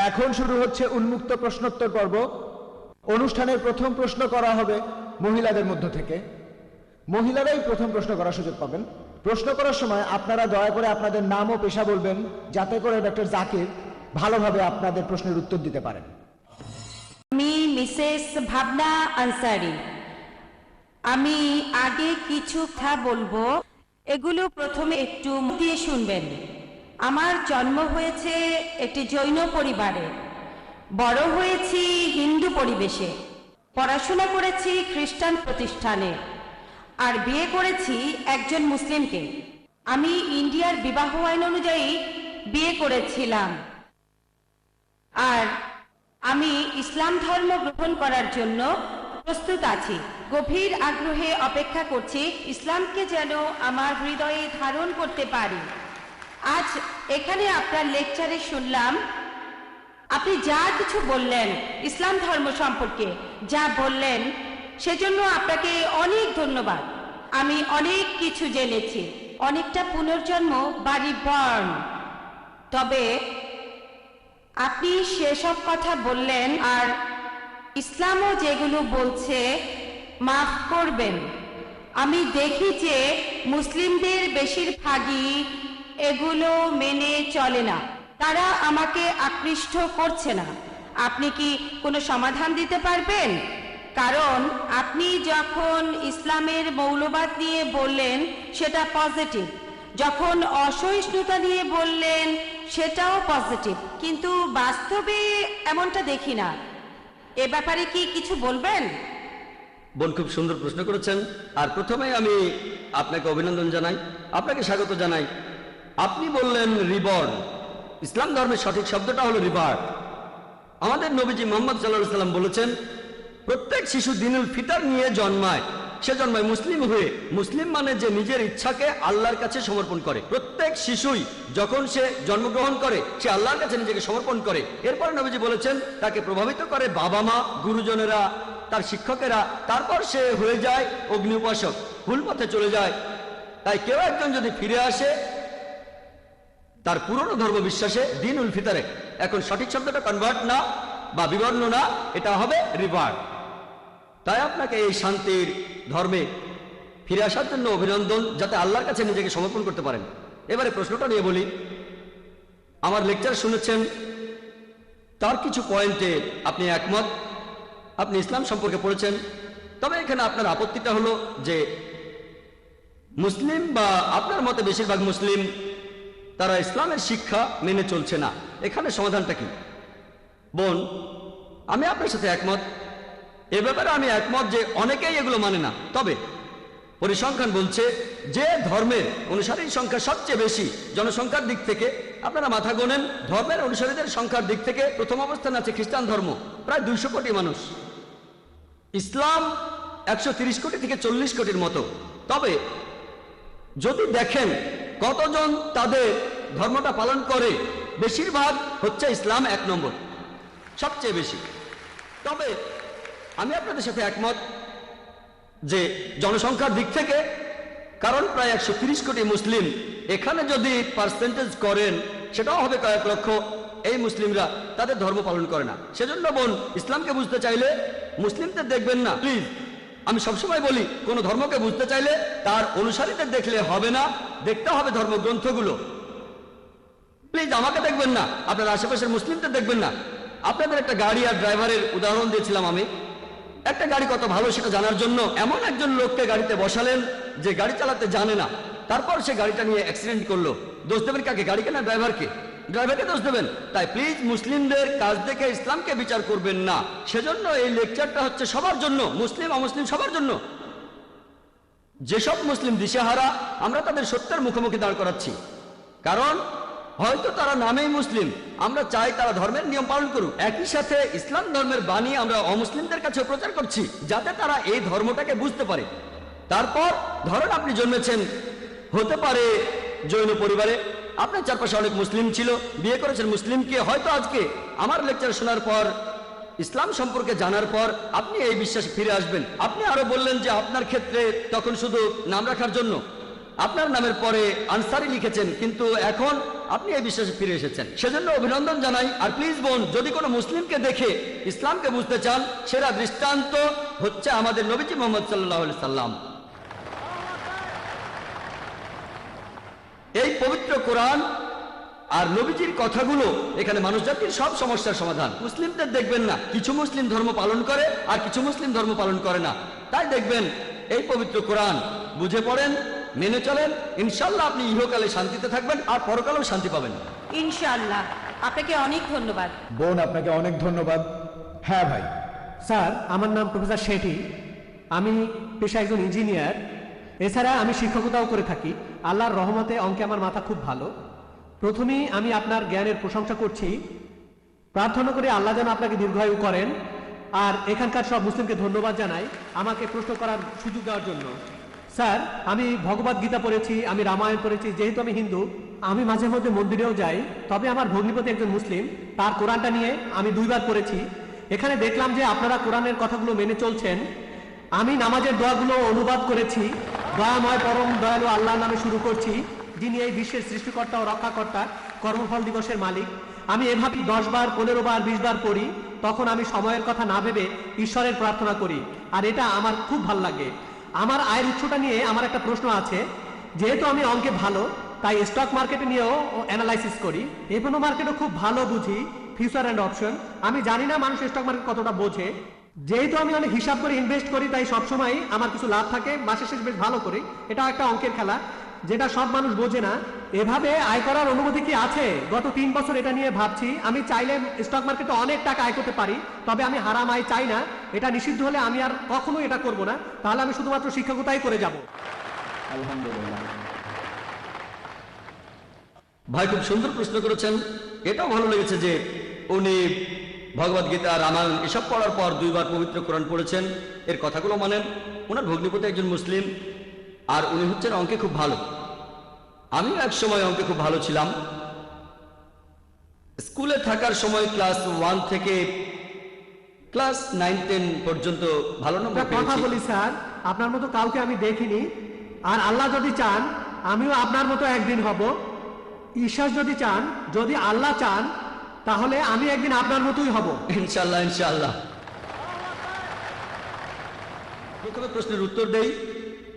এখন শুরু হচ্ছে উন্মুক্ত প্রশ্নোত্তর পর্ব। অনুষ্ঠানের প্রথম প্রশ্ন করা হবে মহিলাদের মধ্য থেকে। মহিলারাই প্রথম প্রশ্ন করার সুযোগ পাবেন। প্রশ্ন করার সময় আপনারা দয়া করে আপনাদের নাম ও পেশা বলবেন, যাতে করে ডক্টর জাকির ভালোভাবে আপনাদের প্রশ্নের উত্তর দিতে পারেন। আমি মিসেস ভাবনা আনসারি। আমি আগে কিছু কথা বলবো, এগুলো প্রথমে একটু মন দিয়ে শুনবেন। আমার জন্ম হয়েছে একটি জৈন পরিবারে, বড় হয়েছি হিন্দু পরিবেশে, পড়াশোনা করেছি খ্রিস্টান প্রতিষ্ঠানে, আর বিয়ে করেছি একজন মুসলিমকে। আমি ইন্ডিয়ার বিবাহ আইন অনুযায়ী বিয়ে করেছিলাম, আর আমি ইসলাম ধর্ম গ্রহণ করার জন্য প্রস্তুত আছি। গভীর আগ্রহে অপেক্ষা করছি ইসলামকে যেন আমার হৃদয়ে ধারণ করতে পারি। আজ এখানে আপনার লেকচারে শুনলাম আপনি যা কিছু বললেন ইসলাম ধর্ম সম্পর্কে, যা বললেন সেজন্য আপনাকে অনেক ধন্যবাদ। আমি অনেক কিছু জেনেছি, অনেকটা পুনর্জন্ম বা রিবর্ন। তবে আপনি সেসব কথা বললেন, আর ইসলামও যেগুলো বলছে মাফ করবেন, আমি দেখি যে মুসলিমদের বেশিরভাগই এগুলো মেনে চলে না। তারা আমাকে আকৃষ্ট করছে না। আপনি কি কোনো সমাধান দিতে পারবেন? কারণ আপনি যখন ইসলামের মৌলবাদ নিয়ে বললেন সেটা পজিটিভ, যখন অসহিষ্ণুতা নিয়ে বললেন সেটাও পজিটিভ, কিন্তু বাস্তবে এমনটা দেখি না। এ ব্যাপারে কি কিছু বলবেন? বোন খুব সুন্দর প্রশ্ন করেছেন। আর প্রথমে আমি আপনাকে অভিনন্দন জানাই, আপনাকে স্বাগত জানাই। আপনি বললেন রিবর্ন। ইসলাম ধর্মের সঠিক শব্দটা হলো রিবার্থ। আমাদের নবীজি মুহাম্মদ সাল্লাল্লাহু আলাইহি ওয়াসাল্লাম বলেছেন প্রত্যেক শিশু দিনুল ফিতর নিয়ে জন্মায়। সে জন্মায় মুসলিম হয়ে। মুসলিম মানে যে নিজের ইচ্ছাকে আল্লাহর কাছে সমর্পণ করে। প্রত্যেক শিশুই যখন সে জন্মগ্রহণ করে সে আল্লাহর কাছে নিজেকে সমর্পণ করে। এরপরে নবীজি বলেছেন তাকে প্রভাবিত করে বাবা মা, গুরুজনেরা, তার শিক্ষকেরা, তারপর সে হয়ে যায় অগ্নি উপাসক, ভুল পথে চলে যায়। তাই কেউ একজন যদি ফিরে আসে তার পুরনো ধর্ম বিশ্বাসে দ্বীনুল ফিতরে, এখন সঠিক শব্দটা কনভার্ট না বা বিবর্ণ না, এটা হবে রিভার্ট। তাই আপনাকে এই শান্তির ধর্মে ফিরে আসার জন্য অভিনন্দন, যাতে আল্লাহর কাছে নিজেকে সমর্পণ করতে পারেন। এবারে প্রশ্নটা নিয়ে বলি। আমার লেকচার শুনেছেন, তার কিছু পয়েন্টে আপনি একমত, আপনি ইসলাম সম্পর্কে পড়েছেন। তবে এখানে আপনার আপত্তিটা হলো যে মুসলিম বা আপনার মতে বেশিরভাগ মুসলিম তারা ইসলামের শিক্ষা মেনে চলছে না। এখানে সমাধানটা কি? বোন, আমি আপনার সাথে একমত। এ ব্যাপারে আমি একমত যে অনেকেই এগুলো মানে না। তবে পরিসংখ্যান বলছে যে ধর্মের অনুসারীর সংখ্যা সবচেয়ে বেশি জনসংখ্যার দিক থেকে, আপনারা মাথা গোনেন, ধর্মের অনুসারীদের সংখ্যার দিক থেকে প্রথম অবস্থানে আছে খ্রিস্টান ধর্ম, প্রায় 200 কোটি মানুষ। ইসলাম 130 কোটি থেকে 40 কোটির মতো। তবে যদি দেখেন কতজন তাদের ধর্মটা পালন করে, বেশিরভাগ হচ্ছে ইসলাম 1 নম্বর, সবচেয়ে বেশি। তবে আমি আপনাদের সাথে একমত যে জনসংখ্যার দিক থেকে, কারণ প্রায় 130 কোটি মুসলিম, এখানে যদি পার্সেন্টেজ করেন সেটাও হবে কয়েক লক্ষ। এই মুসলিমরা তাদের ধর্ম পালন করে না। সেজন্য বোন, ইসলামকে বুঝতে চাইলে মুসলিমদের দেখবেন না প্লিজ। আমি সবসময় বলি কোনো ধর্মকে বুঝতে চাইলে তার অনুসারীদের দেখলে হবে না, দেখতে হবে ধর্মগ্রন্থগুলো। প্লিজ আমাকে দেখবেন না, আপনার আশেপাশের মুসলিমদের দেখবেন না। আপনাদের একটা গাড়ি আর ড্রাইভারের উদাহরণ দিয়েছিলাম আমি। একটা গাড়ি কত ভালো সেটা জানার জন্য এমন একজন লোককে গাড়িতে বসালেন যে গাড়ি চালাতে জানে না, তারপর সে গাড়িটা নিয়ে অ্যাক্সিডেন্ট করলো। দোষ দেবেন কাকে? গাড়িকে না ড্রাইভারকে? ড্রাইভারকে দোষ দেবেন। তাই প্লিজ মুসলিমদের কাজ দেখে ইসলামকে বিচার করবেন না। সেজন্য এই লেকচারটা হচ্ছে সবার জন্য, মুসলিম অমুসলিম সবার জন্য। যেসব মুসলিম দিশেহারা, আমরা তাদের সত্যের মুখোমুখি দাঁড় করাচ্ছি। কারণ হয়তো তারা নামেই মুসলিম, আমরা চাই তারা ধর্মের নিয়ম পালন করুক। একই সাথে ইসলাম ধর্মের বাণী আমরা অমুসলিমদের কাছে প্রচার করছি, যাতে তারা এই ধর্মটাকে বুঝতে পারে। তারপর ধরেন আপনি জন্মেছেন হতে পারে জৈন পরিবারে, আপনার চারপাশে অনেক মুসলিম ছিল, বিয়ে করেছেন মুসলিমকে। হয়তো আজকে আমার লেকচার শোনার পর, ইসলাম সম্পর্কে জানার পর আপনি এই বিশ্বাসে ফিরে আসবেন। আপনি আরো বললেন যে আপনার ক্ষেত্রে তখন শুধু নাম রাখার জন্য আপনার নামের পরে আনসারি লিখেছেন, কিন্তু এখন আপনি এই বিশ্বাসে ফিরে এসেছেন, সেজন্য অভিনন্দন জানাই। আর প্লিজ বোন, যদি কোনো মুসলিমকে দেখে ইসলামকে বুঝতে চান, সেরা দৃষ্টান্ত হচ্ছে আমাদের নবীজি মুহাম্মদ সাল্লাল্লাহু আলাইহি সাল্লাম। এই পবিত্র কোরআন আর নবীজির কথাগুলো এখানে মানুষ জাতির সব সমস্যার সমাধান। মুসলিমদের দেখবেন না কিছু মুসলিম ধর্ম পালন করে আর কিছু মুসলিম ধর্ম পালন করে না, তাই দেখবেন এই পবিত্র কোরআন বুঝে পড়েন, মেনে চলেন, ইনশাল্লাহ আপনি ইহকালে শান্তিতে থাকবেন আর পরকালেও শান্তি পাবেন। ইনশাআল্লাহ। আপনাকে অনেক ধন্যবাদ। বোন, আপনাকে অনেক ধন্যবাদ। হ্যাঁ ভাই। স্যার, আমার নাম প্রফেসর শেঠি। আমি পেশা একজন ইঞ্জিনিয়ার। এছাড়া আমি শিক্ষকতাও করে থাকি। আল্লাহর রহমতে অঙ্কে আমার মাথা খুব ভালো। প্রথমেই আমি আপনার জ্ঞানের প্রশংসা করছি। প্রার্থনা করি আল্লাহ যেন আপনাকে দীর্ঘায়ু করেন। আর এখানকার সব মুসলিমকে ধন্যবাদ জানাই আমাকে প্রশ্ন করার সুযোগ দেওয়ার জন্য। স্যার, আমি ভগবদ গীতা পড়েছি, আমি রামায়ণ পড়েছি। যেহেতু আমি হিন্দু, আমি মাঝে মধ্যে মন্দিরেও যাই। তবে আমার ভগ্নিপতি একজন মুসলিম, তার কোরআনটা নিয়ে আমি 2 বার পড়েছি। এখানে দেখলাম যে আপনারা কোরআনের কথাগুলো মেনে চলছেন। আমি নামাজের দোয়াগুলো অনুবাদ করেছি। দয়াময় পরম দয়ালু আল্লাহর নামে শুরু করছি, যিনি এই বিশ্বের সৃষ্টিকর্তা ও রক্ষাকর্তা, কর্মফল দিবসের মালিক। আমি এভাবেই 10 বার, 15 বার, 20 বার পড়ি। তখন আমি সময়ের কথা না ভেবে ঈশ্বরের প্রার্থনা করি, আর এটা আমার খুব ভালো লাগে। আমার আয়ের উৎসটা নিয়ে আমার একটা প্রশ্ন আছে। যেহেতু আমি অঙ্কে ভালো, তাই স্টক মার্কেটে নিয়েও অ্যানালাইসিস করি। এফএনও মার্কেটও খুব ভালো বুঝি, ফিউচার অ্যান্ড অপশন। আমি জানি না মানুষ স্টক মার্কেট কতটা বোঝে। যেহেতু আমি অনেক হিসাব করে ইনভেস্ট করি, তাই সবসময় আমার কিছু লাভ থাকে। মাসের শেষ বেশ ভালো করি। এটাও একটা অঙ্কের খেলা, যেটা সব মানুষ বোঝে না। এভাবে আয় করার অনুমতি কি আছে? গত 3 বছর এটা নিয়ে ভাবছি। আমি চাইলে স্টক মার্কেটে অনেক টাকা আয় করতে পারি, তবে আমি হারাম আয় চাই না। এটা নিষিদ্ধ হলে আমি আর কখনো এটা করব না। তাহলে আমি শুধুমাত্র শিক্ষকতাই করে যাব। আলহামদুলিল্লাহ। ভাই খুব সুন্দর প্রশ্ন করেছেন। এটাও ভালো লেগেছে যে উনি ভগবদ গীতা, রামায়ণ এসব পড়ার পর 2 বার পবিত্র কোরআন পড়েছেন, এর কথাগুলো মানেন। ওনার ভগ্নিপতি একজন মুসলিম আর উনি হচ্ছেন অঙ্কে খুব ভালো। আমিও এক সময় অঙ্কে খুব ভালো ছিলাম। স্কুলে থাকার সময় ক্লাস 1 থেকে ক্লাস 9-10 পর্যন্ত ভালো নম্বর একটা কথা পেয়েছি। বলি স্যার, আপনার মতো কাউকে আমি দেখিনি। আর আল্লাহ যদি চান, আমিও আপনার মতো একদিন হব। ঈশ্বর যদি চান, যদি আল্লাহ চান, তাহলে আমি একদিন আপনার মতোই হব। ইনশাআল্লাহ, ইনশাআল্লাহ। প্রথমে প্রশ্নের উত্তর দেই,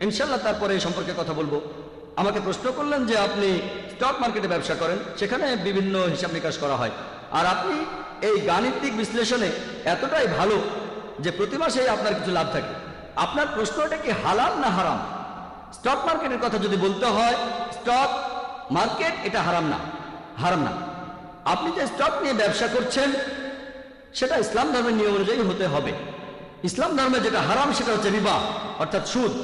ইনশাআল্লাহ তারপরে এই সম্পর্কে কথা বলবো। আমাকে প্রশ্ন করলেন যে আপনি স্টক মার্কেটে ব্যবসা করেন, সেখানে বিভিন্ন হিসাব নিকাশ করা হয়, আর আপনি এই গাণিতিক বিশ্লেষণে এতটাই ভালো যে প্রতি মাসেই আপনার কিছু লাভ থাকে। আপনার প্রশ্নটা কি হালাল না হারাম? স্টক মার্কেটের কথা যদি বলতে হয়, স্টক মার্কেট এটা হারাম না, হারাম না। আপনি যে স্টক নিয়ে ব্যবসা করছেন সেটা ইসলাম ধর্মের নিয়ম অনুযায়ী হতে হবে। ইসলাম ধর্মে যেটা হারাম সেটা হচ্ছে রিবা, অর্থাৎ সুদ।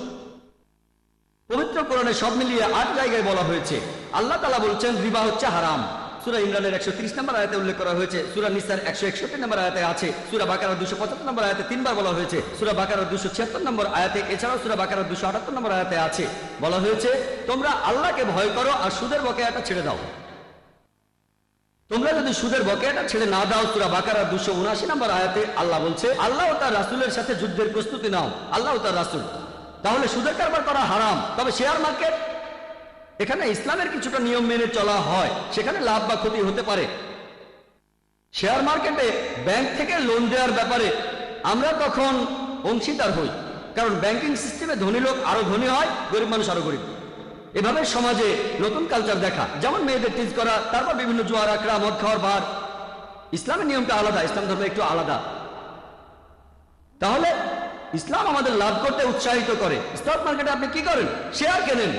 পবিত্র কোরআনে সব মিলিয়ে 8 জায়গায় বলা হয়েছে। আল্লাহ তাআলা বলছেন রিবা হচ্ছে হারাম। সূরা ইমরানের 130 নম্বর আয়াতে উল্লেখ করা হয়েছে, সূরা নিসার 161 নম্বর আয়াতে আছে, সূরা বাকারার 275 নম্বর আয়াতে 3 বার বলা হয়েছে, সূরা বাকারার 276 নম্বর আয়াতে, এছাড়াও সূরা বাকারার 278 নম্বর আয়াতে আছে, বলা হয়েছে তোমরা আল্লাহকে ভয় করো আর সুদের বকেয়াটা ছেড়ে দাও। তোমরা যদি সুদের বকেয়াটা ছেড়ে না দাও, সূরা বাকারার 279 নম্বর আয়াতে আল্লাহ বলছে আল্লাহ ও তার রাসূলের সাথে যুদ্ধের প্রস্তুতি নাও, আল্লাহ ও তার রাসূল। তাহলে সুদের কারবার করা হারাম। তবে শেয়ার মার্কেট, এখানে ইসলামের কিছুটা নিয়ম মেনে চলা হয়, সেখানে লাভ বা ক্ষতি হতে পারে। শেয়ার মার্কেটে ব্যাংক থেকে লোন দেওয়ার ব্যাপারে আমরা তখন অংশীদার হই, কারণ ব্যাংকিং সিস্টেমে ধনী লোক আরো ধনী হয়, গরিব মানুষ আরো গরিব। এভাবে সমাজে নতুন কালচার দেখা, যেমন মেয়েদের টিজ করা, তারপর বিভিন্ন জুয়ার আখড়া, মদ খাওয়ার বার। ইসলামের নিয়মটা আলাদা, ইসলাম ধর্ম একটু আলাদা। তাহলে ইসলাম আমাদের লাভ করতে উৎসাহিত করে। স্টক মার্কেটে আপনি কি করেন? শেয়ার কেনেন।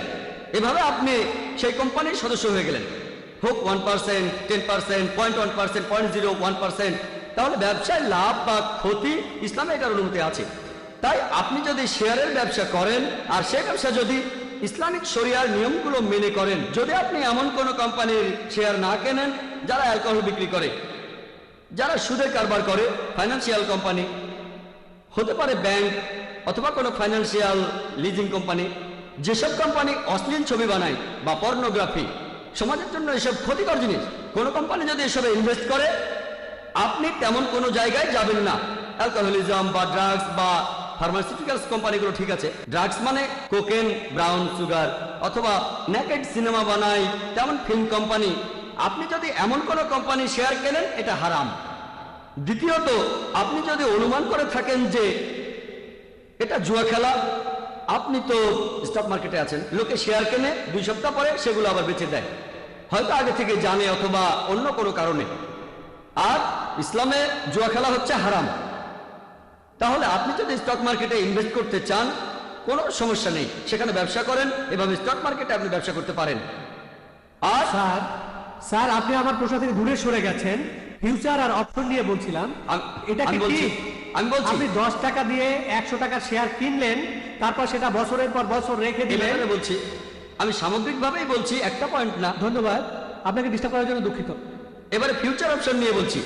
এভাবে আপনি সেই কোম্পানির সদস্য হয়ে গেলেন, হোক 1%, 10%, 0.1%, 0.01%। তাহলে ব্যবসায় লাভ বা ক্ষতি ইসলামে এটার অনুমতি আছে। তাই আপনি যদি শেয়ারের ব্যবসা করেন আর সেই ব্যবসা যদি ইসলামিক শরিয়ার নিয়মগুলো মেনে করেন, যদি আপনি এমন কোনো কোম্পানির শেয়ার না কেনেন যারা অ্যালকোহল বিক্রি করে, যারা সুদের কারবার করে, ফাইন্যান্সিয়াল কোম্পানি হতে পারে, ব্যাংক অথবা কোনো ফাইন্যান্সিয়াল লিজিং কোম্পানি, যেসব কোম্পানি অশ্লীল ছবি বানায় বা পর্নোগ্রাফি, সমাজের জন্য এসব ক্ষতিকর জিনিস। কোনো কোম্পানি যদি এসবে ইনভেস্ট করে, আপনি তেমন কোনো জায়গায় যাবেন না। অ্যালকোহলিজম বা ড্রাগস বা ফার্মাসিউটিক্যালস কোম্পানিগুলো ঠিক আছে। ড্রাগস মানে কোকেন, ব্রাউন সুগার, অথবা নেকেড সিনেমা বানায় তেমন ফিল্ম কোম্পানি, আপনি যদি এমন কোনো কোম্পানির শেয়ার কেনেন এটা হারাম। দ্বিতীয়ত, আপনি যদি অনুমান করে থাকেন যে এটা জুয়া খেলা, আপনি তো স্টক মার্কেটে আছেন, লোকে শেয়ার কেনে 2 সপ্তাহ পরে সেগুলো আবার বেচে দেয়, হয়তো আগে থেকে জানে অথবা অন্য কোনো কারণে। আর ইসলামে জুয়া খেলা হচ্ছে হারাম। তাহলে আপনি যদি স্টক মার্কেটে ইনভেস্ট করতে চান কোনো সমস্যা নেই, সেখানে ব্যবসা করেন, এভাবে স্টক মার্কেটে আপনি ব্যবসা করতে পারেন। আর স্যার আপনি আমার প্রশ্ন থেকে দূরে সরে গেছেন। ফিউচার আর অপশন নিয়ে বলছিলাম, এটা আমি কি বলছি ঠিক? আপনি 10 টাকা দিয়ে 100 টাকার শেয়ার কিনলেন, তারপর সেটা বছরের পর বছর রেখে দিলেন। বলছি, আমি সামগ্রিকভাবেই বলছি, একটা পয়েন্ট না। ধন্যবাদ, আপনাকে ডিস্টার্ব করার জন্য দুঃখিত। এবারে ফিউচার অপশন নিয়ে বলছি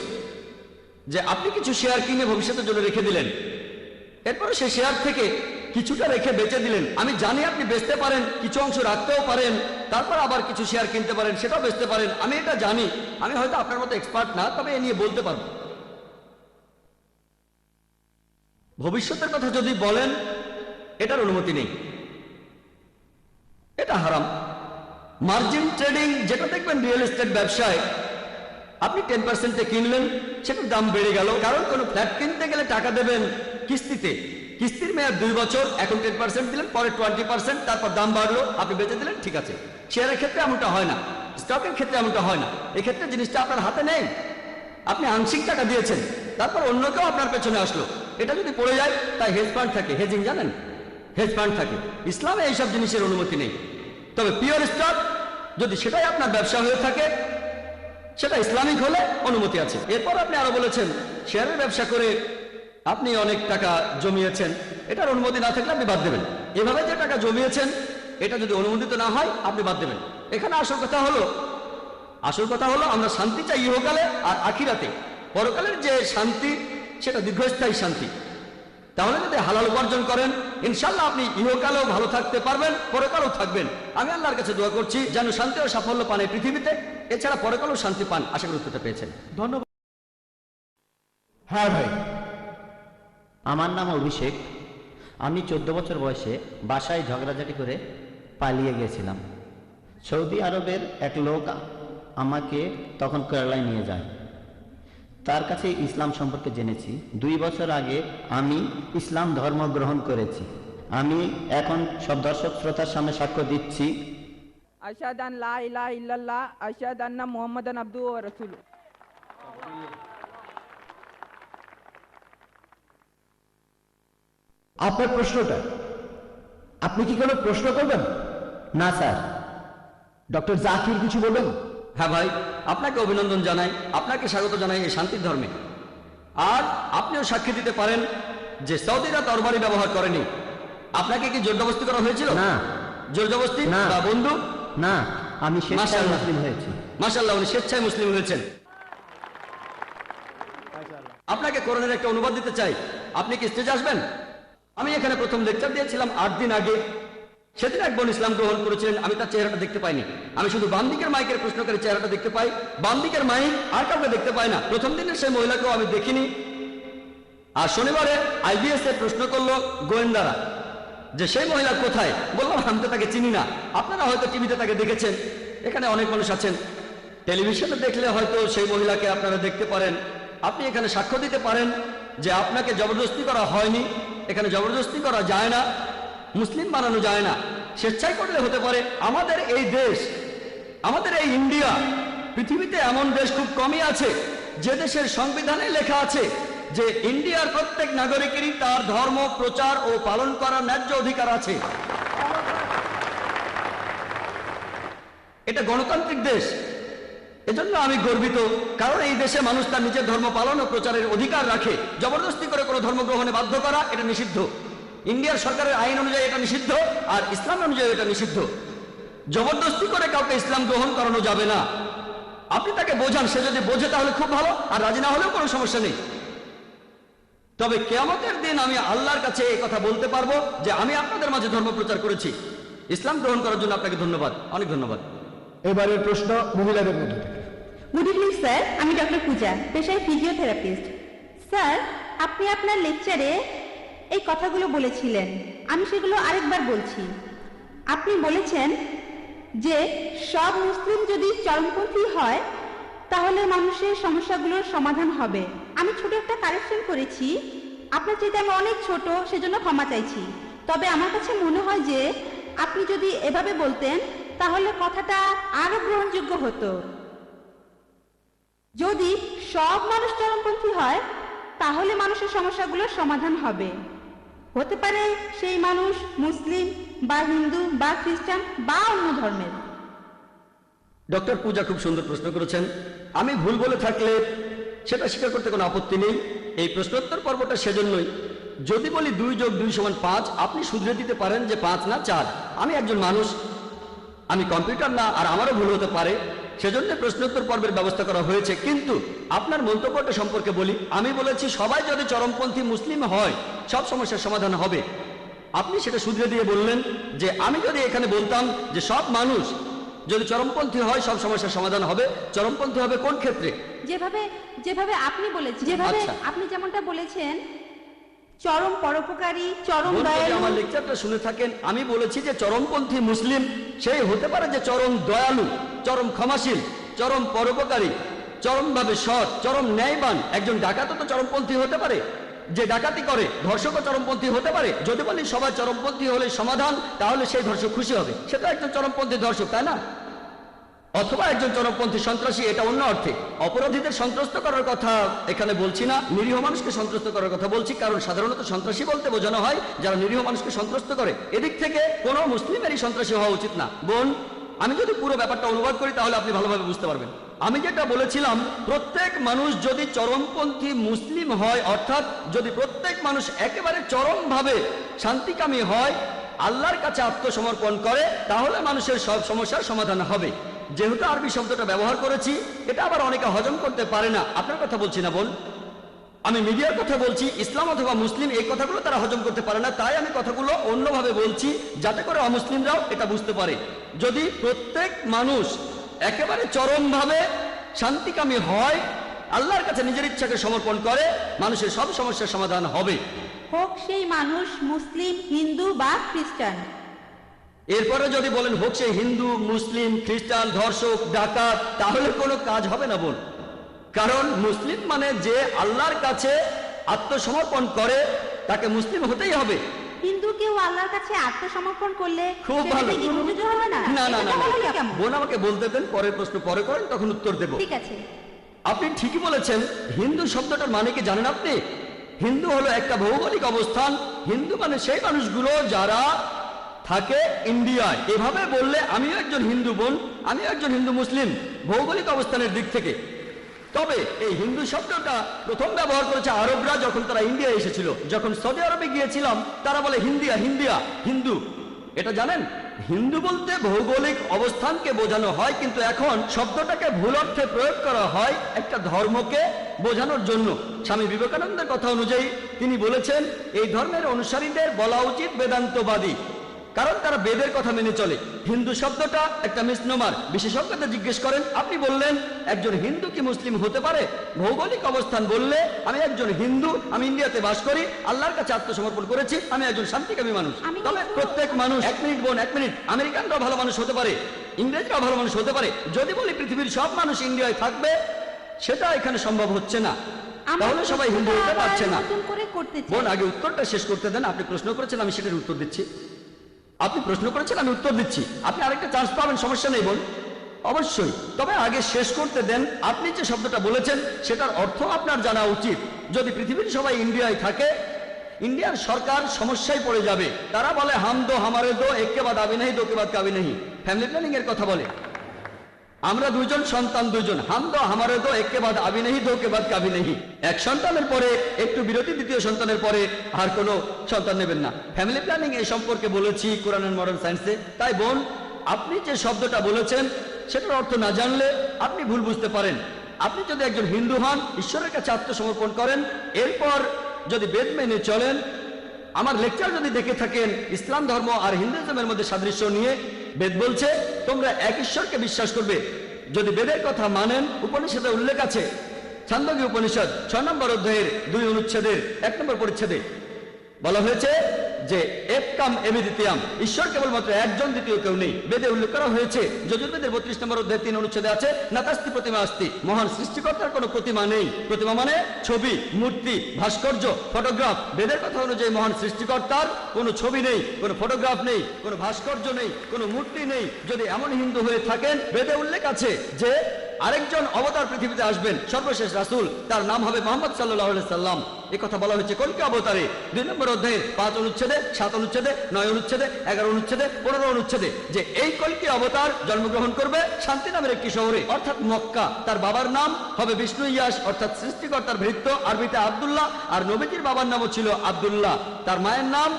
যে আপনি কিছু শেয়ার কিনে ভবিষ্যতের জন্য রেখে দিলেন, এরপরে সেই শেয়ার থেকে কিছুটা রেখে বেচে দিলেন। আমি জানি আপনি বেচতে পারেন, কিছু অংশ রাখতেও পারেন, তারপর আবার কিছু শেয়ার কিনতে পারেন, সেটাও বেচতে পারেন। আমি এটা জানি, আমি হয়তো আপনার মতো এক্সপার্ট না, তবে এ নিয়ে বলতে পারবো। ভবিষ্যতের কথা যদি বলেন, এটার অনুমতি নেই, এটা হারাম। মার্জিন ট্রেডিং, যেটা দেখবেন রিয়েল এস্টেট ব্যবসায়, আপনি 10%-এ কিনলেন, সেটার দাম বেড়ে গেল, কারণ কোনো ফ্ল্যাট কিনতে গেলে টাকা দেবেন কিস্তিতে, কিস্তির মেয়াদ 2 বছর, এখন 10% দিলেন, পরে 20%, তারপর দাম বাড়লো, আপনি বেচে দিলেন, ঠিক আছে। শেয়ারের ক্ষেত্রে এমনটা হয় না, স্টকের ক্ষেত্রে এমনটা হয় না। এক্ষেত্রে জিনিসটা আপনার হাতে নেই, আপনি আংশিক টাকা দিয়েছেন, তারপর অন্য কেউ আপনার পেছনে আসলো, এটা যদি পড়ে যায়, তাই হেজ ফান্ড থাকে, হেজিং জানেন, হেজ ফান্ড থাকে। ইসলামে এইসব জিনিসের অনুমতি নেই। তবে পিওর স্টক যদি সেটাই আপনার ব্যবসা হয়ে থাকে, সেটা ইসলামিক হলে অনুমতি আছে। এরপর আপনি আরো বলেছেন শেয়ারের ব্যবসা করে আপনি অনেক টাকা জমিয়েছেন, এটার অনুমতি না থাকলে আপনি বাদ দেবেন। এভাবে যে টাকা জমিয়েছেন, এটা যদি অনুমোদিত না হয়, আপনি বাদ দেবেন। এখানে আসল কথা হলো আমরা শান্তি চাই ইহকালে আর আখিরাতে। পরকালের যে শান্তি, সেটা দীর্ঘস্থায়ী শান্তি। তাহলে যদি হালাল উপার্জন করেন, ইনশাল্লাহ আপনি ইহকালেও ভালো থাকতে পারবেন, পরকালেও থাকবেন। আমি আল্লাহর কাছে দোয়া করছি যেন শান্তি ও সাফল্য পান এই পৃথিবীতে, এছাড়া পরকালেও শান্তি পান। আশা করি উত্তরটা পেয়েছেন। ধন্যবাদ। হ্যাঁ ভাই। আমার নাম অভিষেক। আমি 14 বছর বয়সে বাসায় ঝগড়াঝাটি করে পালিয়ে গেছিলাম। সৌদি আরবের এক লোক আমাকে তখন কেরালায় নিয়ে যায়। তার কাছে ইসলাম সম্পর্কে জেনেছি। 2 বছর আগে আমি ইসলাম ধর্ম গ্রহণ করেছি। আমি এখন সব দর্শক শ্রোতার সামনে সাক্ষ্য দিচ্ছি, আশহাদু আন লা ইলাহা ইল্লাল্লাহ আশহাদু আন্না মুহাম্মাদান আবদুহু ওয়া রাসূলুহু। আপনার প্রশ্নটা, আপনি কি কোনো প্রশ্ন করবেন? না স্যার। ডক্টর জাকির কিছু বলবেন? হ্যাঁ ভাই, আপনাকে অভিনন্দন জানাই, আপনাকে স্বাগত জানাই এই শান্তির ধর্মে। আর আপনিও সাক্ষী দিতে পারেন যে সৌদিরা তরবারি ব্যবহার করেনি। আপনাকে কি জোরজবস্তি করা হয়েছিল? না। জোরজবস্তি না। বা বন্ধু? না, আমি স্বেচ্ছায় মাশাআল্লাহ। মুসলিম হয়েছি। মাশাআল্লাহ, উনি স্বেচ্ছায় মুসলিম হয়েছেন। আপনাকে কোরআনের একটা অনুবাদ দিতে চাই, আপনি কি স্টেজে আসবেন? আমি এখানে প্রথম লেকচার দিয়েছিলাম 8 দিন আগে। সেদিন এক বোন ইসলাম গ্রহণ করেছিলেন, আমি তার চেহারাটা দেখতে পাইনি। আমি শুধু বাম দিকের মাইকের প্রশ্নকারী চেহারাটা দেখতে পাই, বাম দিকের মাইক আর কাউকে দেখতে পাই না। প্রথম দিনের সেই মহিলাকেও আমি দেখিনি। আর শনিবারে আইবিএস এর প্রশ্ন করলো গোয়েন্দারা যে সেই মহিলা কোথায়। বললাম আমি তো তাকে চিনি না। আপনারা হয়তো টিভিতে তাকে দেখেছেন, এখানে অনেক মানুষ আছেন, টেলিভিশনে দেখলে হয়তো সেই মহিলাকে আপনারা দেখতে পারেন। আপনি এখানে সাক্ষ্য দিতে পারেন যে আপনাকে জবরদস্তি করা হয়নি। এখানে জবরদস্তি করা যায় না, মুসলিম বানানো যায় না, স্বেচ্ছায় করলে হতে পারে। আমাদের এই দেশ, আমাদের এই ইন্ডিয়া, পৃথিবীতে এমন দেশ খুব কমই আছে যে দেশের সংবিধানে লেখা আছে যে ইন্ডিয়ার প্রত্যেক নাগরিকেরই তার ধর্ম প্রচার ও পালন করার ন্যায্য অধিকার আছে। এটা গণতান্ত্রিক দেশ, এজন্য আমি গর্বিত, কারণ এই দেশে মানুষ তার নিজের ধর্ম পালন ও প্রচারের অধিকার রাখে। জবরদস্তি করে কোনো ধর্ম গ্রহণে বাধ্য করা এটা নিষিদ্ধ। ইন্ডিয়ার সরকারের আইন অনুযায়ী এটা নিষিদ্ধ, আর ইসলাম অনুযায়ী এটা নিষিদ্ধ। জবরদস্তি করে কাউকে ইসলাম গ্রহণ করানো যাবে না। আপনি তাকে বোঝান, সে যদি বোঝে তাহলে খুব ভালো, আর রাজি না হলেও কোনো সমস্যা নেই। তবে কিয়ামতের দিন আমি আল্লাহর কাছে এই কথা বলতে পারবো যে আমি আপনাদের মাঝে ধর্ম প্রচার করেছি। ইসলাম গ্রহণ করার জন্য আপনাকে ধন্যবাদ, অনেক ধন্যবাদ। এবারের প্রশ্ন মহিলাদের মধ্যে থেকে। গুড ইভিনিং স্যার, আমি ডক্টর পূজা, পেশায় ফিজিওথেরাপিস্ট। স্যার, আপনি আপনার লেকচারে এই কথাগুলো বলেছিলেন, আমি সেগুলো আরেকবার বলছি। আপনি বলেছেন যে সব মুসলিম যদি চরমপন্থী হয় তাহলে মানুষের সমস্যাগুলোর সমাধান হবে। আমি ছোট একটা কারেকশন করেছি, আপনার চাইতে আমি অনেক ছোট, সেজন্য ক্ষমা চাইছি। তবে আমার কাছে মনে হয় যে আপনি যদি এভাবে বলতেন তাহলে কথাটা আরো গ্রহণযোগ্য হতো। যদি সব মানুষ চরমপন্থী হয় তাহলে মানুষের সমস্যাগুলোর সমাধান হবে। হতে পারে সেই মানুষ মুসলিম বা হিন্দু বা খ্রিস্টান বা অন্য ধর্মের। ডক্টর পূজা খুব সুন্দর প্রশ্ন করেছেন। আমি ভুল বলে থাকলে সেটা স্বীকার করতে কোনো আপত্তি নেই। এই প্রশ্নোত্তর পর্বটা সেজন্যই, যদি বলি 2 যোগ 2 সমান 5, আপনি শুধরে দিতে পারেন যে 5 না 4। আমি একজন মানুষ, আমি কম্পিউটার না, আর আমারও ভুল হতে পারে, সেজন্য প্রশ্নোত্তর পর্বের ব্যবস্থা করা হয়েছে। কিন্তু আপনার মন্তব্যটা সম্পর্কে বলি, আমি বলেছি সবাই যদি চরমপন্থী মুসলিম হয় সব সমস্যার সমাধান হবে। আপনি সেটা শুধরে দিয়ে বললেন যে আমি যদি এখানে বলতাম যে সব মানুষ যদি চরমপন্থী হয় সব সমস্যার সমাধান হবে, চরমপন্থী হবে কোন ক্ষেত্রে? যেভাবে আপনি বলেছেন, যেভাবে আচ্ছা। আপনি যেমনটা বলেছেন, চরম পরোপকারী, চরম বলতে দয়ালু। আমার লেকচারটা শুনে থাকেন, আমি বলেছি যে চরমপন্থী মুসলিম সেই হতে পারে যে চরম দয়ালু, চরম ক্ষমাশীল, চরম পরোপকারী, চরমভাবে সৎ, চরম ন্যায়বান। একজন ডাকাতও তো চরমপন্থী হতে পারে, যে ডাকাতি করে ধর্ষকও চরমপন্থী হতে পারে। যদি বলি সবাই চরমপন্থী হলে সমাধান, তাহলে সেই ধর্ষক খুশি হবে, সেটা একজন চরমপন্থী ধর্ষক, তাই না? অথবা একজন চরমপন্থী সন্ত্রাসী, এটা অন্য অর্থে। অপরাধীদের সন্ত্রস্ত করার কথা এখানে বলছি না, নিরীহ মানুষকে সন্ত্রস্ত করার কথা বলছি, কারণ সাধারণত সন্ত্রাসী বলতে বোঝানো হয় যারা নিরীহ মানুষকে সন্ত্রস্ত করে। এদিক থেকে কোনো মুসলিমেরই সন্ত্রাসী হওয়া উচিত না। বোন, আমি যদি পুরো ব্যাপারটা অনুবাদ করি তাহলে আপনি ভালোভাবে বুঝতে পারবেন। আমি যেটা বলেছিলাম, প্রত্যেক মানুষ যদি চরমপন্থী মুসলিম হয়, অর্থাৎ যদি প্রত্যেক মানুষ একেবারে চরমভাবে শান্তিকামী হয়, আল্লাহর কাছে আত্মসমর্পণ করে, তাহলে মানুষের সব সমস্যার সমাধান হবে। যেহেতু আরবি শব্দটা ব্যবহার করেছি, এটা আবার অনেকে হজম করতে পারে না। আপনার কথা বলছি না বোন, আমি মিডিয়ার কথা বলছি। ইসলাম অথবা মুসলিম এই কথাগুলো তারা হজম করতে পারে না, তাই আমি কথাগুলো অন্যভাবে বলছি যাতে করে অমুসলিমরাও এটা বুঝতে পারে। যদি প্রত্যেক মানুষ একেবারে চরমভাবে শান্তিকামী হয়, আল্লাহর কাছে নিজের ইচ্ছাকে সমর্পণ করে, মানুষের সব সমস্যার সমাধান হবে। হোক সেই মানুষ মুসলিম, হিন্দু বা খ্রিস্টান। এরপরে যদি বলেন হোক সে হিন্দু, মুসলিম, খ্রিস্টান, ধর্ষক, ডাকাত, তাহলে কোনো কাজ হবে না বোন। কারণ মুসলিম মানে যে আল্লাহর কাছে আত্মসমর্পণ করে, তাকে মুসলিম হতেই হবে। হিন্দু কেউ আল্লাহর কাছে আত্মসমর্পণ করলে খুব সেটা ভালো। কি হিন্দু হবে না? না না এটা না, তাহলে কেমন? বোন আমাকে বলতে দেন, পরের প্রশ্ন পরে করেন, তখন উত্তর দেব। ঠিক আছে। আপনি ঠিকই বলেছেন। হিন্দু শব্দটার মানে কি জানেন আপনি? হিন্দু হলো একটা ভৌগোলিক অবস্থান। হিন্দু মানে সেই মানুষগুলো যারা থাকে ইন্ডিয়ায়। এভাবে বললে আমিও একজন হিন্দু বোন, আমিও একজন হিন্দু মুসলিম ভৌগোলিক অবস্থানের দিক থেকে। তবে এই হিন্দু শব্দটা প্রথম ব্যবহার করেছে আরবরা যখন তারা ইন্ডিয়া এসেছিল। যখন সৌদি আরবে গিয়েছিলাম তারা বলে হিন্দিয়া, হিন্দিয়া, হিন্দু। এটা জানেন, হিন্দু বলতে ভৌগোলিক অবস্থানকে বোঝানো হয়, কিন্তু এখন শব্দটাকে ভুল অর্থে প্রয়োগ করা হয় একটা ধর্মকে বোঝানোর জন্য। স্বামী বিবেকানন্দের কথা অনুযায়ী তিনি বলেছেন এই ধর্মের অনুসারীদের বলা উচিত বেদান্তবাদী, কারণ তারা বেদের কথা মেনে চলে। হিন্দু শব্দটা একটা মিসনোমার। বিশেষজ্ঞদের জিজ্ঞেস করেন, আপনি বললেন একজন হিন্দু কি মুসলিম হতে পারে? ভৌগোলিক অবস্থান বললে আমি একজন হিন্দু, আমি ইন্ডিয়াতে বাস করি, আল্লাহর কাছে আত্মসমর্পণ করেছি, আমি একজন শান্তিকামী মানুষ। তবে প্রত্যেক মানুষ, 1 মিনিট বোন, 1 মিনিট, আমেরিকানরাও ভালো মানুষ হতে পারে, ইংরেজরাও ভালো মানুষ হতে পারে। যদি বলি পৃথিবীর সব মানুষ ইন্ডিয়ায় থাকবে, সেটা এখানে সম্ভব হচ্ছে না, তাহলে সবাই হিন্দু হতে পারছে না। নতুন করে করতে চাই। বোন, আগে উত্তরটা শেষ করতে দেন। আপনি প্রশ্ন করেছেন, আমি সেটার উত্তর দিচ্ছি। আপনি প্রশ্ন করেছেন, আমি উত্তর দিচ্ছি। আপনি আরেকটা চান্স পাবেন, সমস্যা নেই বোন, অবশ্যই। তবে আগে শেষ করতে দেন। আপনি যে শব্দটা বলেছেন সেটার অর্থ আপনার জানা উচিত। যদি পৃথিবীর সবাই ইন্ডিয়ায় থাকে, ইন্ডিয়ার সরকার সমস্যায় পড়ে যাবে। তারা বলে হাম দো হামারে দো, এককে বাদ আবি নেহি, দোকে বাদ কাবি নেহি। ফ্যামিলি প্ল্যানিং এর কথা বলে। আমরা 2 জন সন্তান, 2 জন, হাম দো হামারে দো, এককে বাদ আবি নেহি, দোকে বাদ কাবি নেহি। এক সন্তানের পরে একটু বিরতি, দ্বিতীয় সন্তানের পরে আর কোনো সন্তান নেবেন না। ফ্যামিলি প্ল্যানিং এই সম্পর্কে বলেছি কোরআন এন্ড মডার্ন সায়েন্সে। তাই বোন, আপনি যে শব্দটা বলেছেন সেটার অর্থ না জানলে আপনি ভুল বুঝতে পারেন। আপনি যদি একজন হিন্দু হন, ঈশ্বরের কাছে আত্মসমর্পণ করেন, এরপর যদি বেদ মেনে চলেন, আমার লেকচার যদি দেখে থাকেন, ইসলাম ধর্ম আর হিন্দুইজমের মধ্যে সাদৃশ্য নিয়ে বেদ বলছে তোমরা এক ঈশ্বরকে বিশ্বাস করবে। যদি বেদের কথা মানেন, উপনিষদে উল্লেখ আছে, ছান্দোগ্য উপনিষদ 6 নম্বর অধ্যায়ের 2 অনুচ্ছেদের 1 নম্বর পরিচ্ছেদে বলা হয়েছে যে এককাম এবিদিতিয়াম, ঈশ্বর কেবলমাত্র একজন, দ্বিতীয় কেউ নেই। বেদে উল্লেখ করা হয়েছে, যজুর্বেদের 32 নম্বর অধ্যায় 3 অনুচ্ছেদে আছে, নাতাস্তি প্রতিমা আস্তি, মহান সৃষ্টিকর্তার কোনো প্রতিমা নেই। প্রতিমা মানে ছবি, মূর্তি, ভাস্কর্য, ফটোগ্রাফ। বেদের কথা অনুযায়ী মহান সৃষ্টিকর্তার কোনো ছবি নেই, কোনো ফটোগ্রাফ নেই, কোনো ভাস্কর্য নেই, কোনো মূর্তি নেই। যদি এমন হিন্দু হয়ে থাকেন, বেদে উল্লেখ আছে যে আরেকজন অবতার পৃথিবীতে আসবেন, সর্বশেষ রাসূল, তার নাম হবে মুহাম্মদ সাল্লাল্লাহু আলাইহি সাল্লাম। এই কথা বলা হয়েছে কল্কি অবতারে 2 নম্বর অধ্যায়ের 5 অনুচ্ছেদে, 7 অনুচ্ছেদে, 9 অনুচ্ছেদে, 11 অনুচ্ছেদে, 15 অনুচ্ছেদে, যে এই কল্কি অবতার জন্মগ্রহণ করবে শান্তি নামের একটি শহরে, অর্থাৎ মক্কা। তার বাবার নাম হবে বিষ্ণু ইয়াস, অর্থাৎ সৃষ্টিকর্তার ভৃত্য, আরবিতে আব্দুল্লাহ। আর নবীজির বাবার নামও ছিল আব্দুল্লাহ। তার মায়ের নাম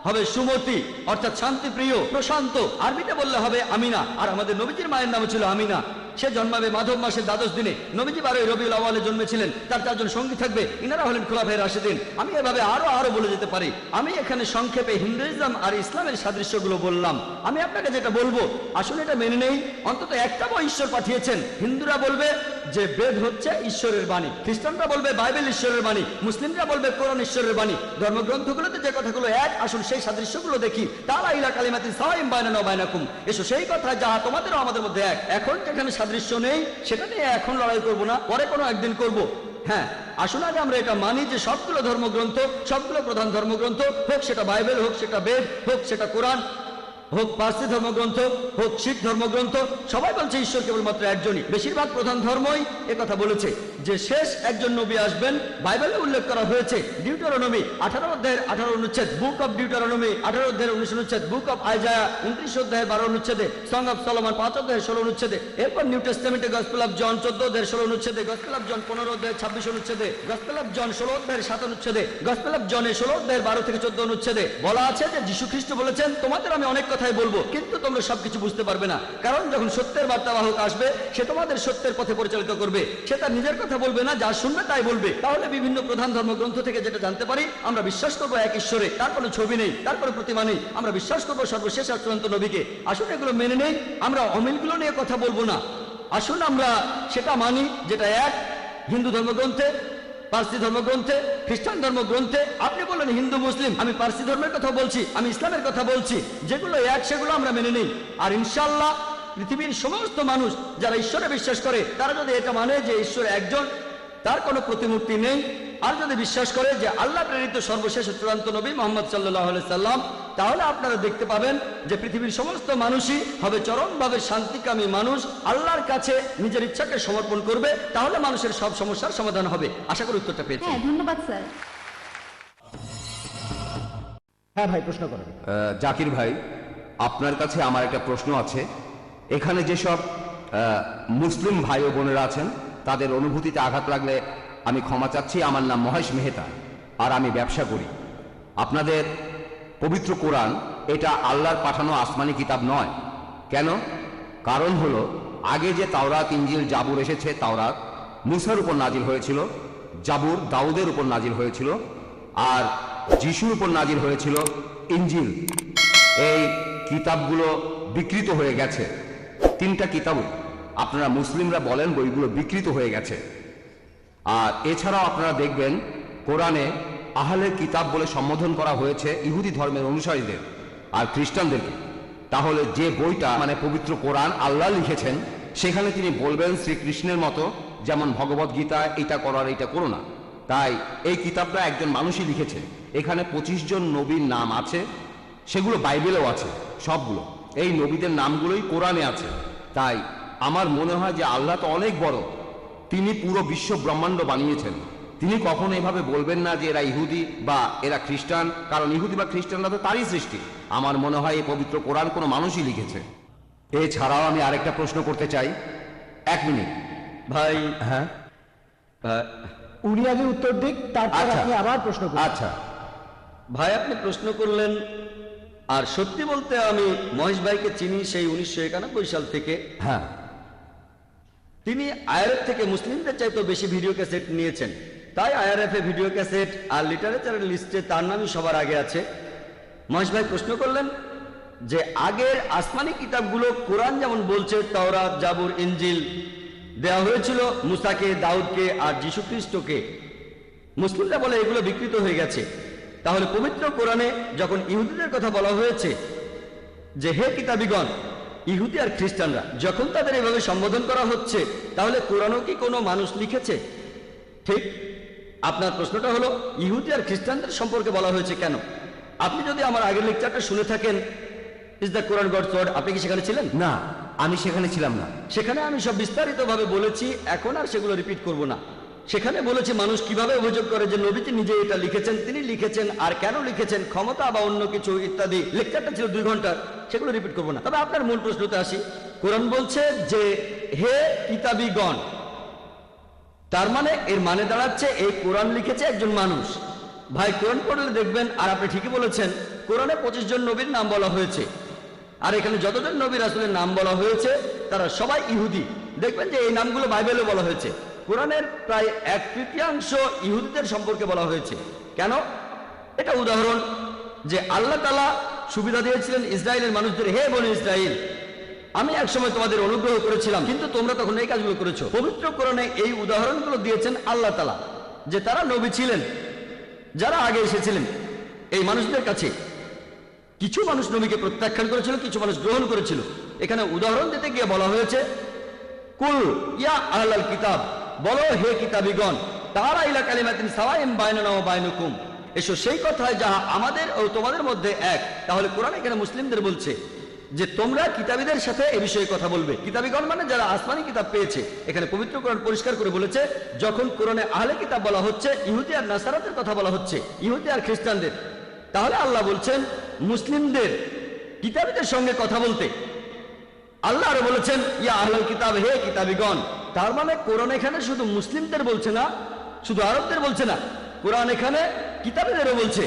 হবে সুমতি, অর্থাৎ শান্তিপ্রিয়, প্রশান্ত। আরবিতে বললে হবে আমিনা। আর আমাদের নবীজির মায়ের নাম ছিল আমিনা। সে জন্মাবে মাধব মাসের 12 দিনে। নবীজি 12 রবিউল আউয়ালে জন্মেছিলেন। তার 4 জন সঙ্গী থাকবে, ইনারা হলেন খোলাফায়ে রাশিদিন। আমি এভাবে আরো বলে যেতে পারি। আমি এখানে সংক্ষেপে হিন্দুইজম আর ইসলামের সাদৃশ্যগুলো বললাম। আমি আপনাকে যেটা বলবো, আসলে এটা মেনে নেই। অন্তত একটা বই ঈশ্বর পাঠিয়েছেন। হিন্দুরা বলবে যে বেদ হচ্ছে ঈশ্বরের বাণী, খ্রিস্টানরা বলবে বাইবেল ঈশ্বরের বাণী, মুসলিমরা বলবে কোরআন ঈশ্বরের বাণী। ধর্মগ্রন্থগুলোতে যে কথাগুলো এক, আসল সেই সাদৃশ্যগুলো দেখি। তাআলা ইলা কালিমাতিন সাওয়াইন বাইনানা ওয়া বাইনাকুম, এসো সেই কথা যা তোমাদেরও আমাদের মধ্যে এক। এখন যেখানে সাদৃশ্য নেই, সেটা নিয়ে এখন লড়াই করব না, পরে কোনো একদিন করব। হ্যাঁ, আসুন আগে আমরা এটা মানি যে সবগুলো ধর্মগ্রন্থ, সবগুলো প্রধান ধর্মগ্রন্থ, হোক সেটা বাইবেল, হোক সেটা বেদ, হোক সেটা কোরআন, হোক পার্সি ধর্মগ্রন্থ, হোক শিখ ধর্মগ্রন্থ, সবাই বলছে ঈশ্বর কেবলমাত্র একজনই। বেশিরভাগ প্রধান ধর্মই কথা বলেছে যে শেষ একজন নবী আসবেন। বাইবেলে উল্লেখ করা হয়েছে ডিউটেরোনমি 18 অধ্যায়ের 18 অনুচ্ছেদ, বুক অফ ডিউটেরোনমি 18 অধ্যায়ের 19 অনুচ্ছেদ, বুক অফ আইজায়া 29 অধ্যায়ের 12 অনুচ্ছেদে, সং অফ সলোমন 5 অধ্যায়ের 16 অনুচ্ছেদে। এরপর নিউ টেস্টামেন্টে গসপেল অফ জন 14 অধ্যায়ের 16 অনুচ্ছেদে, গসপেল অফ জন 15 অধ্যায়ের 26 অনুচ্ছেদে, গসপেল অফ জন 16 অধ্যায়ের 7 অনুচ্ছেদে, গসপেল অফ জনে 16 অধ্যায়ের 12 থেকে 14 অনুচ্ছেদে বলা আছে যে যীশু খ্রিস্ট বলেছেন, তোমাদের আমি অনেক কথাই বলবো, কিন্তু তোমরা সবকিছু বুঝতে পারবে না। কারণ যখন সত্যের বার্তাবাহক আসবে, সে তোমাদের সত্যের পথে পরিচালিত করবে। সে তার নিজের কথা বলবে না, যা শুনবে তাই বলবে। তাহলে বিভিন্ন প্রধান ধর্মগ্রন্থ থেকে যেটা জানতে পারি, আমরা বিশ্বাস করবো এক ঈশ্বরে, তার কোনো ছবি নেই, তার কোনো প্রতিমা নেই। আমরা বিশ্বাস করবো সর্বশেষ আর চূড়ান্ত নবীকে। আসুন এগুলো মেনে নেই, আমরা অমিলগুলো নিয়ে কথা বলবো না। আসুন আমরা সেটা মানি যেটা এক, হিন্দু ধর্মগ্রন্থে, পার্সি ধর্মগ্রন্থে, খ্রিস্টান ধর্মগ্রন্থে। আপনি বললেন হিন্দু মুসলিম, আমি পার্সি ধর্মের কথা বলছি, আমি ইসলামের কথা বলছি। যেগুলো এক সেগুলো আমরা মেনে নেই। আর ইনশাআল্লাহ পৃথিবীর সমস্ত মানুষ যারা ঈশ্বরে বিশ্বাস করে, তারা যদি এটা মানে যে ঈশ্বর একজন, তার কোনো প্রতিমূর্তি নেই, আর যদি বিশ্বাস করে যে আল্লাহ প্রেরিত সর্বশেষ চূড়ান্ত নবী মুহাম্মদ সাল্লাল্লাহু আলাইহি সাল্লাম, তাহলে আপনারা দেখতে পাবেন যে পৃথিবীর সমস্ত মানুষই হবে চরমভাবে শান্তিকামী মানুষ, আল্লাহর কাছে নিজের ইচ্ছাকে সমর্পণ করবে। তাহলে মানুষের সব সমস্যার সমাধান হবে। আশা করি উত্তরটা পেয়েছেন। হ্যাঁ, ধন্যবাদ স্যার। হ্যাঁ ভাই, প্রশ্ন করেন। জাকির ভাই, আপনার কাছে আমার একটা প্রশ্ন আছে। এখানে যেসব মুসলিম ভাই ও বোনেরা আছেন, তাদের অনুভূতিতে আঘাত লাগলে আমি ক্ষমা চাচ্ছি। আমার নাম মহেশ মেহতা, আর আমি ব্যবসা করি। আপনাদের পবিত্র কোরআন এটা আল্লাহর পাঠানো আসমানি কিতাব নয়। কেন? কারণ হলো, আগে যে তাওরাত, ইঞ্জিল, জাবুর এসেছে, তাওরাত মুসার উপর নাজিল হয়েছিল, জাবুর দাউদের উপর নাজিল হয়েছিল, আর যিশুর উপর নাজিল হয়েছিল ইঞ্জিল। এই কিতাবগুলো বিকৃত হয়ে গেছে। 3টা কিতাবই আপনারা মুসলিমরা বলেন বইগুলো বিকৃত হয়ে গেছে। আর এছাড়াও আপনারা দেখবেন কোরআনে আহলের কিতাব বলে সম্বোধন করা হয়েছে ইহুদি ধর্মের অনুসারীদের আর খ্রিস্টানদেরকে। তাহলে যে বইটা মানে পবিত্র কোরআন আল্লাহ লিখেছেন, সেখানে তিনি বলবেন শ্রীকৃষ্ণের মতো, যেমন ভগবত গীতা, এটা করার এটা করো না। তাই এই কিতাবটা একজন মানুষই লিখেছে। এখানে 25 জন নবীর নাম আছে, সেগুলো বাইবেলেও আছে সবগুলো। এই নবীদের নামগুলোই কোরআনে আছে। তাই আমার মনে হয় যে আল্লাহ তো অনেক বড়, তিনি পুরো বিশ্ব ব্রহ্মাণ্ড বানিয়েছেন। তিনি কখনো এভাবে বলবেন না যে এরা ইহুদি বা এরা খ্রিস্টান, কারণ ইহুদি বা খ্রিস্টানরা তো তারই সৃষ্টি। আমার মনে হয় এই পবিত্র কোরআন কোনো মানুষই লিখেছে। এছাড়াও আমি আরেকটা প্রশ্ন করতে চাই। 1 মিনিট ভাই। হ্যাঁ, উনি আগে উত্তর দিক, তারপর আচ্ছা। আপনি আবার প্রশ্ন করুন। আচ্ছা ভাই, আপনি প্রশ্ন করলেন, আর সত্যি বলতে আমি মহেশ ভাইকে চিনি সেই 1991 সাল থেকে। হ্যাঁ, তিনি আইআরএফ থেকে মুসলিমদের চাইতেও বেশি ভিডিও ক্যাসেট নিয়েছেন। তাই আইআরএফ এ ভিডিও ক্যাসেট আর লিটারেচারের লিস্টে তার নামই সবার আগে আছে। মহেশ ভাই প্রশ্ন করলেন যে আগের আসমানি কিতাবগুলো কোরআন যেমন বলছে তাওরাত, জাবুর, ইঞ্জিল দেওয়া হয়েছিল মুসাকে, দাউদকে আর যীশু খ্রিস্টকে। মুসলিমরা বলে এগুলো বিকৃত হয়ে গেছে। তাহলে পবিত্র কোরআনে যখন ইহুদিদের কথা বলা হয়েছে যে হে কিতাবীগণ, ইহুদি আর খ্রিস্টানরা যখন তাদের এভাবে সম্বোধন করা হচ্ছে, তাহলে কোরআনও কি কোনো মানুষ লিখেছে? ঠিক। আপনার প্রশ্নটা হলো ইহুদি আর খ্রিস্টানদের সম্পর্কে বলা হয়েছে কেন? আপনি যদি আমার আগের লেকচারটা শুনে থাকেন, is the Quran God's word, আপনি কি সেখানে ছিলেন? না, আমি সেখানে ছিলাম না। সেখানে আমি সব বিস্তারিতভাবে বলেছি, এখন আর সেগুলো রিপিট করব না। সেখানে বলেছি মানুষ কিভাবে অভিযোগ করে যে নবীজি নিজে এটা লিখেছেন, তিনি লিখেছেন, আর কেন লিখেছেন, ক্ষমতা বা অন্য কিছু ইত্যাদি। লেকচারটা ছিল 2 ঘন্টার, সেগুলো রিপিট করব না। তবে আপনার মূল প্রশ্নতে আসি। কোরআন বলছে যে হে কিতাবীগণ, তার মানে এর মানে দাঁড়াচ্ছে এই কোরআন লিখেছে একজন মানুষ। ভাই, কোরআন পড়লে দেখবেন, আর আপনি ঠিকই বলেছেন, কোরআনে 25 জন নবীর নাম বলা হয়েছে, আর এখানে যতজন নবী রাসূলের নাম বলা হয়েছে তারা সবাই ইহুদি। দেখবেন যে এই নামগুলো বাইবেলে বলা হয়েছে। কোরআনের প্রায় 1/3 ইহুদিদের সম্পর্কে বলা হয়েছে। কেন? এটা উদাহরণ যে আল্লাহ তাআলা সুবিধা দিয়েছিলেন ইসরায়েলের মানুষদের, হে বনি ইসরায়েল, আমি একসময় তোমাদের অনুগ্রহ করেছিলাম, কিন্তু তোমরা তখন এই কাজগুলো করেছো। পবিত্র কোরআনে এই উদাহরণগুলো দিয়েছেন আল্লাহ তাআলা, যে তারা নবী ছিলেন যারা আগে এসেছিলেন এই মানুষদের কাছে। কিছু মানুষ নবীকে প্রত্যাখ্যান করেছিল, কিছু মানুষ গ্রহণ করেছিল। এখানে উদাহরণ দিতে গিয়ে বলা হয়েছে কুল ইয়া আহলাল কিতাব, বলো হে কিতাবীগণ, তাআলা ইলা কালিমাতিন সাওয়াইন বাইনানা ওয়া বাইনাকুম, এসো সেই কথায় যাহা আমাদের ও তোমাদের মধ্যে এক। তাহলে কোরআন এখানে মুসলিমদের বলছে যে তোমরা কিতাবীদের সাথে এই বিষয়ে কথা বলবে। কিতাবীগণ মানে যারা আসমানি কিতাব পেয়েছে। এখানে পবিত্র কোরআন পরিষ্কার করে বলেছে, যখন কোরআনে আহলে কিতাব বলা হচ্ছে, ইহুদি আর নাসারাদের কথা বলা হচ্ছে, ইহুদি আর খ্রিস্টানদের, তাহলে আল্লাহ বলছেন মুসলিমদের কিতাবীদের সঙ্গে কথা বলতে। আল্লাহ আরো বলেছেন ইয়া আহলাল কিতাব, হে কিতাবীগণ। তার মানে কোরআন এখানে শুধু মুসলিমদের বলছে না, শুধু আরবদের বলছে না, কোরআন এখানে কিতাবীদেরও বলছে।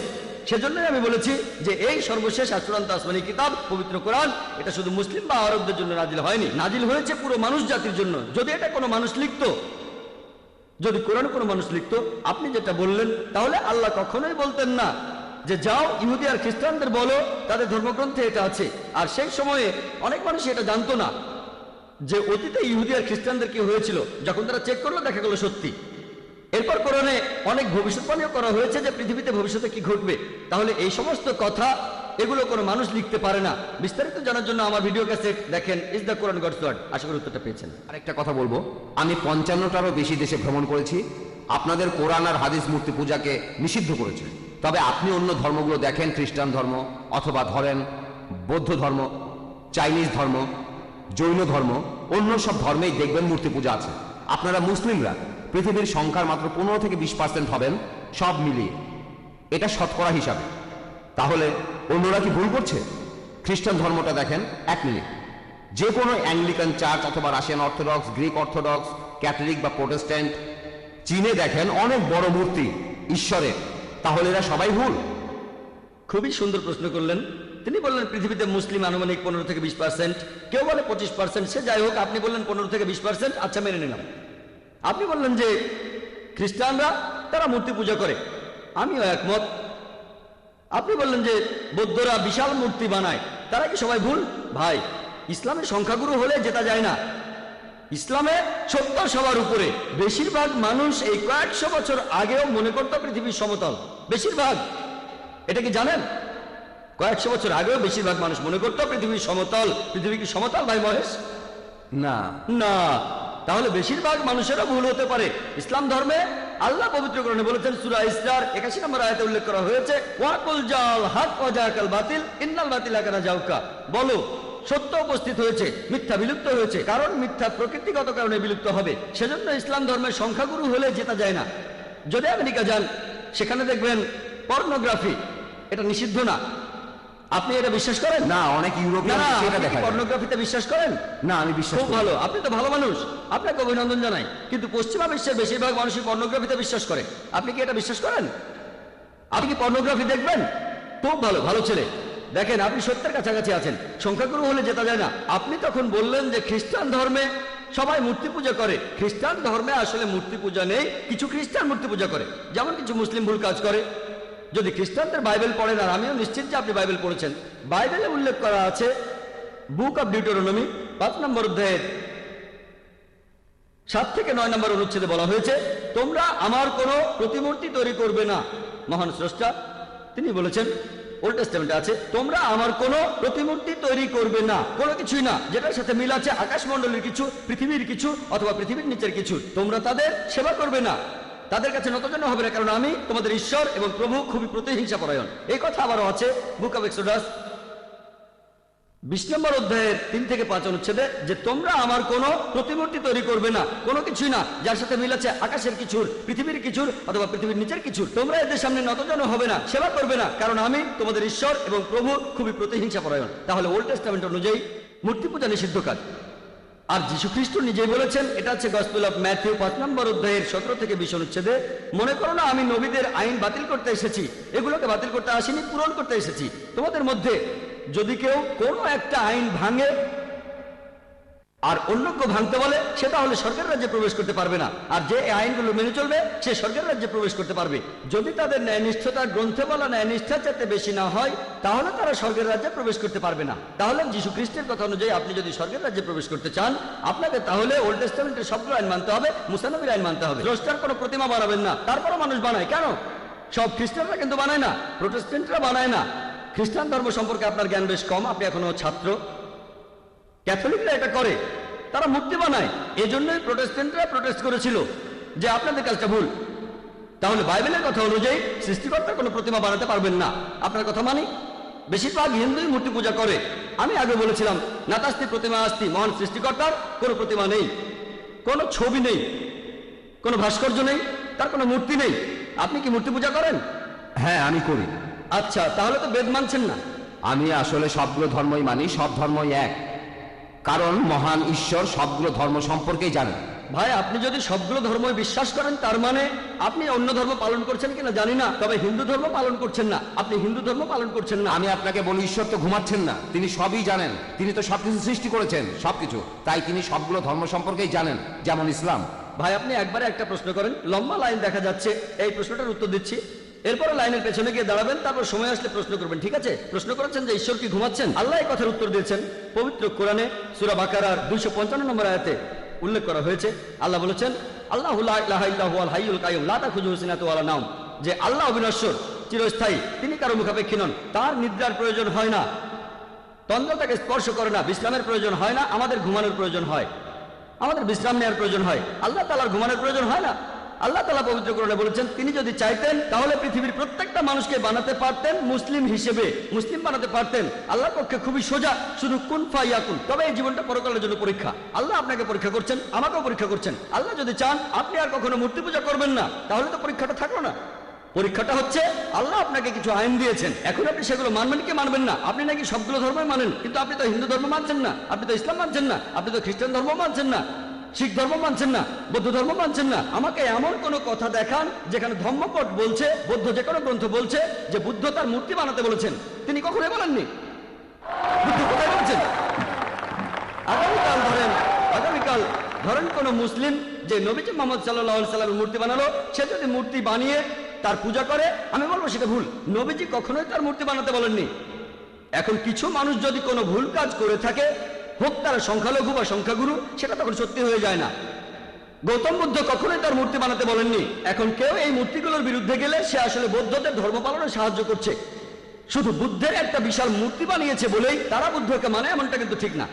সেজন্যই আমি বলেছি যে এই সর্বশেষ চূড়ান্ত আসমানি কিতাব পবিত্র কোরআন, এটা শুধু মুসলিম বা আরবদের জন্য নাজিল হয়নি, নাজিল হয়েছে পুরো মানুষ জাতির জন্য। যদি এটা কোনো মানুষ লিখতো, যদি কোরআন কোনো মানুষ লিখতো, আপনি যেটা বললেন, তাহলে আল্লাহ কখনোই বলতেন না যে যাও ইহুদি আর খ্রিস্টানদের বলো তাদের ধর্মগ্রন্থে এটা আছে। আর সেই সময়ে অনেক মানুষ এটা জানতো না যে অতীতে ইহুদি আর খ্রিস্টানদের কি হয়েছিল। যখন তারা চেক করলো, দেখা গেল সত্যি। এরপর কোরআনে অনেক ভবিষ্যৎবাণীও করা হয়েছে যে পৃথিবীতে ভবিষ্যতে কি ঘটবে। তাহলে এই সমস্ত কথা এগুলো কোনো মানুষ লিখতে পারে না। বিস্তারিত জানার জন্য আমার ভিডিও ক্যাসেট দেখেন, is the Quran God's word. আশা করি উত্তরটা পেয়েছেন। আরেকটা কথা বলবো, আমি 55টারও বেশি দেশে ভ্রমণ করেছি। আপনাদের কোরআন আর হাদিস মূর্তি পূজাকে নিষিদ্ধ করেছে। তবে আপনি অন্য ধর্মগুলো দেখেন, খ্রিস্টান ধর্ম অথবা ধরেন বৌদ্ধ ধর্ম, চাইনিজ ধর্ম, জৈন ধর্ম, অন্য সব ধর্মেই দেখবেন মূর্তি পূজা আছে। আপনারা মুসলিমরা পৃথিবীর সংখ্যার মাত্র 15 থেকে 20% হবেন সব মিলিয়ে, এটা শতকরা হিসাবে। তাহলে অন্যরা কি ভুল করছে? খ্রিস্টান ধর্মটা দেখেন, 1 মিনিট, যে কোনো অ্যাংলিকান চার্চ অথবা Russian orthodox, Greek orthodox, Catholic বা প্রোটেস্ট্যান্ট, চীনে দেখেন অনেক বড় মূর্তি ঈশ্বরের। তাহলে এরা সবাই ভুল? খুবই সুন্দর প্রশ্ন করলেন। তিনি বললেন পৃথিবীতে মুসলিম আনুমানিক 15 থেকে 20%, কেউ বলে 25%, সে যাই হোক, আপনি বললেন 15 থেকে 20%, আচ্ছা মেনে নিলাম। আপনি বললেন যে খ্রিস্টানরা তারা মূর্তি পূজা করে, আমিও একমত। আপনি বললেন যে বৌদ্ধরা বিশাল মূর্তি বানায়, তারা কি সবাই ভুল? ভাই, ইসলামের সংখ্যাগুরু হলে জেতা যায় না। ইসলামে 70 সবার উপরে। বেশিরভাগ মানুষ এই কয়েকশো বছর আগেও মনে করত পৃথিবীর সমতল। বেশিরভাগ, এটা কি জানেন? কয়েকশো বছর আগেও বেশিরভাগ মানুষ মনে করত পৃথিবীর সমতল। পৃথিবী কি সমতল ভাই মহেশ? না না। তাহলে বেশিরভাগ মানুষেরও ভুল হতে পারে। ইসলাম ধর্মে আল্লাহ পবিত্র কোরআনে বলেছেন, সূরা ইসরার 81 নম্বর আয়াতে উল্লেখ করা হয়েছে, ওয়াকুল জাল হক ওয়া জাকাল বাতিল ইন্নাল বাতিলা কানা জাউকা, বলো সত্য উপস্থিত হয়েছে, মিথ্যা বিলুপ্ত হয়েছে, কারণ মিথ্যা প্রকৃতিগত কারণে বিলুপ্ত হবে। সেজন্য ইসলাম ধর্মের সংখ্যাগুরু হলে জেতা যায় না। যদি আমেরিকা যান, সেখানে দেখবেন পর্নোগ্রাফি, এটা নিষিদ্ধ না। আপনি এটা বিশ্বাস করেন? না, অনেক ইউরোপিয়ান সেটা দেখায়। পর্নোগ্রাফিতে বিশ্বাস করেন? না, আমি বিশ্বাস খুব করি। ভালো, আপনি তো ভালো মানুষ, আপনাকে অভিনন্দন জানাই। কিন্তু পশ্চিমা বিশ্বের বেশিরভাগ মানুষই পর্নোগ্রাফিতে বিশ্বাস করে। আপনি কি এটা বিশ্বাস করেন? আপনি কি পর্নোগ্রাফি দেখবেন? খুব ভালো, ভালো ছেলে। দেখেন, আপনি সত্যের কাছাকাছি আছেন। সংখ্যাগুরু হলে জেতা যায় না। আপনি তখন বললেন যে খ্রিস্টান ধর্মে সবাই মূর্তি পূজা করে। খ্রিস্টান ধর্মে আসলে মূর্তি পূজা নেই, কিছু খ্রিস্টান মূর্তি পূজা করে, যেমন কিছু মুসলিম ভুল কাজ করে। যদি খ্রিস্টানদের বাইবেল পড়েন, আর আমিও নিশ্চিত যে আপনি বাইবেল পড়েছেন, বাইবেলে উল্লেখ করা আছে, বুক অব ডিউটোরনমি 5 নম্বর অধ্যায়ের 7 থেকে 9 নম্বর অনুচ্ছেদে বলা হয়েছে, তোমরা আমার কোনো প্রতিমূর্তি তৈরি করবে না। মহান স্রষ্টা তিনি বলেছেন ওল্ড টেস্টামেন্টে আছে, তোমরা আমার কোনো প্রতিমূর্তি তৈরি করবে না, কোনো কিছুই না যেটার সাথে মিল আছে আকাশমণ্ডলের কিছু, পৃথিবীর কিছু অথবা পৃথিবীর নিচের কিছু। তোমরা তাদের সেবা করবে না, তাদের কাছে নতজানু হবে না, কারণ আমি তোমাদের ঈশ্বর এবং প্রভু খুবই প্রতিহিংসা পরায়ণ। এই কথা আবারও আছে বুক অফ এক্সোডাস 20 নম্বর অধ্যায়ের 3 থেকে 5 অনুচ্ছেদে, যে তোমরা আমার কোনো প্রতিমূর্তি তৈরি করবে না, কোনো কিছুই না যার সাথে মিল আছে আকাশের কিছুর, পৃথিবীর কিছুর অথবা পৃথিবীর নিচের কিছুর। তোমরা এদের সামনে নতজানু হবে না, সেবা করবে না, কারণ আমি তোমাদের ঈশ্বর এবং প্রভু খুবই প্রতিহিংসা পরায়ণ। তাহলে ওল্ড টেস্টামেন্ট অনুযায়ী মূর্তি পূজা নিষিদ্ধ কাজ। আর যীশু খ্রিস্ট নিজেই বলেছেন, এটা হচ্ছে গসপেল অফ ম্যাথিউ 5 নম্বর অধ্যায়ের 17 থেকে 20 অনুচ্ছেদে, মনে করো না আমি নবীদের আইন বাতিল করতে এসেছি, এগুলোকে বাতিল করতে আসিনি, পূরণ করতে এসেছি। তোমাদের মধ্যে যদি কেউ কোনো একটা আইন ভাঙে আর অন্য কেউ ভাঙতে বলে, সে তাহলে স্বর্গের রাজ্যে প্রবেশ করতে পারবে না, আর যে এই আইনগুলো মেনে চলবে সে স্বর্গের রাজ্যে প্রবেশ করতে পারবে। যদি তাদের ন্যায়নিষ্ঠতা গ্রন্থে বলা ন্যায়নিষ্ঠার চাইতে বেশি না হয়, তাহলে তারা স্বর্গের রাজ্যে প্রবেশ করতে পারবে না। তাহলে যীশু খ্রিস্টের কথা অনুযায়ী আপনি যদি স্বর্গের রাজ্যে প্রবেশ করতে চান, আপনাকে তাহলে ওল্ড টেস্টামেন্টের সবগুলো আইন মানতে হবে, মুসা নবীর আইন মানতে হবে। স্রষ্টার কোনো প্রতিমা বানাবেন না। তারপরও মানুষ বানায়, কেন? সব খ্রিস্টানরা কিন্তু বানায় না, প্রোটেস্ট্যান্টরা বানায় না। খ্রিস্টান ধর্ম সম্পর্কে আপনার জ্ঞান বেশ কম, আপনি এখনো ছাত্র। ক্যাথলিকরা এটা করে, তারা মূর্তি বানায়। এজন্যই প্রোটেস্ট্যান্টরা প্রোটেস্ট করেছিল যে আপনাদের কাজটা ভুল। তাহলে বাইবেলের কথা অনুযায়ী সৃষ্টিকর্তার কোনো প্রতিমা বানাতে পারবেন না। আপনার কথা মানি? বেশিরভাগ হিন্দুই মূর্তি পূজা করে। আমি আগে বলেছিলাম, নাতাস্তি প্রতিমা আস্তি, মহান সৃষ্টিকর্তার কোনো প্রতিমা নেই, কোনো ছবি নেই, কোনো ভাস্কর্য নেই, তার কোনো মূর্তি নেই। আপনি কি মূর্তি পূজা করেন? হ্যাঁ, আমি করি। আচ্ছা, তাহলে তো বেদ মানছেন না। আমি আসলে সবগুলো ধর্মই মানি, সব ধর্মই এক, কারণ মহান ঈশ্বর সবগুলো ধর্ম সম্পর্কেই জানেন। ভাই, আপনি যদি সবগুলো ধর্মই বিশ্বাস করেন, তার মানে আপনি অন্য ধর্ম পালন করছেন কিনা জানি না, তবে হিন্দু ধর্ম পালন করছেন না। আপনি হিন্দু ধর্ম পালন করছেন না। আমি আপনাকে বলি, ঈশ্বর তো ঘুমাচ্ছেন না, তিনি সবই জানেন। তিনি তো সবকিছু সৃষ্টি করেছেন, সবকিছু, তাই তিনি সবগুলো ধর্ম সম্পর্কেই জানেন, যেমন ইসলাম। ভাই, আপনি একবারে একটা প্রশ্ন করেন, লম্বা লাইন দেখা যাচ্ছে, এই প্রশ্নটার উত্তর দিচ্ছি, এরপরে লাইনের পেছনে গিয়ে দাঁড়াবেন, তারপর সময় আসলে প্রশ্ন করবেন, ঠিক আছে? প্রশ্ন করেছেন যে ঈশ্বর কি ঘুমাচ্ছেন? আল্লাহ এই কথার উত্তর দিয়েছেন পবিত্র কোরআনে সূরা বাকারার 255 নম্বর আয়াতে উল্লেখ করা হয়েছে। আল্লাহ বলেছেন, আল্লাহু লা ইলাহা ইল্লা হুয়াল হাইয়ুল কাইয়ুম লা তাখুযুহু সিনাতুন ওয়ালা নাওম, যে আল্লাহ অবিনশ্বর, চিরস্থায়ী, তিনি কারো মুখাপেক্ষী নন, তার নিদ্রার প্রয়োজন হয় না, তন্দ্রা তাকে স্পর্শ করে না, বিশ্রামের প্রয়োজন হয় না। আমাদের ঘুমানোর প্রয়োজন হয়, আমাদের বিশ্রাম নেওয়ার প্রয়োজন হয়, আল্লাহ তাআলার ঘুমানোর প্রয়োজন হয় না। আল্লাহ তাআলা পবিত্র কোরআনে বলেছেন, তিনি যদি চাইতেন তাহলে পৃথিবীর প্রত্যেকটা মানুষকে বানাতে পারতেন মুসলিম হিসেবে, মুসলিম বানাতে পারতেন। আল্লাহর পক্ষে খুবই সোজা, শুধু কুন ফায়াকুন। তবে এই জীবনটা পরকালের জন্য পরীক্ষা। আল্লাহ আপনাকে পরীক্ষা করছেন, আমাকেও পরীক্ষা করছেন। আল্লাহ যদি চান আপনি আর কখনো মূর্তি পূজা করবেন না, তাহলে তো পরীক্ষাটা থাকলো না। পরীক্ষাটা হচ্ছে আল্লাহ আপনাকে কিছু আইন দিয়েছেন, এখন আপনি সেগুলো মানবেন কি মানবেন না। আপনি নাকি সবগুলো ধর্মই মানেন, কিন্তু আপনি তো হিন্দু ধর্ম মানছেন না, আপনি তো ইসলাম মানছেন না, আপনি তো খ্রিস্টান ধর্ম মানছেন না, শিখ ধর্ম মানছেন না, বৌদ্ধ ধর্ম মানছেন না। আমাকে এমন কোন কথা দেখান যেখানে ধর্মপট বলছে, বৌদ্ধ যে কোনো গ্রন্থ বলছে যে বুদ্ধ তার মূর্তি বানাতে বলেছেন। তিনি কখনোই বলেননি। বুদ্ধ কোথায় বলছেন? আগামীকাল ধরেন কোন মুসলিম যে নবীজি মুহাম্মদ সাল্লাল্লাহু আলাইহি সাল্লামের মূর্তি বানালো, সে যদি মূর্তি বানিয়ে তার পূজা করে, আমি বলবো সেটা ভুল। নবীজি কখনোই তার মূর্তি বানাতে বলেননি। এখন কিছু মানুষ যদি কোনো ভুল কাজ করে থাকে, হোক তারা সংখ্যালঘু বা সংখ্যাগুরু, সেটা তখন সত্যি হয়ে যায় না। গৌতম বুদ্ধ কখনোই তার মূর্তি বানাতে বলেননি। এখন কেউ এই মূর্তিগুলোর বিরুদ্ধে গেলে সে আসলে বৌদ্ধদের ধর্ম পালনে সাহায্য করছে। শুধু বুদ্ধের একটা বিশাল মূর্তি বানিয়েছে বলেই তারা বুদ্ধকে মানে, এমনটা কিন্তু ঠিক না।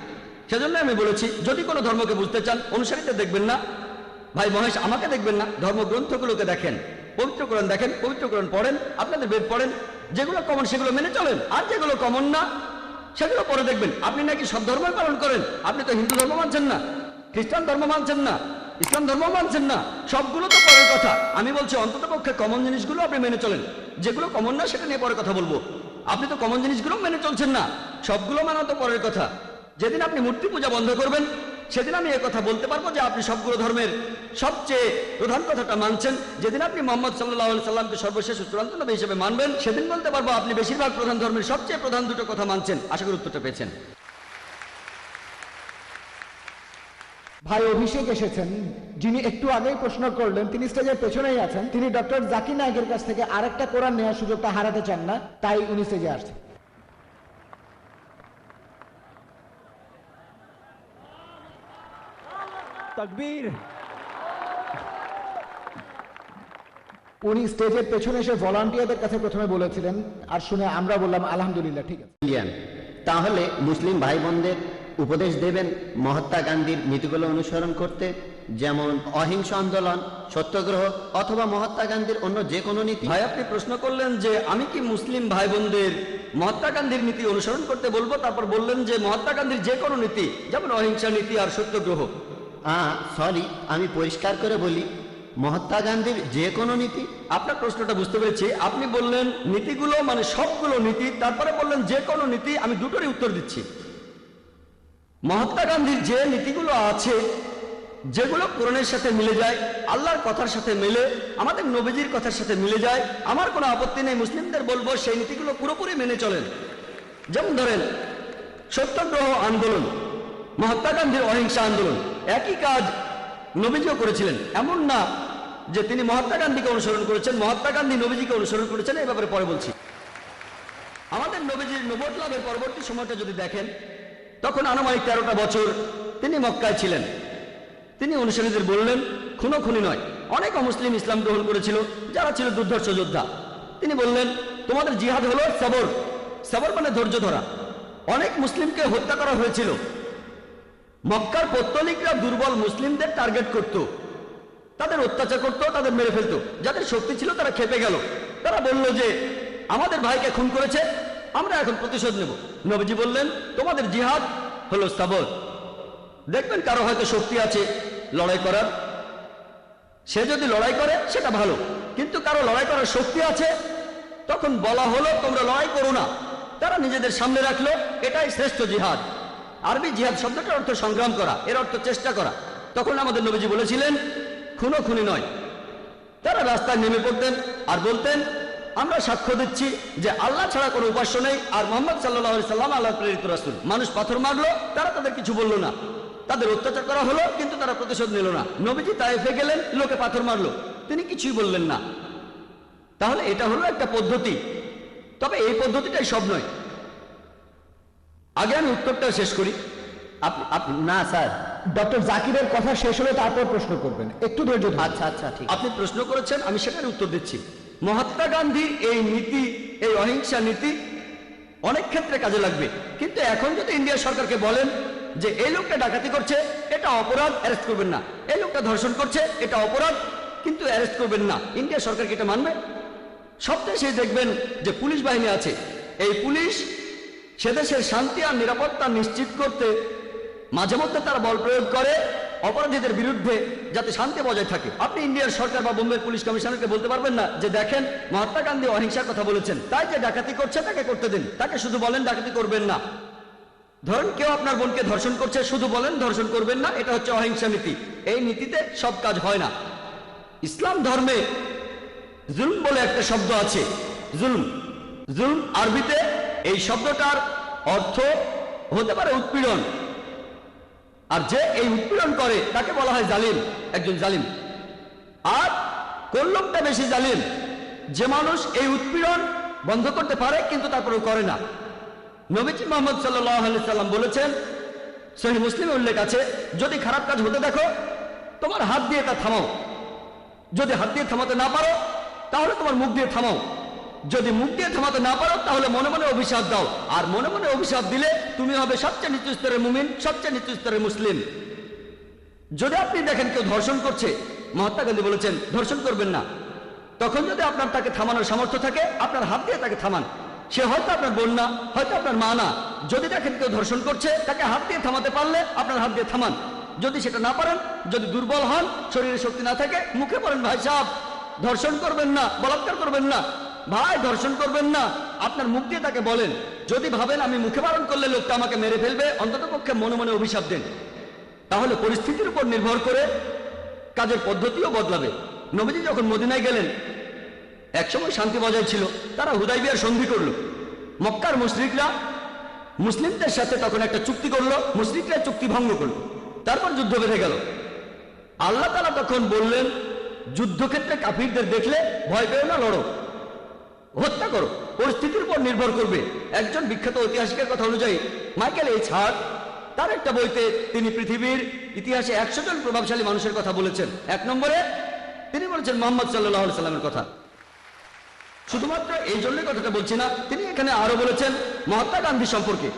সেজন্য আমি বলেছি, যদি কোনো ধর্মকে বুঝতে চান, অনুসারীদের দেখবেন না, ভাই মহেশ আমাকে দেখবেন না, ধর্মগ্রন্থগুলোকে দেখেন, পবিত্র কোরআন দেখেন, পবিত্র কোরআন পড়েন, আপনাদের বেদ পড়েন, যেগুলো কমন সেগুলো মেনে চলেন, আর যেগুলো কমন না সেগুলো পরে দেখবেন। আপনি নাকি সব ধর্মই পালন করেন, আপনি তো হিন্দু ধর্ম মানছেন না, খ্রিস্টান ধর্ম মানছেন না, ইসলাম ধর্ম মানছেন না, সবগুলো তো পরের কথা। আমি বলছি অন্তত পক্ষে কমন জিনিসগুলো আপনি মেনে চলেন, যেগুলো কমন না সেটা নিয়ে পরে কথা বলবো। আপনি তো কমন জিনিসগুলো মেনে চলছেন না, সবগুলো মানা তো পরের কথা। যেদিন আপনি মূর্তি পূজা বন্ধ করবেন, সেদিন আমি কথা বলতে পারবো যে আপনি সবগুলো ধর্মের সবচেয়ে প্রধান কথাটা মানছেন। যেদিন আপনি মুহাম্মদ সাল্লাল্লাহু আলাইহি সাল্লামকে সর্বশেষ ও চূড়ান্ত নবী হিসেবে মানবেন, সেদিন বলতে পারবো আপনি বেশিরভাগ প্রধান ধর্মের সবচেয়ে প্রধান দুটো কথা মানছেন। আশা করি উত্তরটা পেয়েছেন। ভাই অভিষেক এসেছেন, যিনি একটু আগেই প্রশ্ন করলেন, তিনি স্টেজের পেছনেই আছেন। তিনি ডক্টর জাকির নায়েকের কাছ থেকে আরেকটা কোরআন নেওয়ার সুযোগটা হারাতে চান না, তাই উনি স্টেজে আসছেন। তাকবীর। উনি স্টেজের পেছনে এসে ভলান্টিয়ারদের কাছে প্রথমে বলেছিলেন, আর শুনে আমরা বললাম আলহামদুলিল্লাহ, ঠিক আছে। তাহলে মুসলিম ভাই বোনদের উপদেশ দেবেন মহাত্মা গান্ধীর নীতিগুলো অনুসরণ করতে, যেমন অহিংস আন্দোলন, সত্যাগ্রহ অথবা মহাত্মা গান্ধীর অন্য যে কোনো নীতি? ভাই, আপনি প্রশ্ন করলেন যে আমি কি মুসলিম ভাই বোনদের মহাত্মা গান্ধীর নীতি অনুসরণ করতে বলবো, তারপর বললেন যে মহাত্মা গান্ধীর যে কোনো নীতি, যেমন অহিংসা নীতি আর সত্যাগ্রহ। সরি, আমি পরিষ্কার করে বলি, মহাত্মা গান্ধীর যে কোনো নীতি। আপনার প্রশ্নটা বুঝতে পেরেছি। আপনি বললেন নীতিগুলো মানে সবগুলো নীতি, তারপরে বললেন যে কোনো নীতি। আমি দুটোরই উত্তর দিচ্ছি। মহাত্মা গান্ধীর যে নীতিগুলো আছে, যেগুলো কোরআনের সাথে মিলে যায়, আল্লাহর কথার সাথে মিলে, আমাদের নবীজির কথার সাথে মিলে যায়, আমার কোনো আপত্তি নেই। মুসলিমদের বলবো সেই নীতিগুলো পুরোপুরি মেনে চলেন। যেমন ধরেন সত্যাগ্রহ আন্দোলন, মহাত্মা গান্ধীর অহিংসা আন্দোলন, একই কাজ নবীজিও করেছিলেন। এমন না যে তিনি মহাত্মা গান্ধীকে অনুসরণ করেছেন, মহাত্মা গান্ধী নবীজিকে অনুসরণ করেছেন, এই ব্যাপারে পরে বলছি। আমাদের নবীজির নবুয়ত লাভের পরবর্তী সময়টা যদি দেখেন, তখন আনুমানিক 13টা বছর তিনি মক্কায় ছিলেন। তিনি অনুসারীদের বললেন খুনোখুনি নয়। অনেক অমুসলিম ইসলাম গ্রহণ করেছিল যারা ছিল দুর্ধর্ষ যোদ্ধা। তিনি বললেন তোমাদের জিহাদ হলো সবর। সবর মানে ধৈর্য ধরা। অনেক মুসলিমকে হত্যা করা হয়েছিল। মক্কার পৌত্তলিকরা দুর্বল মুসলিমদের টার্গেট করত, তাদের অত্যাচার করত, তাদের মেরে ফেলতো। যাদের শক্তি ছিল তারা খেপে গেল। তারা বলল যে আমাদের ভাইকে খুন করেছে, আমরা এখন প্রতিশোধ নেব। নবীজি বললেন তোমাদের জিহাদ হলো সবর। দেখবেন কারো হয়তো শক্তি আছে লড়াই করার, সে যদি লড়াই করে সেটা ভালো, কিন্তু কারো লড়াই করার শক্তি আছে, তখন বলা হলো তোমরা লড়াই করো না। তারা নিজেদের সামনে রাখলো, এটাই শ্রেষ্ঠ জিহাদ। আরবি জিহাদ শব্দটার অর্থ সংগ্রাম করা, এর অর্থ চেষ্টা করা। তখন আমাদের নবীজি বলেছিলেন খুনোখুনি নয়। তারা রাস্তায় নেমে পড়তেন আর বলতেন আমরা সাক্ষ্য দিচ্ছি যে আল্লাহ ছাড়া কোনো উপাস্য নেই, আর মোহাম্মদ সাল্লাল্লাহু আলাইহি সাল্লাম আল্লাহর প্রেরিত রাসূল। মানুষ পাথর মারলো, তারা তাদের কিছু বলল না। তাদের অত্যাচার করা হলো, কিন্তু তারা প্রতিশোধ নিল না। নবীজি তায়েফে গেলেন, লোকে পাথর মারলো, তিনি কিছুই বললেন না। তাহলে এটা হলো একটা পদ্ধতি, তবে এই পদ্ধতিটাই সব নয়। আগে আমি উত্তরটা শেষ করি। না স্যার, ডক্টর জাকিরের কথা শেষ হলে তারপর প্রশ্ন করবেন, একটু ধৈর্য ধরুন। আচ্ছা আচ্ছা, ঠিক। আপনি প্রশ্ন করেছেন, আমি সেটার উত্তর দিচ্ছি। মহাত্মা গান্ধীর এই নীতি, এই অহিংসা নীতি অনেক ক্ষেত্রে কাজে লাগবে, কিন্তু এখন যদি ইন্ডিয়া সরকারকে বলেন যে এই লোকটা ডাকাতি করছে, এটা অপরাধ, অ্যারেস্ট করবেন না। এই লোকটা ধর্ষণ করছে, এটা অপরাধ, কিন্তু অ্যারেস্ট করবেন না। ইন্ডিয়া সরকার কি এটা মানবে? সবচেয়ে সে দেখবেন যে পুলিশ বাহিনী আছে, এই পুলিশ সে দেশের শান্তি আর নিরাপত্তা নিশ্চিত করতে মাঝে মধ্যে তারা বল প্রয়োগ করে অপরাধীদের বিরুদ্ধে, যাতে শান্তি বজায় থাকে। আপনি ইন্ডিয়ার সরকার বা বোম্বের পুলিশ কমিশনারকে বলতে পারবেন না যে দেখেন মহাত্মা গান্ধী অহিংসার কথা বলেছেন, তাই যে ডাকাতি করছে তাকে করতে দিন। তাকে শুধু বলেন ডাকাতি করবেন না। ধরেন কেউ আপনার বোনকে ধর্ষণ করছে, শুধু বলেন ধর্ষণ করবেন না, এটা হচ্ছে অহিংসা নীতি। এই নীতিতে সব কাজ হয় না। ইসলাম ধর্মে জুলম বলে একটা শব্দ আছে, জুলম। জুলম আরবিতে এই শব্দটার অর্থ হতে পারে উৎপীড়ন, আর যে এই উৎপীড়ন করে তাকে বলা হয় জালিম, একজন জালিম। আর কোন লোকটা বেশি জালিম? যে মানুষ এই উৎপীড়ন বন্ধ করতে পারে কিন্তু তারপরেও করে না। নবীজি মুহাম্মদ সাল্লাল্লাহু আলাইহি সাল্লাম বলেছেন, সহিহ মুসলিমে উল্লেখ আছে, যদি খারাপ কাজ হতে দেখো তোমার হাত দিয়ে তা থামাও। যদি হাত দিয়ে থামাতে না পারো তাহলে তোমার মুখ দিয়ে থামাও। যদি মুখ দিয়ে থামাতে না পারো তাহলে মনে মনে অভিশাপ দাও, আর মনে মনে অভিশাপ দিলে তুমি হবে সবচেয়ে নিচু স্তরের মুমিন, সবচেয়ে নিচু স্তরের মুসলিম। যদি আপনি দেখেন কেউ ধর্ষণ করছে, মহাত্মা গান্ধী বলেছেন ধর্ষণ করবেন না। তখন যদি আপনার তাকে থামানোর সামর্থ্য থাকে, আপনার হাত দিয়ে তাকে থামান। সে হয়তো আপনার বোন না, হয়তো আপনার মা না। যদি দেখেন কেউ ধর্ষণ করছে, তাকে হাত দিয়ে থামাতে পারলে আপনার হাত দিয়ে থামান। যদি সেটা না পারেন, যদি দুর্বল হন, শরীরে শক্তি না থাকে, মুখে বলেন ভাই সাহেব ধর্ষণ করবেন না, বলাৎকার করবেন না, ভাই ধর্ষণ করবেন না। আপনার মুখ দিয়ে তাকে বলেন। যদি ভাবেন আমি মুখে বারণ করলে লোকটা আমাকে মেরে ফেলবে, অন্তত পক্ষে মনে মনে অভিশাপ দেন। তাহলে পরিস্থিতির উপর নির্ভর করে কাজের পদ্ধতিও বদলাবে। নবীজি যখন মদিনায় গেলেন, একসময় শান্তি বজায় ছিল, তারা হুদাইবিয়ার সন্ধি করলো। মক্কার মুশরিকরা মুসলিমদের সাথে তখন একটা চুক্তি করলো, মুশরিকরা চুক্তি ভঙ্গ করলো, তারপর যুদ্ধ বেঁধে গেল। আল্লাহ তাআলা তখন বললেন যুদ্ধক্ষেত্রে কাফিরদের দেখলে ভয় পেও না, লড়ো, হত্যা করো, পরিস্থিতির উপর নির্ভর করবে। একজন বিখ্যাত ঐতিহাসিকের কথা অনুযায়ী মাইকেল এইচ হার্ট তার একটা বইতে তিনি পৃথিবীর ইতিহাসে 100 জন প্রভাবশালী মানুষের কথা বলেছেন। 1 নম্বরে তিনি বলেছেন বলেছেন মোহাম্মদ সাল্লাল্লাহু আলাইহি সাল্লামের কথা। শুধুমাত্র এই জন্যই কথাটা বলছি না, তিনি এখানে আরো বলেছেন মহাত্মা গান্ধী সম্পর্কে।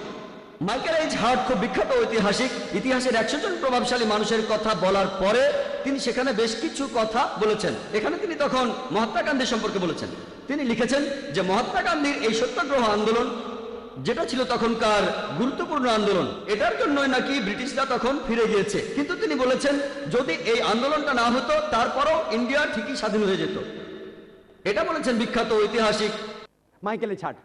মাইকেল এইচ হার্ট খুব বিখ্যাত ঐতিহাসিক, ইতিহাসের 100 জন প্রভাবশালী মানুষের কথা বলার পরে তিনি সেখানে বেশ কিছু কথা বলেছেন। এখানে তিনি তখন মহাত্মা গান্ধী সম্পর্কে বলেছেন। তিনি লিখেছেন যে মহাত্মা গান্ধীর এই সত্যাগ্রহ আন্দোলন, যেটা ছিল তখনকার গুরুত্বপূর্ণ আন্দোলন, এটার জন্যই নাকি ব্রিটিশরা তখন ফিরে গিয়েছে। কিন্তু তিনি বলেছেন যদি এই আন্দোলনটা না হতো তারপরও ইন্ডিয়া ঠিকই স্বাধীন হয়ে যেত। এটা বলেছেন বিখ্যাত ঐতিহাসিক মাইকেল এইচ হার্ট।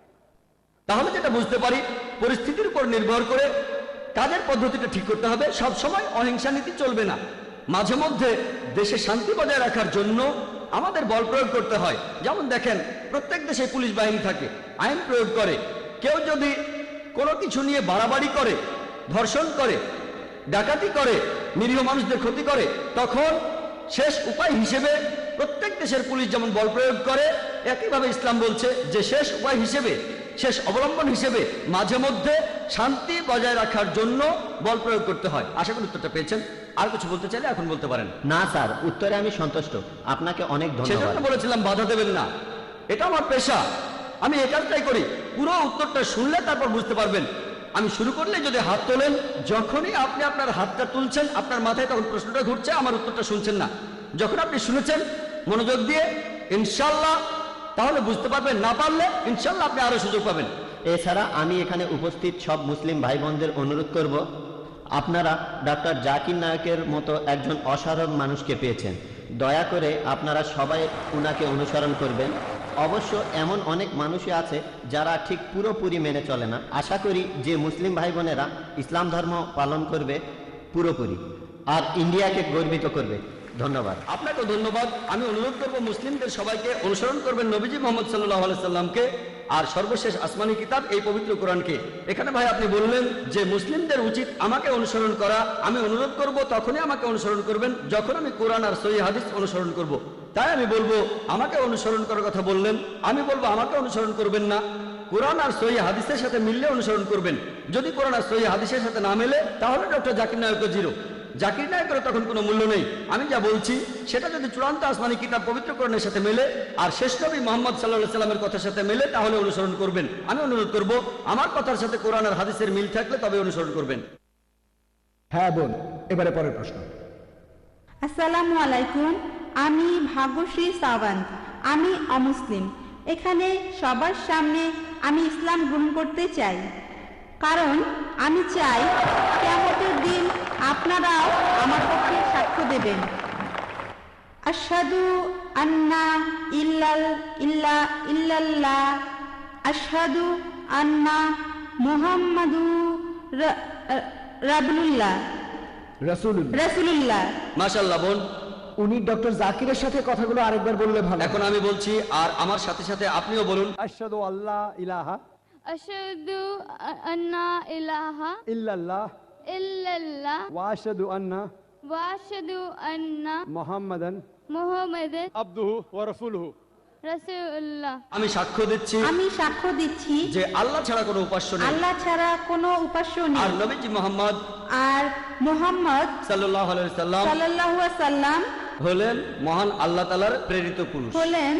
তাহলে যেটা বুঝতে পারি, পরিস্থিতির উপর নির্ভর করে কাজের পদ্ধতিটা ঠিক করতে হবে। সব সময় অহিংসা নীতি চলবে না, মাঝে মধ্যে দেশে শান্তি বজায় রাখার জন্য আমাদের বল প্রয়োগ করতে হয়। যেমন দেখেন, প্রত্যেক দেশে পুলিশ বাহিনী থাকে, আইন প্রয়োগ করে। কেউ যদি কোনো কিছু নিয়ে বাড়াবাড়ি করে, ধর্ষণ করে, ডাকাতি করে, নিরীহ মানুষদের ক্ষতি করে, তখন শেষ উপায় হিসেবে প্রত্যেক দেশের পুলিশ যেমন বল প্রয়োগ করে, একইভাবে ইসলাম বলছে যে শেষ উপায় হিসেবে, শেষ অবলম্বন হিসেবে মাঝে মধ্যে শান্তি বজায় রাখার জন্য বল প্রয়োগ করতে হয়। আশা করি উত্তরটা পেয়েছেন। আর কিছু বলতে চাইলে এখন বলতে পারেন। না স্যার, উত্তরে আমি সন্তুষ্ট। আপনাকে অনেক ধন্যবাদ। সেজন্য বলেছিলাম বাধা দেবেন না, এটা আমার পেশা, আমি এই কাজটাই করি। পুরো উত্তরটা শুনলে তারপর বুঝতে পারবেন। আমি শুরু করলে যদি হাত তোলেন, যখনই আপনি আপনার হাতটা তুলছেন আপনার মাথায় তখন প্রশ্নটা ঘুরছে, আমার উত্তরটা শুনছেন না। যখন আপনি শুনেছেন মনোযোগ দিয়ে ইনশাল্লাহ, তাহলে বুঝতে পারবেন। না পারলে ইনশাল্লাহ আপনি আরো সুযোগ পাবেন। এছাড়া আমি এখানে উপস্থিত সব মুসলিম ভাই বোনদের অনুরোধ করব, আপনারা ডক্টর জাকির নায়কের মতো একজন অসাধারণ মানুষকে পেয়েছেন। দয়া করে আপনারা সবাই উনাকে অনুসরণ করবেন। অবশ্য এমন অনেক মানুষই আছে যারা ঠিক পুরোপুরি মেনে চলে না। আশা করি যে মুসলিম ভাই বোনেরা ইসলাম ধর্ম পালন করবে পুরোপুরি, আর ইন্ডিয়াকে গর্বিত করবে। ধন্যবাদ। আপনাকে ধন্যবাদ। আমি অনুরোধ করব মুসলিমদের সবাইকে অনুসরণ করবেন নবীজি মোহাম্মদ সাল্লাল্লাহু আলাইহি সাল্লামকে আর সর্বশেষ আসমানি কিতাব এই পবিত্র কোরআনকে। এখানে ভাই আপনি বললেন যে মুসলিমদের উচিত আমাকে অনুসরণ করা। আমি অনুরোধ করব তখনই আমাকে অনুসরণ করবেন যখন আমি কোরআন আর সহিহ হাদিস অনুসরণ করব। তাই আমি বলবো আমাকে অনুসরণ করার কথা বললেন, আমি বলবো আমাকে অনুসরণ করবেন না, কোরআন আর সহিহ হাদিসের সাথে মিললে অনুসরণ করবেন। যদি কোরআন আর সহিহ হাদিসের সাথে না মেলে তাহলে ডক্টর জাকির নায়ক জিরো। জাকির নায়কের তখন কোনো মূল্য নেই। আমি যা বলছি সেটা যদি চূড়ান্ত আসমানি কিতাব পবিত্র কোরআনের সাথে মেলে আর শেষ নবী মুহাম্মদ সাল্লাল্লাহু আলাইহি সাল্লামের কথার সাথে মেলে তাহলে অনুসরণ করবেন। আমি অনুরোধ করব আমার কথার সাথে কোরআন আর হাদিসের মিল থাকলে তবে অনুসরণ করবেন। হ্যাঁ বোন, এবারে পরের প্রশ্ন। আসসালামু আলাইকুম, আমি ভাগ্যশ্রী সাওয়ান্ত। আমি অমুসলিম। এখানে সবার সামনে আমি ইসলাম গ্রহণ করতে চাই, কারণ আমি চাই কিয়ামতের দিন আপনারাও আমার পক্ষে সাক্ষ্য দেবেন। আশহাদু আন্না ইল্লাল্লাহ, আশহাদু আন্না মুহাম্মাদু রাসূলুল্লাহ। মাশাআল্লাহ বোন, উনি ডক্টর জাকিরের সাথে কথাগুলো আরেকবার বললে ভালো। এখন আমি বলছি আর আমার সাথে সাথে আপনিও বলুন। আশহাদু আল্লাহ ইলাহা আশহাদু আন্না ইলাহা ইল্লাল্লাহ ইল্লাল্লাহ ওয়া আশহাদু আন্না ওয়া আশহাদু আন্না মুহাম্মাদান মুহাম্মাদান আবদুহু ওয়া রাসূলুহু। রাসূলুল্লাহ। আমি সাক্ষ্য দিচ্ছি আমি সাক্ষ্য দিচ্ছি যে আল্লাহ ছাড়া কোনো উপাস্য নেই, আল্লাহ ছাড়া কোনো উপাস্য নেই, আর নবীজি মুহাম্মদ আর মুহাম্মদ সাল্লাল্লাহু আলাইহি সাল্লাম সাল্লাল্লাহু আলাইহি সাল্লাম হলেন মহান আল্লাহ তাআলার প্রেরিত পুরুষ। হলেন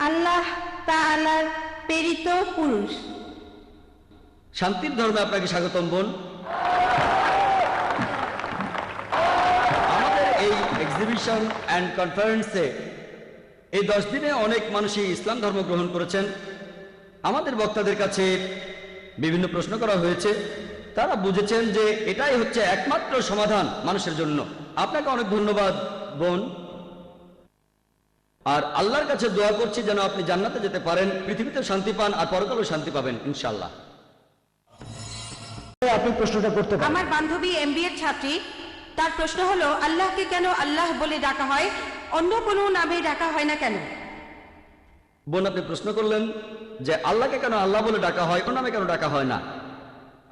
আল্লাহ তাআলার প্রেরিত পুরুষ। শান্তির ধর্মে আপনাকে স্বাগতম বোন। আমাদের এই এক্সিবিশন অ্যান্ড কনফারেন্সে এই 10 দিনে অনেক মানুষই ইসলাম ধর্ম গ্রহণ করেছেন। আমাদের বক্তাদের কাছে বিভিন্ন প্রশ্ন করা হয়েছে, তারা বুঝেছেন যে এটাই হচ্ছে একমাত্র সমাধান মানুষের জন্য। আপনাকে অনেক ধন্যবাদ বোন, আর আল্লাহর কাছে দোয়া করছি যেন আপনি জান্নাতে যেতে পারেন, পৃথিবীতে শান্তি পান আর পরকালেও শান্তি পাবেন ইনশাআল্লাহ। আপনি প্রশ্নটা করতে পারেন। আমার বান্ধবী এমবিএ ছাত্রী, তার প্রশ্ন হলো আল্লাহকে কেন আল্লাহ বলে ডাকা হয়, অন্য কোনো নামে ডাকা হয় না কেন? বোন, আপনি প্রশ্ন করলেন যে আল্লাহকে কেন আল্লাহ বলে ডাকা হয়, কোন নামে কেন ডাকা হয় না।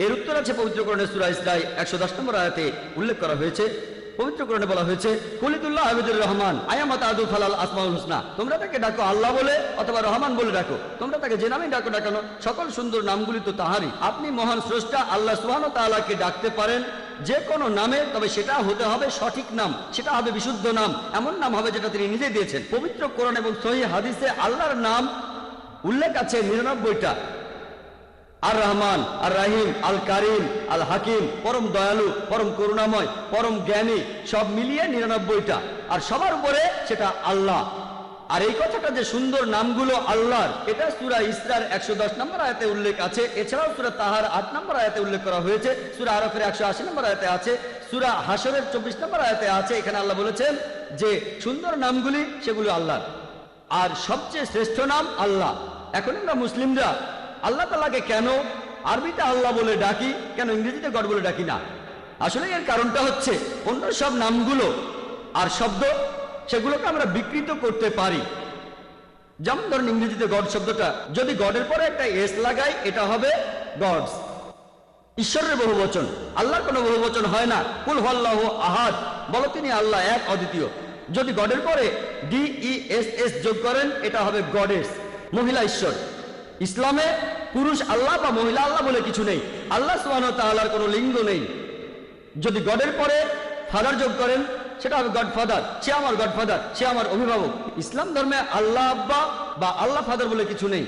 এর উত্তর আছে পবিত্র কোরআনের সূরা ইসরাঈ 110 নম্বর আয়াতে উল্লেখ করা হয়েছে। পবিত্র কোরআনে বলা হয়েছে কুলিদুল্লাহ আবিদুর রহমান আয়ামাত আদু ফালাল আসমাউল হুসনা। তোমরা তাকে ডাকো আল্লাহ বলে অথবা রহমান বলে ডাকো, তোমরা তাকে যে নামে ডাকো ডাকানো সকল সুন্দর নামগুলি তো তাহারই। আপনি মহান স্রষ্টা আল্লাহ সুবহানাহু ওয়া তাআলাকে ডাকতে পারেন যে কোনো নামে, তবে সেটা হতে হবে সঠিক নাম, সেটা হবে বিশুদ্ধ নাম, এমন নাম হবে যেটা তিনি নিজে দিয়েছেন। পবিত্র কোরআন এবং সহিহ হাদিসে আল্লাহর নাম উল্লেখ আছে 99টা। আর রহমান, আর রাহিম, আল কারিম, আল হাকিম, পরম দয়ালু, পরম করুণাময়, পরম জ্ঞানী, সব মিলিয়ে 99টা। আর সবার উপরে সেটা আল্লাহ। আর এই কথাটা যে সুন্দর নামগুলো আল্লাহর, এটা সূরা ইসরার 110 নম্বর আয়াতে উল্লেখ আছে। এছাড়াও সূরা তাহার 8 নম্বর আয়াতে উল্লেখ করা হয়েছে, সূরা আরাফের 180 নম্বর আয়াতে আছে, সূরা হাশরের 24 নম্বর আয়াতে আছে। এখানে আল্লাহ বলেছেন যে সুন্দর নামগুলি সেগুলো আল্লাহর, আর সবচেয়ে শ্রেষ্ঠ নাম আল্লাহ। এখন আমরা মুসলিমরা আল্লাহ তাআলাকে কেন আরবিতে আল্লাহ বলে ডাকি, কেন ইংরেজিতে গড বলে ডাকি না? আসলে এর কারণটা হচ্ছে অন্য সব নামগুলো আর শব্দ সেগুলোকে আমরা বিকৃত করতে পারি। যেমন ধরুন ইংরেজিতে গড শব্দটা যদি গডের পরে একটা এস লাগাই, এটা হবে গডস, ঈশ্বরের বহুবচন। আল্লাহর কোনো বহুবচন হয় না। কুল হুয়াল্লাহু আহাদ, বলো তিনি আল্লাহ এক অদ্বিতীয়। যদি গডের পরে DESS যোগ করেন, এটা হবে গডেস, মহিলা ঈশ্বর। ইসলামে পুরুষ আল্লাহ বা মহিলা আল্লাহ বলে কিছু নেই। আল্লাহ সুবহানাহু ওয়া তাআলার কোনো লিঙ্গ নেই। যদি গডের পরে ফাদার যোগ করেন, সেটা হবে গড ফাদার, সে আমার গড ফাদার, সে আমার অভিভাবক। ইসলাম ধর্মে আল্লাহ আব্বা বা আল্লাহ ফাদার বলে কিছু নেই।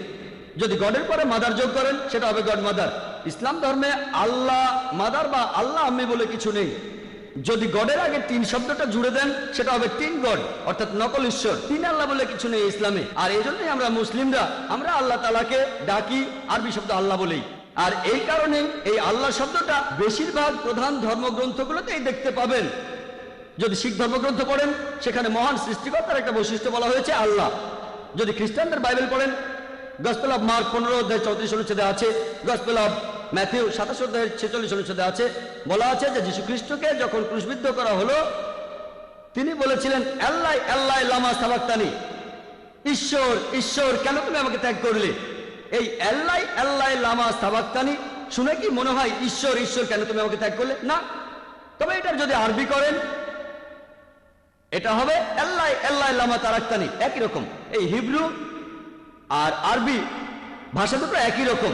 যদি গডের পরে মাদার যোগ করেন, সেটা হবে গড মাদার। ইসলাম ধর্মে আল্লাহ মাদার বা আল্লাহ আম্মি বলে কিছু নেই। যদি গডের আগে তিন শব্দটা জুড়ে দেন, সেটা হবে তিন গড, অর্থাৎ নকল ঈশ্বর। তিন আল্লাহ বলে কিছু নেই ইসলামে। আর এই জন্যই আমরা মুসলিমরা আমরা আল্লাহ তাআলাকে ডাকি আরবি শব্দ আল্লাহ বলেই। আর এই কারণে এই আল্লাহ শব্দটা বেশিরভাগ প্রধান ধর্মগ্রন্থগুলোতেই দেখতে পাবেন। যদি শিখ ধর্মগ্রন্থ পড়েন, সেখানে মহান সৃষ্টিকর্তার একটা বৈশিষ্ট্য বলা হয়েছে আল্লাহ। যদি খ্রিস্টানদের বাইবেল পড়েন, গসপেল অফ মার্ক 15 অধ্যায় 34 অনুচ্ছেদে আছে, গসপেল অফ ম্যাথিউ 27 অধ্যায় 46 অনুচ্ছেদে আছে, বলা আছে যে যীশু খ্রিস্টকে যখন ক্রুশবিদ্ধ করা হলো, তিনি বলেছিলেন আল্লাহ আল্লাহ লামা সাবাক্তানি, ঈশ্বর ঈশ্বর কেন তুমি আমাকে ত্যাগ করলে? এই আল্লাহ আল্লাহ লামা সাবাক্তানি শুনে কি মনে হয় ঈশ্বর ঈশ্বর কেন তুমি আমাকে ত্যাগ করলে? না। তবে এটার যদি আরবি করেন, এটা হবে আল্লাহ আল্লাহ লামা তারাক্তানি, একই রকম। এই হিব্রু আর আরবি ভাষা দুটো একই রকম।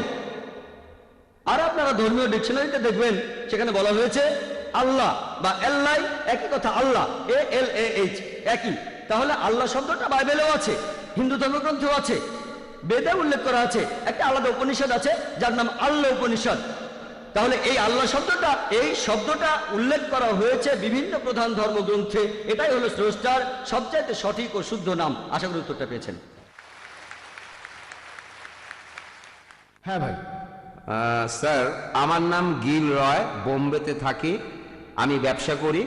আর আপনারা ধর্মীয় ডিকশনারিতে দেখবেন, সেখানে বলা হয়েছে আল্লাহ বা আল্লাহ একই কথা, আল্লাহ ALAH একই। তাহলে আল্লাহ শব্দটা বাইবেলেও আছে, হিন্দু ধর্মগ্রন্থেও আছে, বেদে উল্লেখ করা আছে। একটা আলাদা উপনিষদ আছে যার নাম আল্লাহ উপনিষদ। তাহলে এই আল্লাহ শব্দটা, এই শব্দটা উল্লেখ করা হয়েছে বিভিন্ন প্রধান ধর্মগ্রন্থে। এটাই হলো স্রষ্টার সবচাইতে সঠিক ও শুদ্ধ নাম। আশা করি উত্তরটা পেয়েছেন। হ্যাঁ ভাই। স্যার, আমার নাম গিল রয়, বোম্বেতে থাকি, আমি ব্যবসা করি।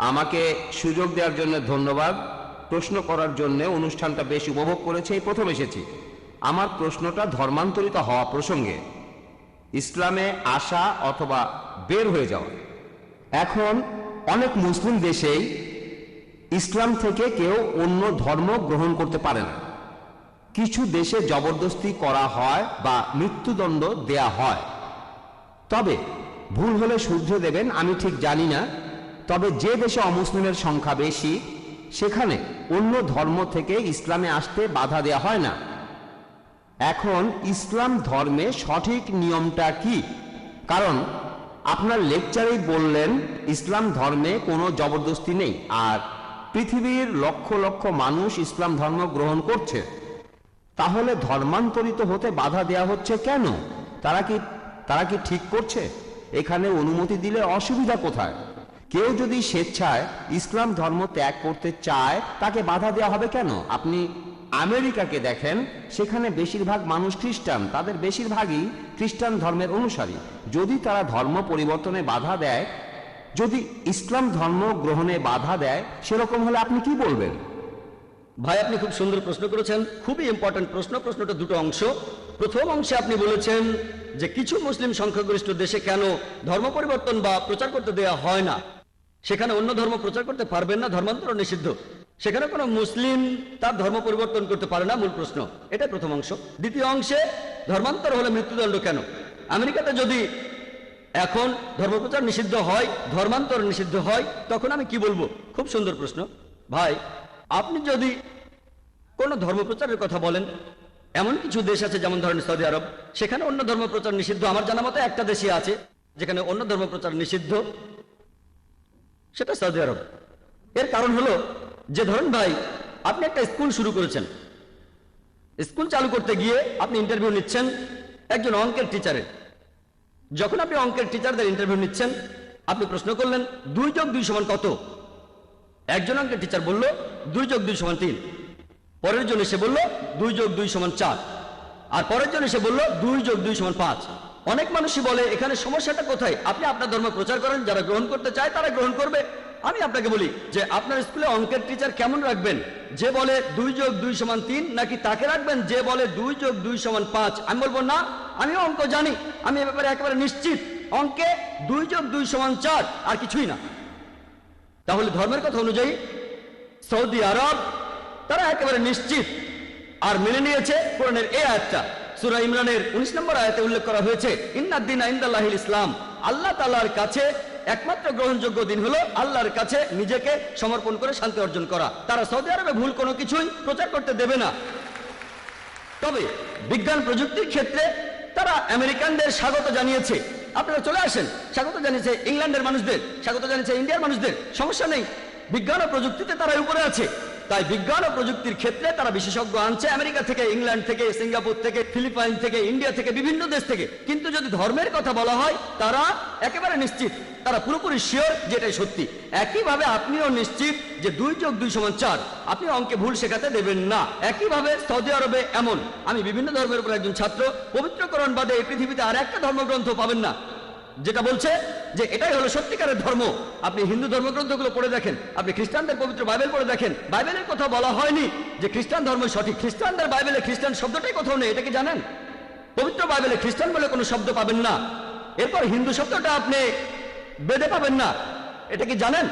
আমাকে সুযোগ দেওয়ার জন্য ধন্যবাদ। প্রশ্ন করার জন্য অনুষ্ঠানটা বেশ উপভোগ করেছি, এই প্রথম এসেছি। আমার প্রশ্নটা ধর্মান্তরিত হওয়া প্রসঙ্গে, ইসলামে আসা অথবা বের হয়ে যাওয়া। এখন অনেক মুসলিম দেশেই ইসলাম থেকে কেউ অন্য ধর্ম গ্রহণ করতে পারে না। কিছু দেশে জবরদস্তি করা হয় বা মৃত্যুদণ্ড দেয়া হয়। তবে ভুল হলে শুধরে দেবেন, আমি ঠিক জানি না। তবে যে দেশে অমুসলিমের সংখ্যা বেশি, সেখানে অন্য ধর্ম থেকে ইসলামে আসতে বাধা দেয়া হয় না। এখন ইসলাম ধর্মে সঠিক নিয়মটা কি? কারণ আপনার লেকচারেই বললেন ইসলাম ধর্মে কোনো জবরদস্তি নেই, আর পৃথিবীর লক্ষ লক্ষ মানুষ ইসলাম ধর্ম গ্রহণ করছে। তাহলে ধর্মান্তরিত হতে বাধা দেয়া হচ্ছে কেন? তারা কি ঠিক করছে? এখানে অনুমতি দিলে অসুবিধা কোথায়? কেউ যদি স্বেচ্ছায় ইসলাম ধর্ম ত্যাগ করতে চায়, তাকে বাধা দেওয়া হবে কেন? আপনি আমেরিকাকে দেখেন, সেখানে বেশিরভাগ মানুষ খ্রিস্টান, তাদের বেশিরভাগই খ্রিস্টান ধর্মের অনুসারী। যদি তারা ধর্ম পরিবর্তনে বাধা দেয়, যদি ইসলাম ধর্ম গ্রহণে বাধা দেয়, সেরকম হলে আপনি কি বলবেন? ভাই, আপনি খুব সুন্দর প্রশ্ন করেছেন, খুবই ইম্পর্টেন্ট প্রশ্ন। প্রশ্নটা দুটো অংশ। প্রথম অংশে আপনি বলেছেন যে কিছু মুসলিম সংখ্যাগরিষ্ঠ দেশে কেন ধর্ম পরিবর্তন বা প্রচার করতে দেওয়া হয় না, সেখানে অন্য ধর্ম প্রচার করতে পারবেন না, ধর্মান্তর নিষিদ্ধ, সেখানে কোনো মুসলিম তার ধর্ম পরিবর্তন করতে পারে না, মূল প্রশ্ন। এটা প্রথম অংশ। দ্বিতীয় অংশে ধর্মান্তর হলে মৃত্যুদণ্ড কেন? আমেরিকাতে যদি এখন ধর্মপ্রচার নিষিদ্ধ হয়, ধর্মান্তর নিষিদ্ধ হয়, তখন আমি কি বলবো? খুব সুন্দর প্রশ্ন ভাই। আপনি যদি কোনো ধর্মপ্রচারের কথা বলেন, এমন কিছু দেশ আছে যেমন ধরেন সৌদি আরব, সেখানে অন্য ধর্মপ্রচার নিষিদ্ধ। আমার জানা মতো একটা দেশে আছে যেখানে অন্য ধর্ম প্রচার নিষিদ্ধ, সেটা সৌদি আরব। এর কারণ হলো যে ধরেন ভাই আপনি একটা স্কুল শুরু করেছেন, স্কুল চালু করতে গিয়ে আপনি ইন্টারভিউ নিচ্ছেন একজন অঙ্কের টিচারের। যখন আপনি অঙ্কের টিচারদের ইন্টারভিউ নিচ্ছেন, আপনি প্রশ্ন করলেন 2 + 2 = কত? একজন অঙ্কের টিচার বলল 2 + 2 = 3, পরের জন এসে বলল 2 + 2 = 4, আর পরের জন এসে বলল 2 + 2 = 5। অনেক মানুষই বলে এখানে সমস্যাটা কোথায়? আপনি আপনার ধর্ম প্রচার করেন, যারা গ্রহণ করতে চায় তারা গ্রহণ করবে। আমি আপনাকে বলি যে আপনার স্কুলে অঙ্কের টিচার কেমন রাখবেন? যে বলে 2 + 2 = 3, নাকি তাকে রাখবেন যে বলে 2 + 2 = 5? আমি বলবো না, আমি অঙ্ক জানি, আমি এ ব্যাপারে একেবারে নিশ্চিত, অঙ্কে 2 + 2 = 4, আর কিছুই না। তাহলে ধর্মের কথা অনুযায়ী সৌদি আরব তারা একেবারে নিশ্চিত আর মেনে নিয়েছে কোরআনের এই আয়াতটা। সূরা ইমরানের 19 নম্বর আয়াতে উল্লেখ করা হয়েছে, ইন্নাদ দীনা ইনদাল্লাহিল ইসলাম, আল্লাহ তাআলার কাছে একমাত্র গ্রহণযোগ্য দিন হলো আল্লাহর কাছে নিজেকে সমর্পণ করে শান্তি অর্জন করা। তারা সৌদি আরবে ভুল কোনো কিছুই প্রচার করতে দেবে না। তবে বিজ্ঞান প্রযুক্তির ক্ষেত্রে তারা আমেরিকানদের স্বাগত জানিয়েছে, আপনারা চলে আসেন, স্বাগত জানিয়েছে ইংল্যান্ডের মানুষদের, স্বাগত জানিয়েছে ইন্ডিয়ার মানুষদের, সমস্যা নেই, বিজ্ঞান ও প্রযুক্তিতে তারা উপরে আছে। তাই বিজ্ঞান ও প্রযুক্তির ক্ষেত্রে তারা বিশেষজ্ঞ আনছে আমেরিকা থেকে, ইংল্যান্ড থেকে, সিঙ্গাপুর থেকে, ফিলিপাইন থেকে, ইন্ডিয়া থেকে, বিভিন্ন দেশ থেকে। কিন্তু যদি ধর্মের কথা বলা হয় তারা একেবারে নিশ্চিত, তারা পুরোপুরি শিওর যে এটাই সত্যি। একইভাবে আপনিও নিশ্চিত যে 2 + 2 = 4, আপনি অঙ্কে ভুল শেখাতে দেবেন না। একইভাবে সৌদি আরবে এমন, আমি বিভিন্ন ধর্মের উপর একজন ছাত্র, পবিত্র কোরআন বাদে এই পৃথিবীতে আর একটা ধর্মগ্রন্থ পাবেন না যেটা বলছে যে এটাই হলো সত্যিকারের ধর্ম। আপনি হিন্দু ধর্মগ্রন্থগুলো পড়ে দেখেন, আপনি খ্রিস্টানদের পবিত্র বাইবেল পড়ে দেখেন, বাইবেলের কথা বলা হয়নি যে খ্রিস্টান ধর্ম সঠিক। খ্রিস্টানদের বাইবেলে খ্রিস্টান শব্দটাই কোথাও নেই, এটা কি জানেন? পবিত্র বাইবেলে খ্রিস্টান বলে কোনো শব্দ পাবেন না। এরপর হিন্দু শব্দটা আপনি বেদে পাবেন না, এটা কি জানেন?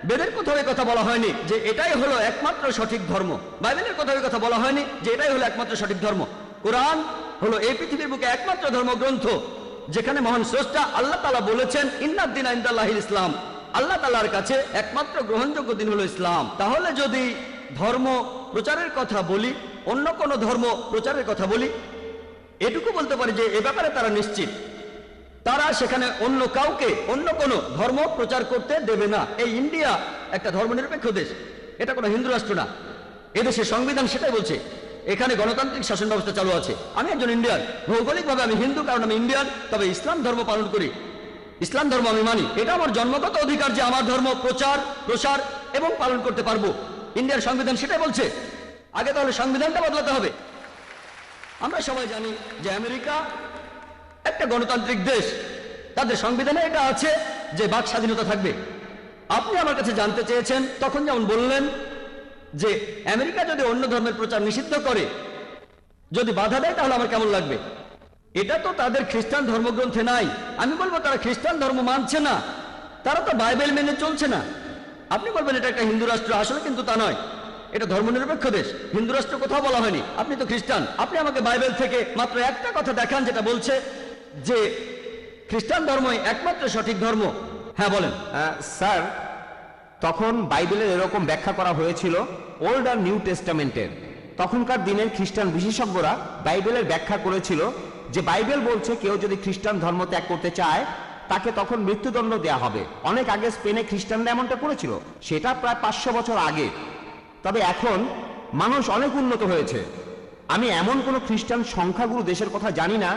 বেদের কোথাও এই কথা বলা হয়নি যে এটাই হলো একমাত্র সঠিক ধর্ম। বাইবেলের কোথাও এই কথা বলা হয়নি যে এটাই হলো একমাত্র সঠিক ধর্ম। কোরআন হলো এই পৃথিবীর বুকে একমাত্র ধর্মগ্রন্থ যেখানে মহান স্রষ্টা আল্লাহ তাআলা বলেছেন, ইন্নাদ দীনা ইনদাল্লাহিল ইসলাম, আল্লাহ তাআলার কাছে একমাত্র গ্রহণযোগ্য দিন হলো ইসলাম। তাহলে যদি ধর্ম প্রচারের কথা বলি, অন্য কোনো ধর্ম প্রচারের কথা বলি, এটুকু বলতে পারি যে এ ব্যাপারে তারা নিশ্চিত, তারা সেখানে অন্য কাউকে অন্য কোনো ধর্ম প্রচার করতে দেবে না। এই ইন্ডিয়া একটা ধর্মনিরপেক্ষ দেশ, এটা কোনো হিন্দু রাষ্ট্র না। এদেশের সংবিধান সেটাই বলছে, এখানে গণতান্ত্রিক শাসন ব্যবস্থা চালু আছে। আমি একজন ইন্ডিয়ান, ভৌগোলিকভাবে আমি হিন্দু কারণ আমি ইন্ডিয়ান, তবে ইসলাম ধর্ম পালন করি, ইসলাম ধর্ম আমি মানি। এটা আমার জন্মগত অধিকার যে আমার ধর্ম প্রসার এবং পালন করতে পারবো। ইন্ডিয়ার সংবিধান সেটাই বলছে। আগে তাহলে সংবিধানটা বদলাতে হবে। আমরা সবাই জানি যে আমেরিকা একটা গণতান্ত্রিক দেশ, তাদের সংবিধানে এটা আছে যে বাক স্বাধীনতা থাকবে। আপনি আমার কাছে জানতে চেয়েছেন, তখন যেমন বললেন যে আমেরিকা যদি অন্য ধর্মের প্রচার নিষিদ্ধ করে, যদি বাধা দেয় তাহলে আমার কেমন লাগবে? এটা তো তাদের খ্রিস্টান ধর্মগ্রন্থে নাই। আমি বলবো তারা খ্রিস্টান ধর্ম মানছে না, তারা তো বাইবেল মেনে চলছে না। আপনি বলবেন এটা একটা হিন্দু রাষ্ট্র, আসলে কিন্তু তা নয়, এটা ধর্মনিরপেক্ষ দেশ। হিন্দু রাষ্ট্র কোথাও বলা হয়নি। আপনি তো খ্রিস্টান, আপনি আমাকে বাইবেল থেকে মাত্র একটা কথা দেখান যেটা বলছে যে খ্রিস্টান ধর্মই একমাত্র সঠিক ধর্ম। হ্যাঁ বলেন। স্যার, তখন বাইবেলের এরকম ব্যাখ্যা করা হয়েছিল ওল্ড আর নিউ টেস্টামেন্টের। তখনকার দিনের খ্রিস্টান বিশেষজ্ঞরা বাইবেলের ব্যাখ্যা করেছিল যে বাইবেল বলছে কেউ যদি খ্রিস্টান ধর্ম ত্যাগ করতে চায় তাকে তখন মৃত্যুদণ্ড দেওয়া হবে। অনেক আগে স্পেনে খ্রিস্টানরা এমনটা করেছিল, সেটা প্রায় 500 বছর আগে। তবে এখন মানুষ অনেক উন্নত হয়েছে। আমি এমন কোনো খ্রিস্টান সংখ্যাগুরু দেশের কথা জানি না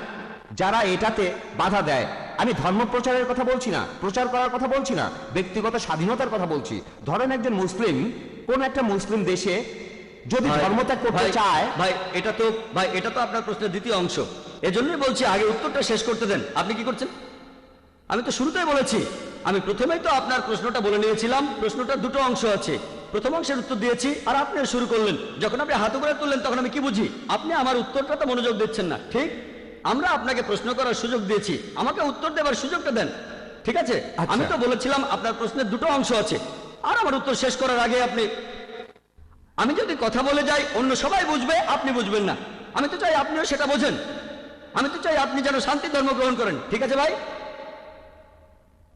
যারা এটাতে বাধা দেয়। আমি ধর্ম প্রচারের কথা বলছি না, প্রচার করার কথা বলছি না, ব্যক্তিগত স্বাধীনতার কথা বলছি। ধরেন একজন মুসলিম কোন একটা মুসলিম দেশে যদি ধর্মত্যাগ করতে চায়। ভাই এটা তো আপনার প্রশ্নের দ্বিতীয় অংশ, এজন্যই বলছি আগে উত্তরটা শেষ করতে দেন। আপনি কি করছেন? আমি তো শুরুতেই বলেছি, আমি প্রথমেই তো আপনার প্রশ্নটা বলে নিয়েছিলাম। প্রশ্নটার দুটো অংশ আছে, প্রথম অংশের উত্তর দিয়েছি আর আপনি শুরু করলেন। যখন আপনি হাত উপরে তুললেন তখন আমি কি বুঝি? আপনি আমার উত্তরটা তো মনোযোগ দিচ্ছেন না। ঠিক, আমরা আপনাকে প্রশ্ন করার সুযোগ দিয়েছি, আমাকে উত্তর দেওয়ার সুযোগটা দেন। ঠিক আছে, আমি তো বলেছিলাম আপনার প্রশ্নের দুটো অংশ আছে, আর আমার উত্তর শেষ করার আগে আমি যদি কথা বলে যাই অন্য সবাই বুঝবে, আপনি বুঝবেন না। আমি তো চাই আপনিও সেটা বোঝেন। আমি তো চাই আপনি যেন শান্তি ধর্ম গ্রহণ করেন। ঠিক আছে ভাই,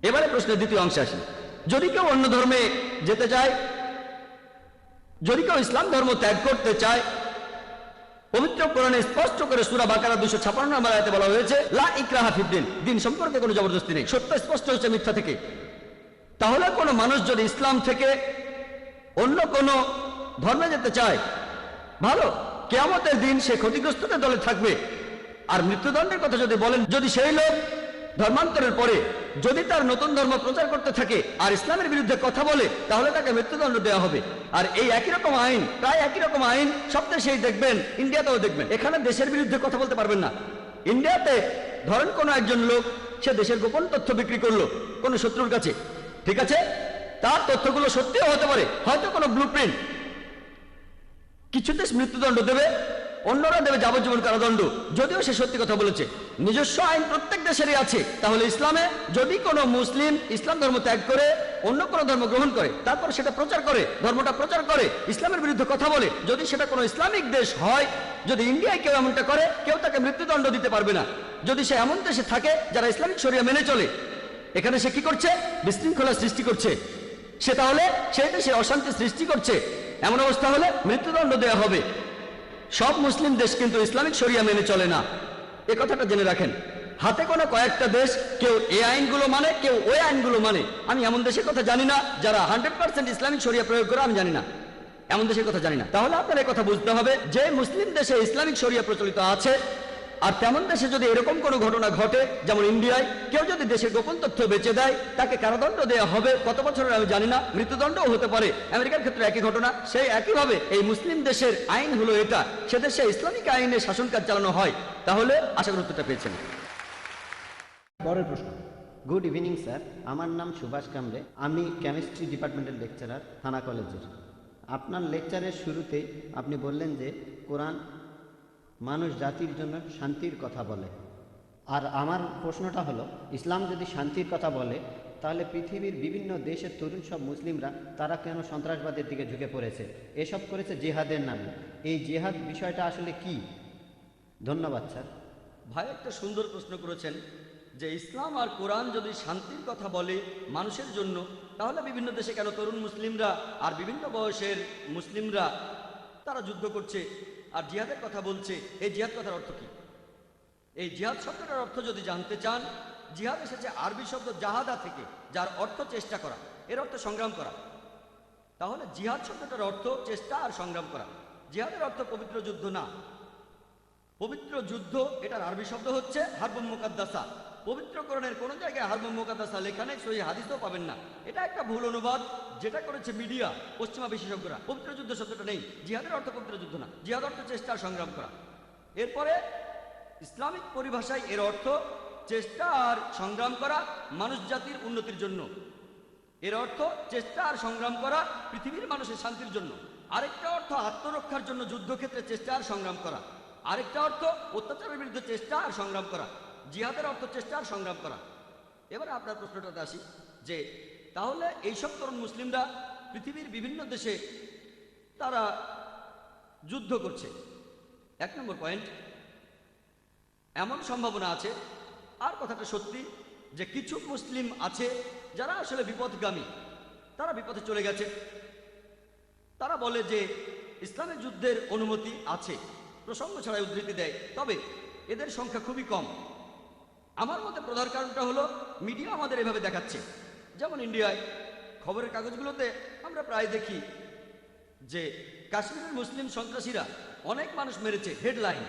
এবারে প্রশ্নের দ্বিতীয় অংশে আসি। যদি কেউ অন্য ধর্মে যেতে চায়, যদি কেউ ইসলাম ধর্ম ত্যাগ করতে চায়, পবিত্র কোরআনে স্পষ্ট করে সূরা বাকারা 256 নম্বর আয়াতে বলা হয়েছে লা ইকরাহা ফিদ্দিন, দিন সম্পর্কে কোনো জবরদস্তি নেই। সত্য স্পষ্ট হচ্ছে মিথ্যা থেকে। তাহলে কোনো মানুষ যদি ইসলাম থেকে অন্য কোনো ধর্মে যেতে চায়, ভালো, কিয়ামতের দিন সে ক্ষতিগ্রস্তদের দলে থাকবে। আর মৃত্যুদণ্ডের কথা যদি বলেন, যদি সেই লোক ধর্মান্তরের পরে যদি তার নতুন ধর্ম প্রচার করতে থাকে আর ইসলামের বিরুদ্ধে কথা বলে, তাহলে তাকে মৃত্যুদণ্ড দেওয়া হবে। আর এই একই রকম আইন, প্রায় একই রকম আইন সব দেশেই দেখবেন, ইন্ডিয়াতেও দেখবেন। এখানে দেশের বিরুদ্ধে কথা বলতে পারবেন না। ইন্ডিয়াতে ধরেন কোনো একজন লোক সে দেশের গোপন তথ্য বিক্রি করলো কোনো শত্রুর কাছে, ঠিক আছে, তার তথ্যগুলো সত্যিও হতে পারে, হয়তো কোনো ব্লুপ্রিন্ট। কিছু দেশ মৃত্যুদণ্ড দেবে, অন্যরা দেবে যাবজ্জীবন কারাদণ্ড, যদিও সে সত্যি কথা বলেছে। নিজস্ব আইন প্রত্যেক দেশেরই আছে। তাহলে ইসলামে যদি কোনো মুসলিম ইসলাম ধর্ম ত্যাগ করে অন্য কোনো ধর্ম গ্রহণ করে, তারপর সেটা প্রচার করে, ধর্মটা প্রচার করে, ইসলামের বিরুদ্ধে কথা বলে, যদি সেটা কোনো ইসলামিক দেশ হয়, যদি ইন্ডিয়ায় কেউ এমনটা করে, কেউ তাকে মৃত্যুদণ্ড দিতে পারবে না। যদি সে এমন দেশে থাকে যারা ইসলামিক শরিয়া মেনে চলে, এখানে সে কি করছে? বিশৃঙ্খলা সৃষ্টি করছে। সে তাহলে সেই দেশে অশান্তি সৃষ্টি করছে। এমন অবস্থা হলে মৃত্যুদণ্ড দেওয়া হবে। সব মুসলিম দেশ কিন্তু ইসলামিক শরিয়া মেনে চলে না, এ কথাটা জেনে রাখেন। হাতে কোনো কয়েকটা দেশ কেউ এই আইনগুলো মানে, কেউ ওই আইনগুলো মানে। আমি এমন দেশের কথা জানি না যারা 100% ইসলামিক শরিয়া প্রয়োগ করে, আমি জানি না, এমন দেশের কথা জানি না। তাহলে আপনার এই কথা বুঝতে হবে যে মুসলিম দেশে ইসলামিক শরিয়া প্রচলিত আছে, আর তেমন দেশে যদি এরকম কোনো ঘটনা ঘটে, যেমন ইন্ডিয়ায় কেউ যদি দেশের গোপন তথ্য বেচে দেয়, তাকে কারাদণ্ড দেওয়া হবে। কত বছরের আমি জানি না, মৃত্যুদণ্ডও হতে পারে। আমেরিকার ক্ষেত্রে একই ঘটনা। সেই একইভাবে এই মুসলিম দেশের আইন হলো এটা, সে দেশে ইসলামিক আইনে শাসন কাজ চালানো হয়। তাহলে আশা করি উত্তরটা পেয়েছেন। পরের প্রশ্ন। গুড ইভিনিং স্যার, আমার নাম সুভাষ কামরে, আমি কেমিস্ট্রি ডিপার্টমেন্টের লেকচারার, থানা কলেজের। আপনার লেকচারের শুরুতেই আপনি বললেন যে কোরআন মানুষ জাতির জন্য শান্তির কথা বলে। আর আমার প্রশ্নটা হলো, ইসলাম যদি শান্তির কথা বলে, তাহলে পৃথিবীর বিভিন্ন দেশের তরুণ সব মুসলিমরা তারা কেন সন্ত্রাসবাদের দিকে ঝুঁকে পড়েছে? এসব করেছে জিহাদের নামে। এই জিহাদ বিষয়টা আসলে কি? ধন্যবাদ স্যার। ভাই একটা সুন্দর প্রশ্ন করেছেন যে ইসলাম আর কোরআন যদি শান্তির কথা বলে মানুষের জন্য, তাহলে বিভিন্ন দেশে কেন তরুণ মুসলিমরা আর বিভিন্ন বয়সের মুসলিমরা তারা যুদ্ধ করছে আর জিহাদের কথা বলছে? এই জিহাদ কথার অর্থ কি? এই জিহাদ শব্দটার অর্থ যদি জানতে চান, জিহাদ এসেছে আরবি শব্দ জাহাদা থেকে, যার অর্থ চেষ্টা করা, এর অর্থ সংগ্রাম করা। তাহলে জিহাদ শব্দটার অর্থ চেষ্টা আর সংগ্রাম করা। জিহাদের অর্থ পবিত্র যুদ্ধ না। পবিত্র যুদ্ধ এটার আরবি শব্দ হচ্ছে হারবুম মুকাদ্দাসা। পবিত্র কোরআনের কোন জায়গায় হারবুম মুকাদ্দাসা লেখা নেই, সহিহ হাদিসও পাবেন না। এটা একটা ভুল অনুবাদ যেটা করেছে মিডিয়া, পশ্চিমা বিশেষজ্ঞরা। পবিত্র যুদ্ধ শব্দটা নেই। জিহাদের অর্থ পবিত্র যুদ্ধ না, জিহাদ অর্থ চেষ্টা আর সংগ্রাম করা। এরপরে ইসলামিক পরিভাষায় এর অর্থ চেষ্টা আর সংগ্রাম করা মানুষ জাতির উন্নতির জন্য। এর অর্থ চেষ্টা আর সংগ্রাম করা পৃথিবীর মানুষের শান্তির জন্য। আরেকটা অর্থ আত্মরক্ষার জন্য যুদ্ধক্ষেত্রে চেষ্টা আর সংগ্রাম করা। আরেকটা অর্থ অত্যাচারের বিরুদ্ধে চেষ্টা আর সংগ্রাম করা। জিহাদের অর্থ চেষ্টা আর সংগ্রাম করা। এবারে আপনার প্রশ্নটাতে আসি যে তাহলে এইসব তরুণ মুসলিমরা পৃথিবীর বিভিন্ন দেশে তারা যুদ্ধ করছে। এক নম্বর পয়েন্ট, এমন সম্ভাবনা আছে, আর কথাটা সত্যি, যে কিছু মুসলিম আছে যারা আসলে বিপদগামী, তারা বিপদে চলে গেছে। তারা বলে যে ইসলামের যুদ্ধের অনুমতি আছে, প্রসঙ্গ ছাড়াই উদ্ধৃতি দেয়, তবে এদের সংখ্যা খুবই কম। আমার মতে প্রধান কারণটা হলো মিডিয়া আমাদের এভাবে দেখাচ্ছে। যেমন ইন্ডিয়ায় খবরের কাগজগুলোতে আমরা প্রায় দেখি যে কাশ্মীরের মুসলিম সন্ত্রাসীরা অনেক মানুষ মেরেছে, হেডলাইন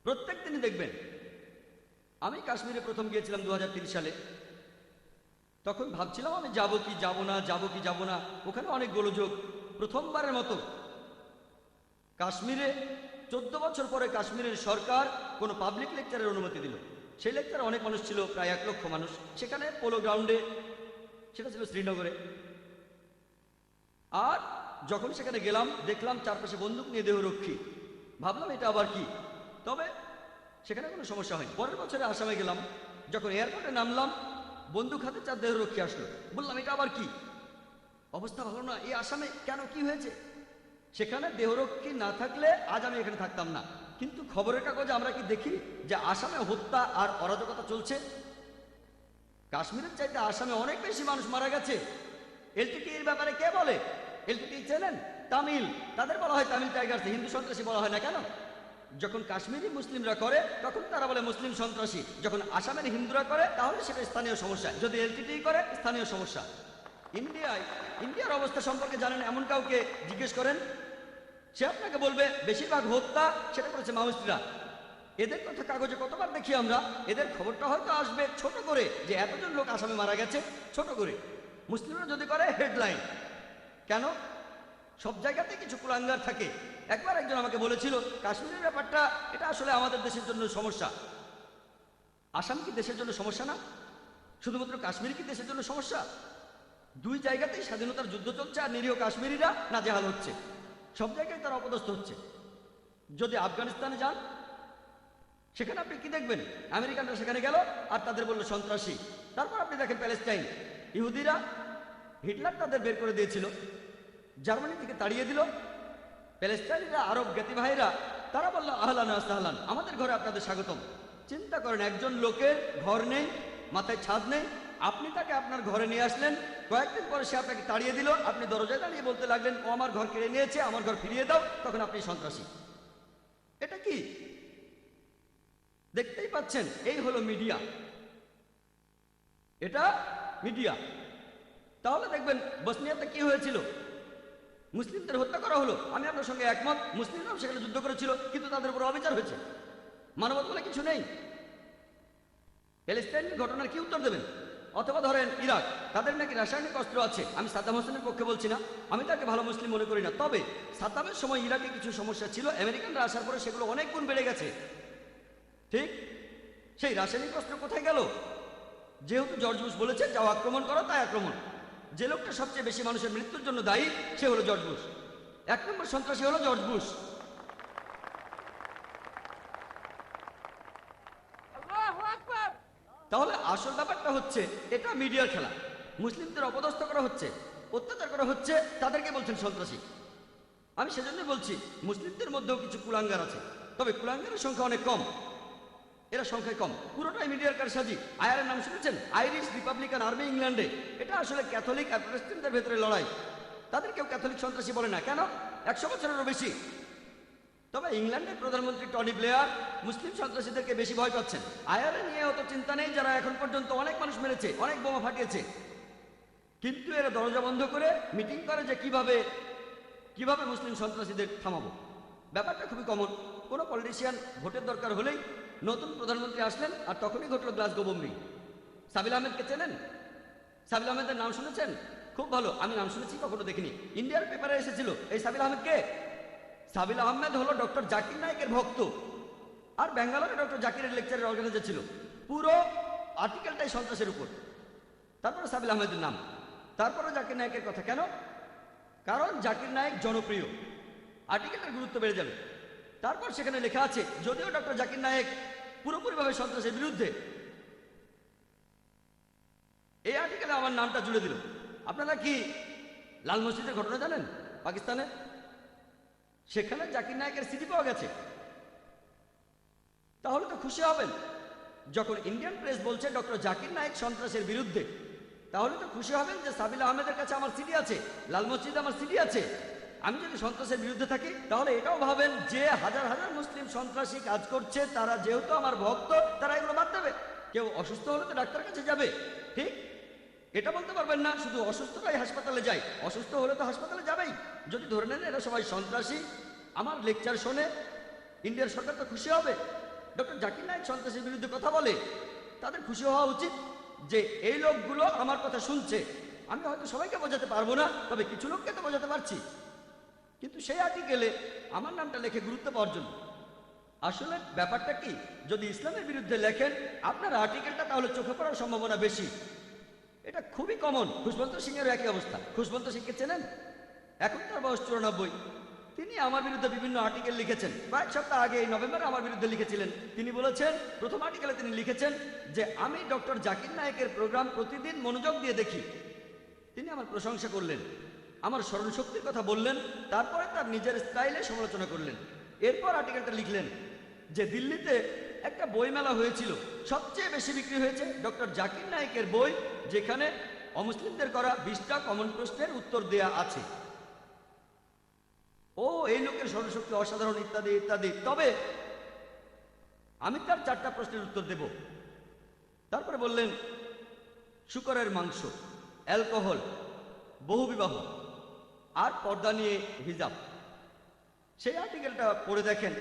প্রত্যেক দিনই দেখবেন। আমি কাশ্মীরে প্রথম গিয়েছিলাম 2003 সালে। তখন ভাবছিলাম আমি যাব কি যাব না, যাব কি যাব না। ওখানে অনেক গোলযোগ। প্রথমবারের মতো কাশ্মীরে 14 বছর পরে কাশ্মীরের সরকার কোনো পাবলিক লেকচারের অনুমতি দিল। সেই লেকচারে অনেক মানুষ ছিল, প্রায় 1 লক্ষ মানুষ। সেখানে পোলো গ্রাউন্ডে, সেটা ছিল শ্রীনগরে। আর যখন সেখানে গেলাম দেখলাম চারপাশে বন্দুক নিয়ে দেহরক্ষী। ভাবলাম এটা আবার কি, তবে সেখানে কোনো সমস্যা হয়নি। পরের বছরে আসামে গেলাম, যখন এয়ারপোর্টে নামলাম বন্দুক হাতে 4 দেহরক্ষী আসলো। বললাম এটা আবার কি, অবস্থা ভালো না, এই আসামে কেন, কি হয়েছে? সেখানে দেহরক্ষী না থাকলে আজ আমি এখানে থাকতাম না। কিন্তু খবরের কাগজে আমরা কি দেখি যে আসামে হত্যা আর অরাজকতা চলছে? কাশ্মীরের চাইতে আসামে অনেক বেশি মানুষ মারা গেছে। এলটিটি এর ব্যাপারে কে বলে? এলটিটি চেনেন? তামিল, তাদের বলা হয় তামিল টাইগার্স, হিন্দু সন্ত্রাসী বলা হয় না কেন? যখন কাশ্মীরি মুসলিমরা করে তখন তারা বলে মুসলিম সন্ত্রাসী, যখন আসামের হিন্দুরা করে তাহলে সেটা স্থানীয় সমস্যা, যদি এলটিটি করে স্থানীয় সমস্যা। ইন্ডিয়ার অবস্থা সম্পর্কে জানেন এমন কাউকে জিজ্ঞেস করেন, সে আপনাকে বলবে বেশিরভাগ হত্যা সেটা করেছে মাওয়িস্টরা। এদের কথা কাগজে কতবার দেখি আমরা, এদের খবরটা হয়তো আসবে ছোট করে যে এতজন লোক আসামে মারা গেছে, ছোট করে। মুসলিমরা যদি করে হেডলাইন। কেন? সব জায়গাতে কিছু কুলাঙ্গার থাকে। একবার একজন আমাকে বলেছিল কাশ্মীরের ব্যাপারটা এটা আসলে আমাদের দেশের জন্য সমস্যা। আসাম কি দেশের জন্য সমস্যা না? শুধুমাত্র কাশ্মীর কি দেশের জন্য সমস্যা? দুই জায়গাতেই স্বাধীনতার যুদ্ধ চলছে আর নিরীহ কাশ্মীরিরা নাজেহাল হচ্ছে, সব জায়গায় তারা অপদস্থ হচ্ছে। যদি আফগানিস্তানে যান সেখানে আপনি কি দেখবেন? আমেরিকানরা সেখানে গেল আর তাদের বলল সন্ত্রাসী। তারপর আপনি দেখেন প্যালেস্টাইন, ইহুদিরা, হিটলার তাদের বের করে দিয়েছিল, জার্মানি থেকে তাড়িয়ে দিল। প্যালেস্টাইনিরা, আরব জ্ঞাতি ভাইরা, তারা বলল আহলান আহলান, আমাদের ঘরে আপনাদের স্বাগতম। চিন্তা করেন, একজন লোকের ঘর নেই, মাথায় ছাদ নেই, আপনি তাকে আপনার ঘরে নিয়ে আসলেন, কয়েকদিন পরে সে আপনাকে তাড়িয়ে দিল, আপনি দরজায় দাঁড়িয়ে বলতে লাগলেন ও আমার ঘর কেড়ে নিয়েছে, আমার ঘর ফিরিয়ে দাও, তখন আপনি সন্ত্রাসী। এটা কি? দেখতেই পাচ্ছেন, এই হলো মিডিয়া, এটা মিডিয়া। তাহলে দেখবেন বসনিয়াতে কি হয়েছিল, মুসলিমদের হত্যা করা হলো, আমি আপনার সঙ্গে একমত, মুসলিমরাও সেখানে যুদ্ধ করেছিল, কিন্তু তাদের উপর অবিচার হয়েছে, মানবতা বলে কিছু নেই। প্যালেস্টাইনের ঘটনার কি উত্তর দেবেন? অথবা ধরেন ইরাক, তাদের নাকি রাসায়নিক অস্ত্র আছে। আমি সাদ্দাম হোসেনের পক্ষে বলছি না, আমি তাকে ভালো মুসলিম মনে করি না, তবে সাদ্দামের সময় ইরাকে কিছু সমস্যা ছিল, আমেরিকানরা আসার পরে সেগুলো অনেক গুণ বেড়ে গেছে। ঠিক সেই রাসায়নিক অস্ত্র কোথায় গেল? যেহেতু জর্জ বুশ বলেছে যাও আক্রমণ করো, তাই আক্রমণ। যে লোকটা সবচেয়ে বেশি মানুষের মৃত্যুর জন্য দায়ী সে হলো জর্জ বুশ, 1 নম্বর সন্ত্রাসী হলো জর্জ বুশ। তাহলে আসল ব্যাপারটা হচ্ছে এটা মিডিয়ার খেলা, মুসলিমদের অপদস্থ করা হচ্ছে, অত্যাচার করা হচ্ছে, তাদেরকে বলছেন সন্ত্রাসী। আমি সেজন্যই বলছি মুসলিমদের মধ্যেও কিছু কুলাঙ্গার আছে, তবে কুলাঙ্গারের সংখ্যা অনেক কম, এরা সংখ্যায় কম, পুরোটাই মিডিয়ার কারসাজি। আইআরের নাম শুনেছেন? আইরিশ রিপাবলিকান আর্মি, ইংল্যান্ডে। এটা আসলে ক্যাথলিক আর প্রটেস্ট্যান্টদের ভেতরে লড়াই, তাদের কেউ ক্যাথলিক সন্ত্রাসী বলে না। কেন? 100 বছরেরও বেশি। তবে ইংল্যান্ডের প্রধানমন্ত্রী টনি ব্লেয়ার মুসলিম সন্ত্রাসীদেরকে বেশি ভয় পাচ্ছেন। আইআরএ নিয়ে অত চিন্তা নেই, যারা এখন পর্যন্ত অনেক মানুষ মেরেছে, অনেক বোমা ফাটিয়েছে, কিন্তু এরা দরজা বন্ধ করে মিটিং করে যে কিভাবে মুসলিম সন্ত্রাসীদের থামাবো। ব্যাপারটা খুবই কমন। কোনো পলিটিশিয়ান ভোটের দরকার হলেই নতুন প্রধানমন্ত্রী আসলেন আর তখনই ঘটল গ্লাসগো বোম্বিং। সাবিল আহমেদকে চেনেন? সাবিল আহমেদের নাম শুনেছেন? খুব ভালো, আমি নাম শুনেছি, কখনো দেখিনি। ইন্ডিয়ার পেপারে এসেছিল এই সাবিল আহমেদকে। সাবিল আহমেদ হলো ডক্টর জাকির নায়েকের ভক্ত, আর ব্যাঙ্গালোরে ডক্টর জাকিরের লেকচারের অর্গানাইজার ছিল। পুরো আর্টিকেলটাই সন্ত্রাসের উপর। তারপরে সাবিল আহমেদের নাম, তারপরে জাকির নায়েকের কথা। কেন? কারণ জাকির নায়েক জনপ্রিয়, আর্টিকেলটার গুরুত্ব বেড়ে যাবে। তারপর সেখানে লেখা আছে যদিও ডক্টর জাকির নায়েক পুরোপুরিভাবে সন্ত্রাসের বিরুদ্ধে, এই আর্টিকেলে আমার নামটা জুড়ে দিল। আপনারা কি লাল মসজিদের ঘটনা জানেন? পাকিস্তানে সেখানে জাকির নায়েকের সিডি পাওয়া গেছে। তাহলে তো খুশি হবেন। যখন ইন্ডিয়ান প্রেস বলছে ডক্টর জাকির নায়েক সন্ত্রাসের বিরুদ্ধে, তাহলে তো খুশি হবেন যে সাবিল আহমেদের কাছে আমার সিডি আছে, লাল মসজিদে আমার সিডি আছে। আমি যদি সন্ত্রাসের বিরুদ্ধে থাকি তাহলে এটাও ভাবেন যে হাজার হাজার মুসলিম সন্ত্রাসী কাজ করছে, তারা যেহেতু আমার ভক্ত তারা এগুলো বাদ দেবে। কেউ অসুস্থ হলে তো ডাক্তার কাছে যাবে, ঠিক? এটা বলতে পারবেন না শুধু অসুস্থরাই হাসপাতালে যায়, অসুস্থ হলে তো হাসপাতালে যাবেই। যদি ধরে নেন এরা সবাই সন্ত্রাসী, আমার লেকচার শোনে, ইন্ডিয়ার সরকার তো খুশি হবে। ডক্টর জাকির নায়েক সন্ত্রাসীর বিরুদ্ধে কথা বলে, তাদের খুশি হওয়া উচিত যে এই লোকগুলো আমার কথা শুনছে। আমি হয়তো সবাইকে বোঝাতে পারবো না, তবে কিছু লোককে তো বোঝাতে পারছি। কিন্তু সেই আর্টিকেলে আমার নামটা লেখে গুরুত্ব পাওয়ার জন্য। আসলে ব্যাপারটা কি, যদি ইসলামের বিরুদ্ধে লেখেন আপনার আর্টিকেলটা, তাহলে চোখে পড়ার সম্ভাবনা বেশি। এটা খুবই কমন। খুশবন্ত সিংয়ের একই অবস্থা। খুশবন্ত সিংকে চেনেন? এখন তার বয়স 94। তিনি আমার বিরুদ্ধে বিভিন্ন আর্টিকেল লিখেছেন। কয়েক সপ্তাহ আগে এই নভেম্বরে আমার বিরুদ্ধে লিখেছিলেন। তিনি বলেছেন, প্রথম আর্টিকেলে তিনি লিখেছেন যে আমি ডক্টর জাকির নায়েকের প্রোগ্রাম প্রতিদিন মনোযোগ দিয়ে দেখি। তিনি আমার প্রশংসা করলেন, আমার স্মরণশক্তির কথা বললেন, তারপরে তার নিজের স্টাইলে সমালোচনা করলেন। এরপর আর্টিকেলটা লিখলেন যে দিল্লিতে একটা বইমেলা হয়েছিল, সবচেয়ে বেশি বিক্রি হয়েছে ডক্টর জাকির নায়েকের বই, যেখানে অমুসলিমদের করা 20টা কমন প্রশ্নের উত্তর দেয়া আছে। এই লোকের স্মরণশক্তি অসাধারণ, ইত্যাদি ইত্যাদি। তবে আমি তার 4টা প্রশ্নের উত্তর দেব। তারপরে বললেন শূকরের মাংস, অ্যালকোহল, বহুবিবাহ আর পর্দা নিয়ে হিজাব। সেই আর্টিকেলটা পড়ে দেখেন,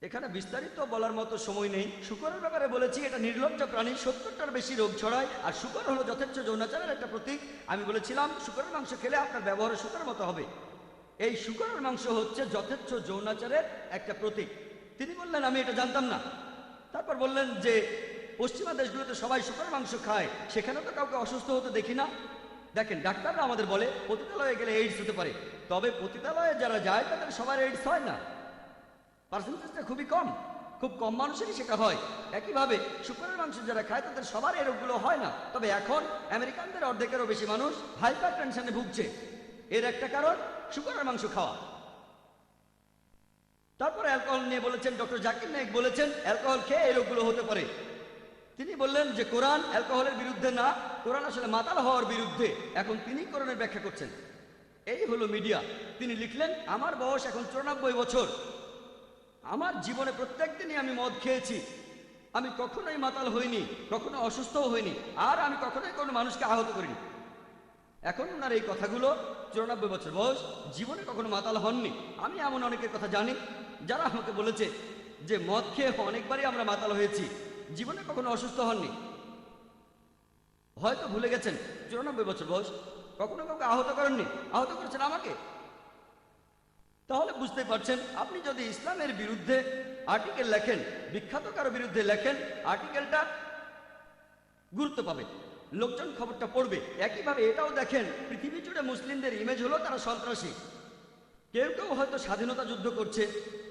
এখানে বিস্তারিত বলার মতো সময় নেই। শূকরের ব্যাপারে বলেছি এটা নির্লজ্জ প্রাণী, 70টার বেশি রোগ ছড়ায়, আর শূকর হলো যথেচ্ছ যৌনাচারের একটা প্রতীক। আমি বলেছিলাম শূকরের মাংস খেলে আপনার ব্যবহার শূকরের মতো হবে। এই শূকরের মাংস হচ্ছে যথেচ্ছ যৌনাচারের একটা প্রতীক। তিনি বললেন আমি এটা জানতাম না। তারপর বললেন যে পশ্চিমা দেশগুলোতে সবাই শূকরের মাংস খায়, সেখানে তো কাউকে অসুস্থ হতে দেখি না। দেখেন, ডাক্তাররা আমাদের বলে পতিতালয়ে গেলে এইডস হতে পারে, তবে পতিতালয়ে যারা যায় তাদের সবার এইডস হয় না, পার্সেন্টেজটা খুবই কম, খুব কম মানুষেরই সেটা হয়। একইভাবে শূকরের মাংস যারা খায় তাদের সবার এই রোগগুলো হয় না। তবে এখন আমেরিকানদের অর্ধেকেরও বেশি মানুষ হাইপার টেনশনে ভুগছে। এর একটা কারণ শূকরের মাংস খাওয়া। তারপরে অ্যালকোহল নিয়ে বলেছেন, ডক্টর জাকির নায়েক বলেছেন অ্যালকোহল খেয়ে এই রোগগুলো হতে পারে। তিনি বললেন যে কোরআন অ্যালকোহলের বিরুদ্ধে না, কোরআন আসলে মাতাল হওয়ার বিরুদ্ধে। এখন তিনি কোরআনের ব্যাখ্যা করছেন। এই হলো মিডিয়া। তিনি লিখলেন আমার বয়স এখন 94 বছর, আমার জীবনে প্রত্যেক দিনই আমি মদ খেয়েছি, আমি কখনোই মাতাল হইনি, কখনো অসুস্থও হইনি, আর আমি কখনোই কোনো মানুষকে আহত করিনি। এখন ওনার এই কথাগুলো, 94 বছর বয়স, জীবনে কখনো মাতাল হননি। আমি এমন অনেকের কথা জানি যারা আমাকে বলেছে যে মদ খেয়ে অনেকবারই আমরা মাতাল হয়েছি, জীবনে কখনো অসুস্থ হননি। হয়তো ভুলে গেছেন 94 বছর বয়স, কখনো কাউকে আহত করেননি, আহত করেছেন আমাকে। তাহলে বুঝতে পারছেন, আপনি যদি ইসলামের বিরুদ্ধে আর্টিকেল লেখেন, বিখ্যাত কারো বিরুদ্ধে লেখেন, আর্টিকেলটা গুরুত্ব পাবে, লোকজন খবরটা পড়বে। একইভাবে এটাও দেখেন, পৃথিবী জুড়ে মুসলিমদের ইমেজ হলো তারা সন্ত্রাসী। কেউ কেউ হয়তো স্বাধীনতা যুদ্ধ করছে।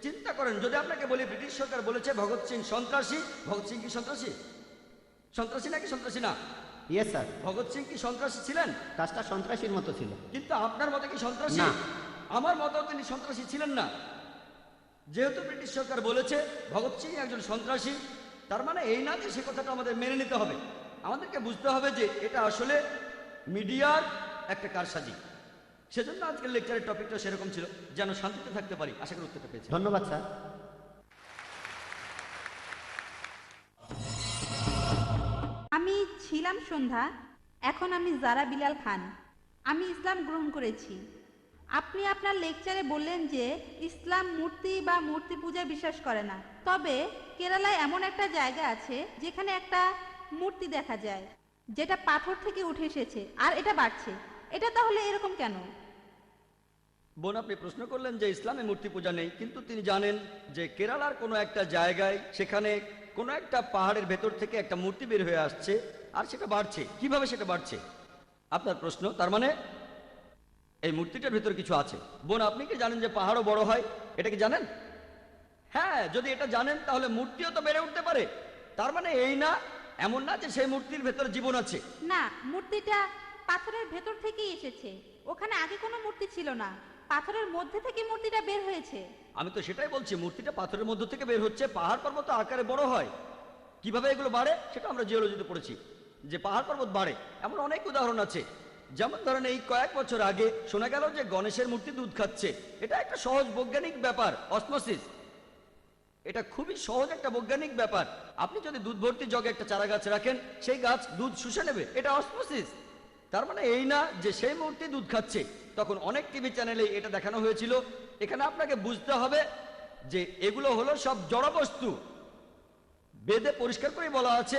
চিন্তা করেন, যদি আপনাকে বলি ব্রিটিশ সরকার বলেছে ভগৎ সিং সন্ত্রাসী, ভগৎ সিং কি সন্ত্রাসী? সন্ত্রাসী নাকি সন্ত্রাসী না? Yes sir. ভগৎ সিং কি সন্ত্রাসী ছিলেন? কাজটা সন্ত্রাসীর মতো ছিল। কিন্তু আপনার মতে কি সন্ত্রাসী? না। আমার মতেও তিনি সন্ত্রাসী ছিলেন না। যেহেতু ব্রিটিশ সরকার বলেছে ভগৎ সিং একজন সন্ত্রাসী, তার মানে এই না যে সে কথাটা আমাদের মেনে নিতে হবে। আমাদেরকে বুঝতে হবে যে এটা আসলে মিডিয়ার একটা কারসাজি। সেজন্য আজকের লেকচারের টপিকটা সেরকম ছিল, যেন শান্তিতে থাকতে পারি। আশা করি উত্তরটা পেয়েছি। ধন্যবাদ স্যার। আমি ছিলাম সন্ধ্যা, এখন আমি জারা বিলাল খান। আমি ইসলাম গ্রহণ করেছি। আপনি আপনার লেকচারে বললেন যে ইসলাম মূর্তি বা মূর্তি পূজায় বিশ্বাস করে না, তবে কেরালায় এমন একটা জায়গা আছে যেখানে একটা মূর্তি দেখা যায় যেটা পাথর থেকে উঠে এসেছে আর এটা বাড়ছে। এটা তাহলে এরকম কেন? বোন, আপনি প্রশ্ন করলেন যে ইসলামে মূর্তি পূজা নেই, কিন্তু তিনি জানেন যে কেরালার কোনো একটা জায়গায়, সেখানে কোনো একটা পাহাড়ের ভেতর থেকে একটা মূর্তি বের হয়ে আসছে আর সেটা বাড়ছে। কিভাবে সেটা বাড়ছে আপনার প্রশ্ন। তার মানে এই মূর্তিটার ভেতর কিছু আছে। বোন, আপনি কি জানেন যে পাহাড়ও বড় হয়? এটা কি জানেন? হ্যাঁ, যদি এটা জানেন তাহলে মূর্তিও তো বেড়ে উঠতে পারে। তার মানে এই না, এমন না যে সেই মূর্তির ভেতরে জীবন আছে। না, মূর্তিটা পাথরের ভেতর থেকেই এসেছে। ওখানে আগে কোনো মূর্তি ছিল না, পাথরের মধ্যে থেকে মূর্তিটা বের হয়েছে। আমি তো সেটাই বলছি, মূর্তিটা পাথরের মধ্য থেকে বের হচ্ছে। পাহাড় পর্বত আকারে বড় হয়, কিভাবে এগুলো বাড়ে সেটা আমরা জিওলজিতে পড়েছি যে পাহাড় পর্বত বাড়ে। এমন অনেক উদাহরণ আছে। যেমন ধরেন, এই কয়েক বছর আগে শোনা গেল যে গণেশের মূর্তি দুধ খাচ্ছে। এটা একটা সহজ বৈজ্ঞানিক ব্যাপার, অসমোসিস। এটা খুবই সহজ একটা বৈজ্ঞানিক ব্যাপার। আপনি যদি দুধ ভর্তি জগে একটা চারা গাছ রাখেন, সেই গাছ দুধ শুষে নেবে, এটা অসমোসিস। তার মানে এই না যে সেই মূর্তি দুধ খাচ্ছে। তখন অনেক টিভি চ্যানেলে এটা দেখানো হয়েছিল। এখানে আপনাকে বুঝতে হবে যে এগুলো হলো সব জড় বস্তু। বেদে পরিষ্কার করে বলা আছে,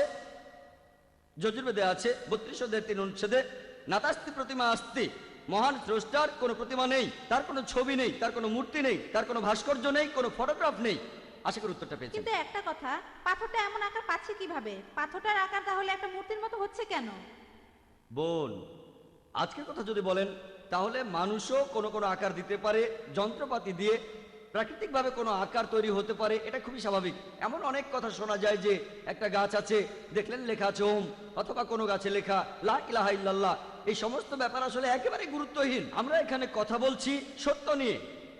যজুর্বেদে আছে 32 অধ্যায়ের 3 অনুচ্ছেদে, নাতাস্তি প্রতিমা আস্তি, মহান স্রষ্টার কোনো প্রতিমা নেই, তার কোনো ছবি নেই, তার কোনো মূর্তি নেই, তার কোনো ভাস্কর্য নেই, কোনো ফটোগ্রাফ নেই। আশা করি উত্তরটা পেয়েছেন। কিন্তু একটা কথা, পাথরটা এমন আকার পাচ্ছে কিভাবে? পাথরটার আকার তাহলে একটা মূর্তির মতো হচ্ছে কেন? বোন, আজকের কথা যদি বলেন তাহলে মানুষও কোনো কোনো আকার দিতে পারে, যন্ত্রপাতি দিয়ে প্রাকৃতিকভাবে কোনো আকার তৈরি হতে পারে। এটা খুবই স্বাভাবিক। এমন অনেক কথা শোনা যায় যে একটা গাছ আছে, দেখলেন লেখা আছে ওম, অথবা কোনো গাছে লেখা লা ইলাহা ইল্লাল্লাহ। এই সমস্ত ব্যাপার আসলে একেবারে গুরুত্বহীন। আমরা এখানে কথা বলছি সত্য নিয়ে।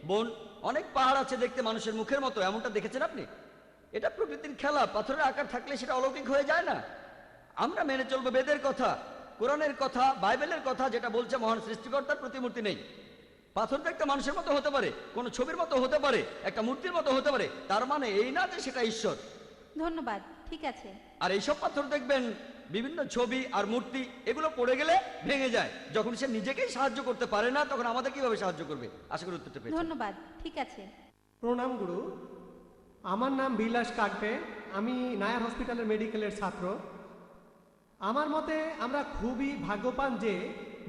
বোন, অনেক পাহাড় আছে দেখতে মানুষের মুখের মতো, এমনটা দেখেছেন আপনি? এটা প্রকৃতির খেলা। পাথরের আকার থাকলে সেটা অলৌকিক হয়ে যায় না। আমরা মেনে চলবো বেদের কথা, কোরআনের কথা, বাইবেলের কথা, যেটা বলছে মহান সৃষ্টিকর্তার প্রতিমূর্তি নেই। পাথরটা একটা মানুষের মতো হতে পারে, কোনো ছবির মতো হতে পারে, একটা মূর্তির মতো হতে পারে, তার মানে এই না যে সেটা ঈশ্বর। ধন্যবাদ, ঠিক আছে। আর এইসব পাথর দেখবেন বিভিন্ন ছবি আর মূর্তি, এগুলো পড়ে গেলে ভেঙে যায়। যখন সে নিজেকেই সাহায্য করতে পারে না, তখন আমাদের কিভাবে সাহায্য করবে? আশা করি উত্তরটা পেয়েছেন। ধন্যবাদ, ঠিক আছে। প্রণাম গুরু, আমার নাম বিলাস কাকপে, আমি নায়ার হসপিটালের মেডিকেলের ছাত্র। আমার মতে আমরা খুবই ভাগ্যবান যে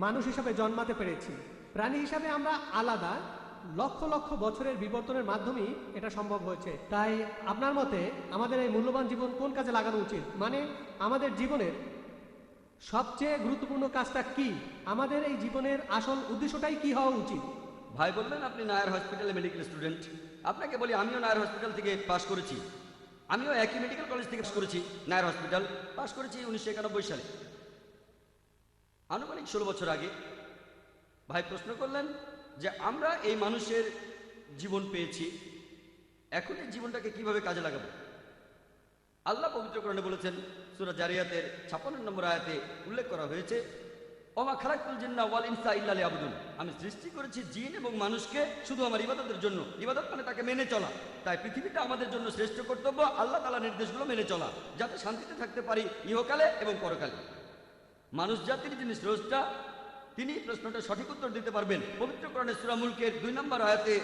মানুষ হিসাবে জন্মাতে পেরেছি। প্রাণী হিসাবে আমরা আলাদা, লক্ষ লক্ষ বছরের বিবর্তনের মাধ্যমেই এটা সম্ভব হয়েছে। তাই আপনার মতে আমাদের এই মূল্যবান জীবন কোন কাজে লাগানো উচিত? মানে আমাদের জীবনের সবচেয়ে গুরুত্বপূর্ণ কাজটা কি? আমাদের এই জীবনের আসল উদ্দেশ্যটাই কি হওয়া উচিত? ভাই বললেন আপনি নায়ার হসপিটালে মেডিকেল স্টুডেন্ট। আপনাকে বলি, আমিও নায়ার হসপিটাল থেকে পাশ করেছি। আমিও একই মেডিকেল কলেজ থেকে পাশ করেছি। নায়ার হসপিটাল পাশ করেছি 1991 সালে, আনুমানিক 16 বছর আগে। ভাই প্রশ্ন করলেন যে আমরা এই মানুষের জীবন পেয়েছি, এখন এই জীবনটাকে কিভাবে কাজে লাগাবো? আল্লাহ পবিত্র কোরআনে বলেছেন, সূরা জারিয়াতের 56 নম্বর আয়াতে উল্লেখ করা হয়েছে, ওমা খালাকতুল জিন্না ওয়াল ইনসা ইল্লা লিয়াবুদুন, আমি সৃষ্টি করেছি জিন এবং মানুষকে শুধু আমার ইবাদতের জন্য। ইবাদত মানে তাকে মেনে চলা। তাই পৃথিবীটা আমাদের জন্য শ্রেষ্ঠ কর্তব্য আল্লাহ তাআলার নির্দেশগুলো মেনে চলা, যাতে শান্তিতে থাকতে পারি ইহকালে এবং পরকালে। মানুষ জাতির যিনি স্রষ্টা, তিনি প্রশ্নটা সঠিক উত্তর দিতে পারবেন। পবিত্র কোরআনে সূরা মুলকের 2 নম্বর আয়াতে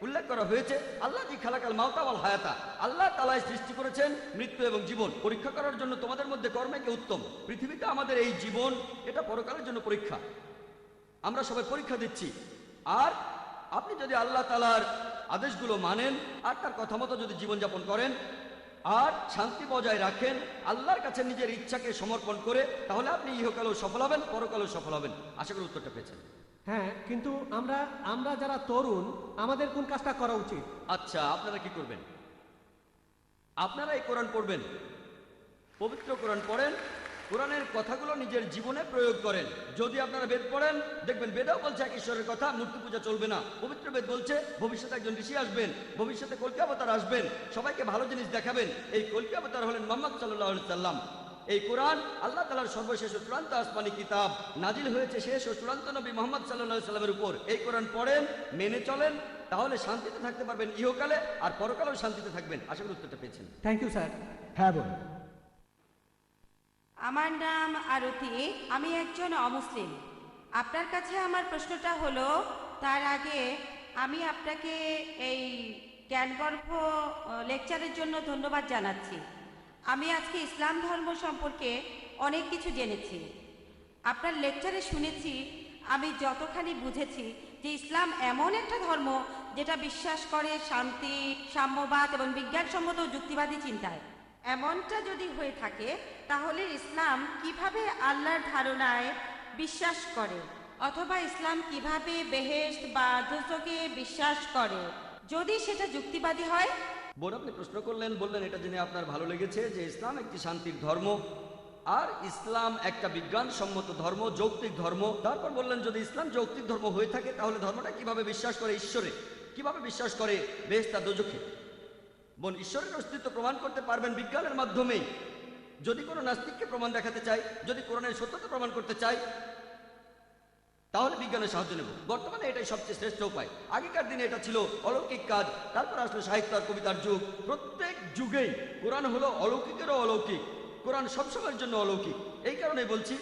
উল্লেখ করা হয়েছে, আল্লাহ জি খালাকাল মাউতা ওয়াল হায়াতা, আল্লাহ তাআলাই সৃষ্টি করেছেন মৃত্যু এবং জীবন পরীক্ষা করার জন্য তোমাদের মধ্যে কর্মে কে উত্তম। পৃথিবীতে আমাদের এই জীবন, এটা পরকালের জন্য পরীক্ষা। আমরা সবাই পরীক্ষা দিচ্ছি। আর আপনি যদি আল্লাহ তাআলার আদেশগুলো মানেন আর তার কথা মতো যদি জীবনযাপন করেন আর শান্তি বজায় রাখেন, আল্লাহর কাছে নিজের ইচ্ছাকে সমর্পণ করে, তাহলে আপনি ইহকালেও সফল হবেন, পরকালেও সফল হবেন। আশা করি উত্তরটা পেয়েছেন। হ্যাঁ, কিন্তু আমরা যারা তরুণ, আমাদের কোন কাজটা করা উচিত? আচ্ছা, আপনারা কি করবেন? আপনারা এই কোরআন পড়বেন, পবিত্র কোরআন পড়েন, কোরআনের কথাগুলো নিজের জীবনে প্রয়োগ করেন। যদি আপনারা বেদ পড়েন, দেখবেন বেদাও বলছে এক ঈশ্বরের কথা, মূর্তি পূজা চলবে না। পবিত্র বেদ বলছে ভবিষ্যতে একজন ঋষি আসবেন, ভবিষ্যতে কল্কি অবতার আসবেন, সবাইকে ভালো জিনিস দেখাবেন। এই কল্কি অবতার হলেন মুহাম্মদ সাল্লাল্লাহু আলাইহি সাল্লাম। এই কোরআন আল্লাহ তাআলার সর্বশেষ ও চূড়ান্ত আসমানি কিতাব, নাজিল হয়েছে শেষ ও চূড়ান্ত নবী মুহাম্মদ সাল্লাল্লাহু আলাইহি সাল্লামের উপর। এই কোরআন পড়েন, মেনে চলেন, তাহলে শান্তিতে থাকতে পারবেন ইহকালে, আর পরকালেও শান্তিতে থাকবেন। আশা করি উত্তরটা পেয়েছেন। Thank you sir. হ্যাঁ বলুন। আমার নাম আরতি, আমি একজন অমুসলিম। আপনার কাছে আমার প্রশ্নটা হলো, তার আগে আমি আপনাকে এই জ্ঞানগর্ভ লেকচারের জন্য ধন্যবাদ জানাচ্ছি। আমি আজকে ইসলাম ধর্ম সম্পর্কে অনেক কিছু জেনেছি। আপনার লেকচারে শুনেছি, আমি যতখানি বুঝেছি যে ইসলাম এমন একটা ধর্ম যেটা বিশ্বাস করে শান্তি, সাম্যবাদ এবং বিজ্ঞানসম্মত যুক্তিবাদী চিন্তায়। এমনটা যদি হয়ে থাকে, তাহলে ইসলাম কিভাবে আল্লাহর ধারণায় বিশ্বাস করে, অথবা ইসলাম কিভাবে বেহেশত বা দোজখে বিশ্বাস করে, যদি সেটা যুক্তিবাদী হয়? বোন, আপনি প্রশ্ন করলেন, বললেন এটা জেনে আপনার ভালো লেগেছে যে ইসলাম একটি শান্তির ধর্ম আর ইসলাম একটা বিজ্ঞানসম্মত ধর্ম, যৌক্তিক ধর্ম। তারপর বললেন যদি ইসলাম যৌক্তিক ধর্ম হয়ে থাকে, তাহলে ধর্মটা কিভাবে বিশ্বাস করে ঈশ্বরে, কিভাবে বিশ্বাস করে বেহেশত আর দোজখে। বোন, ঈশ্বরের অস্তিত্ব প্রমাণ করতে পারবেন বিজ্ঞানের মাধ্যমেই। যদি কোনো নাস্তিককে প্রমাণ দেখাতে চাই, যদি কোরআনের সত্যতা প্রমাণ করতে চাই, তাহলে বিজ্ঞানের সাহায্য নেব। বর্তমানে এটাই সবচেয়ে শ্রেষ্ঠ উপায়। আগেকার দিনে এটা ছিল অলৌকিক কাজ, তারপর আসলো সাহিত্য আর কবিতার যুগ। প্রত্যেক যুগেই কোরআন হলো অলৌকিকেরও অলৌকিক, কোরআন সবসময়ের জন্য অলৌকিক। এই কারণে বলছি,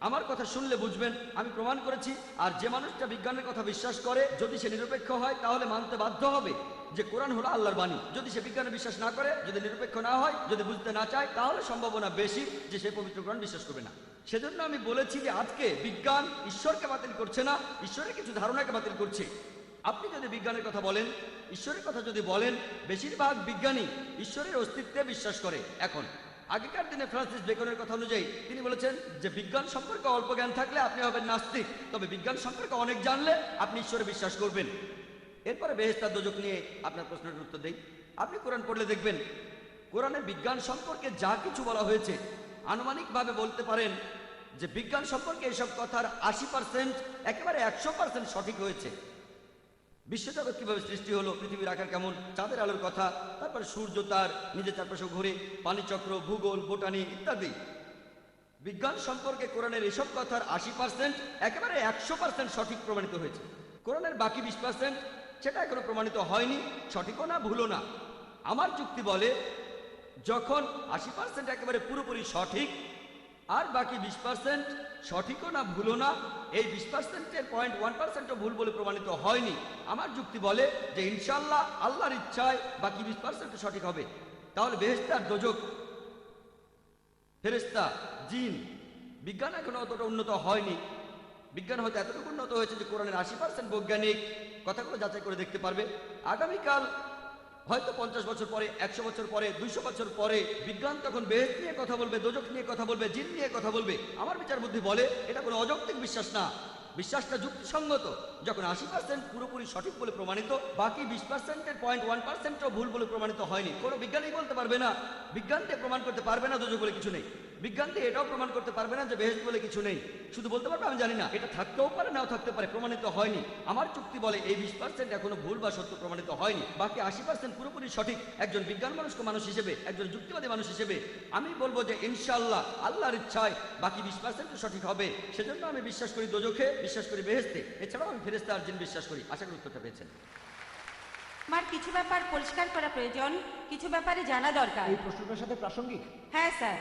আমার কথা শুনলে বুঝবেন আমি প্রমাণ করেছি। আর যে মানুষটা বিজ্ঞানের কথা বিশ্বাস করে, যদি সে নিরপেক্ষ হয়, তাহলে মানতে বাধ্য হবে যে কোরআন হলো আল্লাহর বাণী। যদি সে বিজ্ঞানে বিশ্বাস না করে, যদি নিরপেক্ষ না হয়, যদি বুঝতে না চায়, তাহলে সম্ভাবনা বেশি যে সে পবিত্র কোরআন বিশ্বাস করবে না। সেজন্য আমি বলেছি যে আজকে বিজ্ঞান ঈশ্বরকে বাতিল করছে না, ঈশ্বরের কিছু ধারণাকে বাতিল করছে। আপনি যদি বিজ্ঞানের কথা বলেন, ঈশ্বরের কথা যদি বলেন, বেশিরভাগ বিজ্ঞানী ঈশ্বরের অস্তিত্বে বিশ্বাস করে। এখন আগেকার দিনে ফ্রান্সিস বেকনের কথা অনুযায়ী তিনি বলেছেন যে বিজ্ঞান সম্পর্কে অল্প জ্ঞান থাকলে আপনি হবেন নাস্তিক, তবে বিজ্ঞান সম্পর্কে অনেক জানলে আপনি ঈশ্বরে বিশ্বাস করবেন। এরপরে বেহেশত আর দোজখ নিয়ে আপনার প্রশ্নের উত্তর দেই। আপনি কোরআন পড়লে দেখবেন কোরআনের বিজ্ঞান সম্পর্কে যা কিছু বলা হয়েছে, আনুমানিকভাবে বলতে পারেন যে বিজ্ঞান সম্পর্কে এসব কথার 80% একেবারে 100% সঠিক হয়েছে। বিশ্বজগৎ কিভাবে সৃষ্টি হলো, পৃথিবীর আকার কেমন, চাঁদের আলোর কথা, তারপর সূর্য তার নিজের চারপাশে ঘুরে, পানিচক্র, ভূগোল, বোটানি ইত্যাদি। বিজ্ঞান সম্পর্কে কোরআনের এসব কথার 80% একেবারে 100% সঠিক প্রমাণিত হয়েছে। কোরআনের বাকি 20% সেটা এখনো প্রমাণিত হয়নি, সঠিকও না ভুলও না। আমার যুক্তি বলে যখন 80% একেবারে পুরোপুরি সঠিক আর বাকি 20% সঠিকও না ভুলও না, এই 20%-এর 0.1%ও ভুল বলে প্রমাণিত হয়নি, আমার যুক্তি বলে যে ইনশাল্লাহ আল্লাহর ইচ্ছায় বাকি 20% সঠিক হবে। তাহলে বেহেশত আর দোজখ, ফেরেশতা, জিন, বিজ্ঞান এখনো অতটা উন্নত হয়নি। বিজ্ঞান হয়তো এতটুকু উন্নত হয়েছে যে কোরআনের 80% বৈজ্ঞানিক কথাগুলো যাচাই করে দেখতে পারবে। আগামীকাল হয়তো 50 বছর পরে, 100 বছর পরে, 200 বছর পরে বিজ্ঞান তখন বেহেশত নিয়ে কথা বলবে, দোজখ নিয়ে কথা বলবে, জিন নিয়ে কথা বলবে। আমার বিচার বুদ্ধি বলে এটা কোনো অযৌক্তিক বিশ্বাস না, বিশ্বাসটা যুক্তিসঙ্গত। যখন 80% পুরোপুরি সঠিক বলে প্রমাণিত, বাকি 20%-এর 0.1%ও ভুল বলে প্রমাণিত হয়নি। কোনো বিজ্ঞানী বলতে পারবে না, বিজ্ঞান দিয়ে প্রমাণ করতে পারবে না দোজখ বলে কিছু নেই, বিজ্ঞান দিয়ে এটাও প্রমাণ করতে পারবে না যে বেহেশত বলে কিছু নেই। শুধু বলতে পারবে আমি জানি না, এটা থাকতেও পারে নাও থাকতে পারে, প্রমাণিত হয়নি। আমার যুক্তি বলে এই 20% এখনো ভুল বা সত্য প্রমাণিত হয়নি, বাকি 80% পুরোপুরি সঠিক। একজন বিজ্ঞান মানুষ হিসেবে, একজন যুক্তিবাদী মানুষ হিসেবে আমি বলবো যে ইনশাআল্লাহ আল্লাহর ইচ্ছায় বাকি 20% সঠিক হবে। সেজন্য আমি বিশ্বাস করি দোজখে, বিশ্বাস করি বেহেশতে, এছাড়াও আমি ফেরেশতা আর জিন বিশ্বাস করি। আশা করি উত্তরটা পেয়েছেন। আমার কিছু ব্যাপার পরিষ্কার করা প্রয়োজন, কিছু ব্যাপারে জানা দরকার। এই প্রশ্নটার সাথে প্রাসঙ্গিক। হ্যাঁ স্যার,